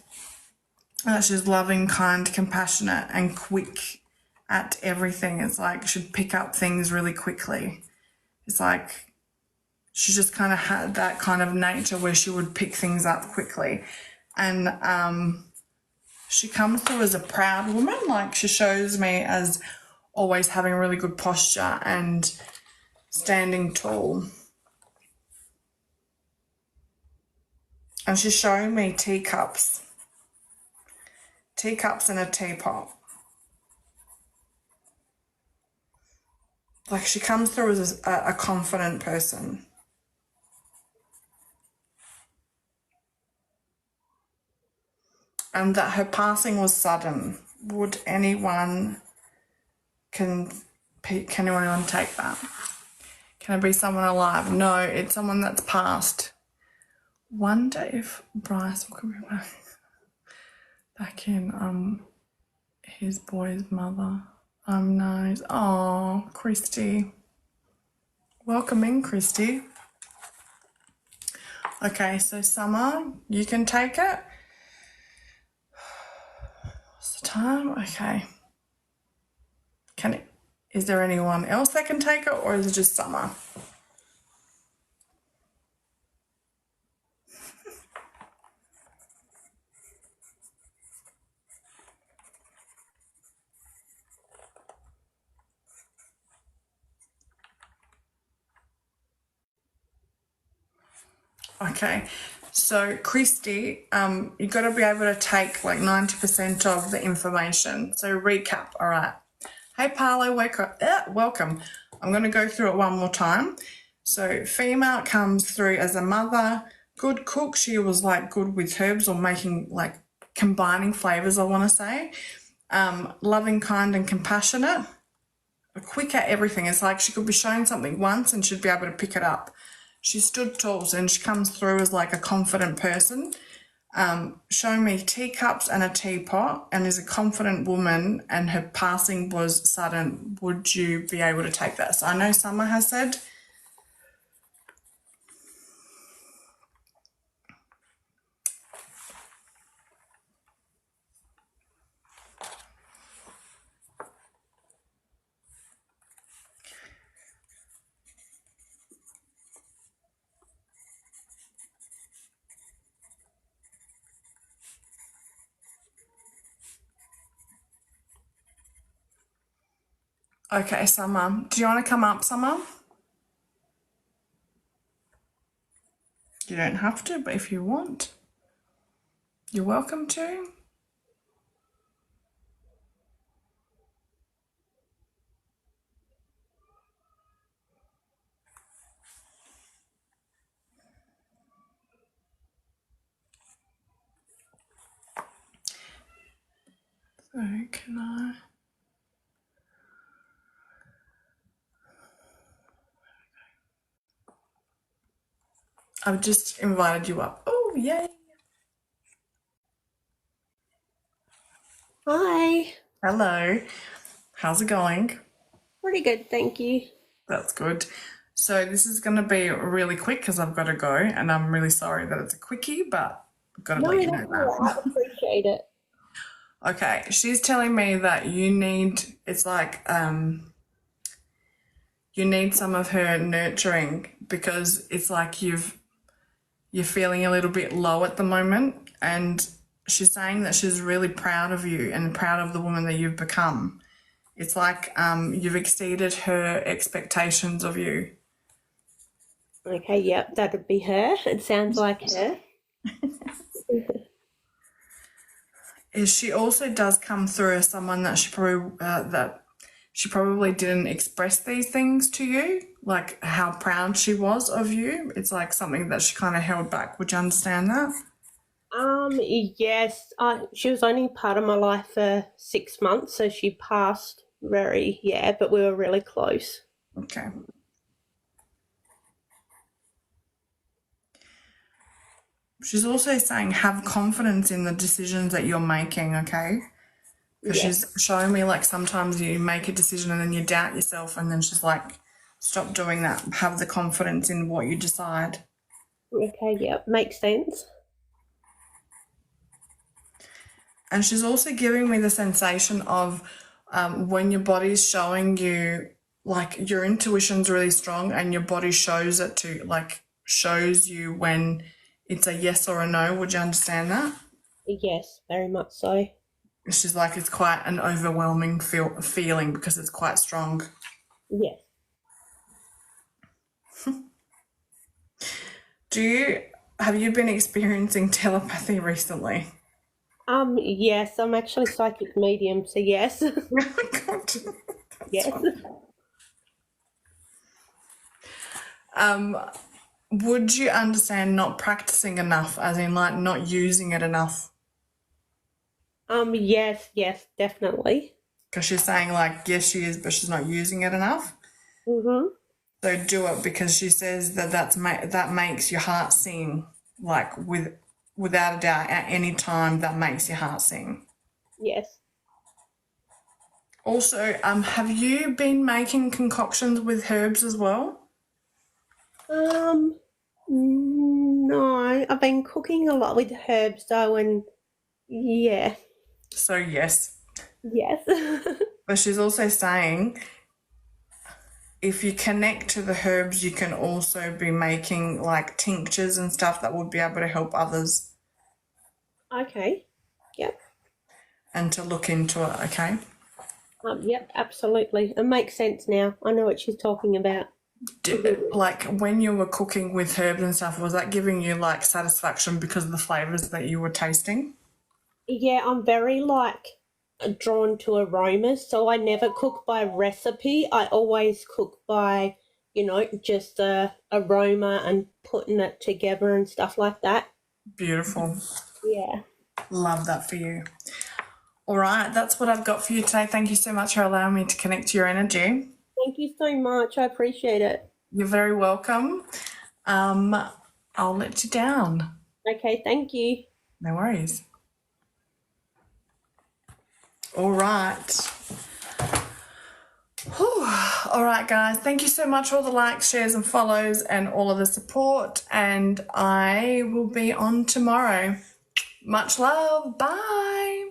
Speaker 1: that she's loving, kind, compassionate, and quick at everything. It's like she'd pick up things really quickly. It's like she just kind of had that kind of nature where she would pick things up quickly. And she comes through as a proud woman. Like, she shows me as always having really good posture and standing tall. And she's showing me teacups and a teapot. Like, she comes through as a confident person. And that her passing was sudden. Would anyone, can anyone take that? Can it be someone alive? No, it's someone that's passed. Wonder if Bryce will come back in his boy's mother. Nice. Oh, Christy. Welcome in, Christy. Okay, so Summer, you can take it. What's the time? Okay. Is there anyone else that can take it, or is it just Summer? Okay, so Christy, you've got to be able to take like 90% of the information. So recap, all right. Hey, Paolo, welcome. I'm going to go through it one more time. So female comes through as a mother, good cook. She was like good with herbs or making like combining flavors, I want to say. Loving, kind, and compassionate. Quick at everything. It's like she could be showing something once and she'd be able to pick it up. She stood tall, and she comes through as like a confident person. Showing me teacups and a teapot, and is a confident woman, and her passing was sudden. Would you be able to take that? So I know Summer has said. Okay, Summer. Do you want to come up, Summer? You don't have to, but if you want, you're welcome to. So can I? I've just invited you up. Oh, yay.
Speaker 3: Hi.
Speaker 1: Hello. How's it going?
Speaker 3: Pretty good, thank you.
Speaker 1: That's good. So this is going to be really quick because I've got to go, and I'm really sorry that it's a quickie, but I've got to let you know
Speaker 3: that's
Speaker 1: that.
Speaker 3: all right. I appreciate it.
Speaker 1: Okay, she's telling me that you need, it's like you need some of her nurturing, because it's like you're feeling a little bit low at the moment, and she's saying that she's really proud of you and proud of the woman that you've become. It's like you've exceeded her expectations of you.
Speaker 3: Okay, yep, that'd be her. It sounds like her.
Speaker 1: She also does come through as someone that she probably didn't express these things to you, like how proud she was of you. It's like something that she kind of held back. Would you understand that?
Speaker 3: Yes, she was only part of my life for 6 months, so she passed but we were really close.
Speaker 1: Okay. She's also saying have confidence in the decisions that you're making, okay? Because she's showing me like sometimes you make a decision and then you doubt yourself, and then she's like, stop doing that. Have the confidence in what you decide.
Speaker 3: Okay, yep, makes sense.
Speaker 1: And she's also giving me the sensation of when your body's showing you, like your intuition's really strong and your body shows it to, like shows you when it's a yes or a no. Would you understand that?
Speaker 3: Yes, very much so.
Speaker 1: She's like, it's quite an overwhelming feeling because it's quite strong.
Speaker 3: Yes.
Speaker 1: Have you been experiencing telepathy recently?
Speaker 3: Yes, I'm actually psychic medium, so yes.
Speaker 1: Oh my God.
Speaker 3: Yes.
Speaker 1: Would you understand not practicing enough, as in like not using it enough?
Speaker 3: Yes, definitely.
Speaker 1: Because she's saying like, yes, she is, but she's not using it enough.
Speaker 3: Mm-hmm.
Speaker 1: So do it, because she says that makes your heart sing, like without a doubt, at any time that makes your heart sing.
Speaker 3: Yes.
Speaker 1: Also, have you been making concoctions with herbs as well?
Speaker 3: No, I've been cooking a lot with herbs though, and yeah,
Speaker 1: So yes.
Speaker 3: yes.
Speaker 1: But she's also saying if you connect to the herbs, you can also be making like tinctures and stuff that would be able to help others,
Speaker 3: Okay. Yep.
Speaker 1: and to look into it, okay?
Speaker 3: Yep, absolutely. It makes sense now. I know what she's talking about.
Speaker 1: Like when you were cooking with herbs and stuff, was that giving you like satisfaction because of the flavours that you were tasting?
Speaker 3: Yeah, I'm very like drawn to aromas, so I never cook by recipe. I always cook by, just the aroma and putting it together and stuff like that.
Speaker 1: Beautiful.
Speaker 3: Yeah.
Speaker 1: Love that for you. All right, that's what I've got for you today. Thank you so much for allowing me to connect to your energy.
Speaker 3: Thank you so much. I appreciate it.
Speaker 1: You're very welcome. I'll let you down.
Speaker 3: Okay, thank you.
Speaker 1: No worries. All right. Whew. All right, guys. Thank you so much for all the likes, shares, and follows, and all of the support. And I will be on tomorrow. Much love. Bye.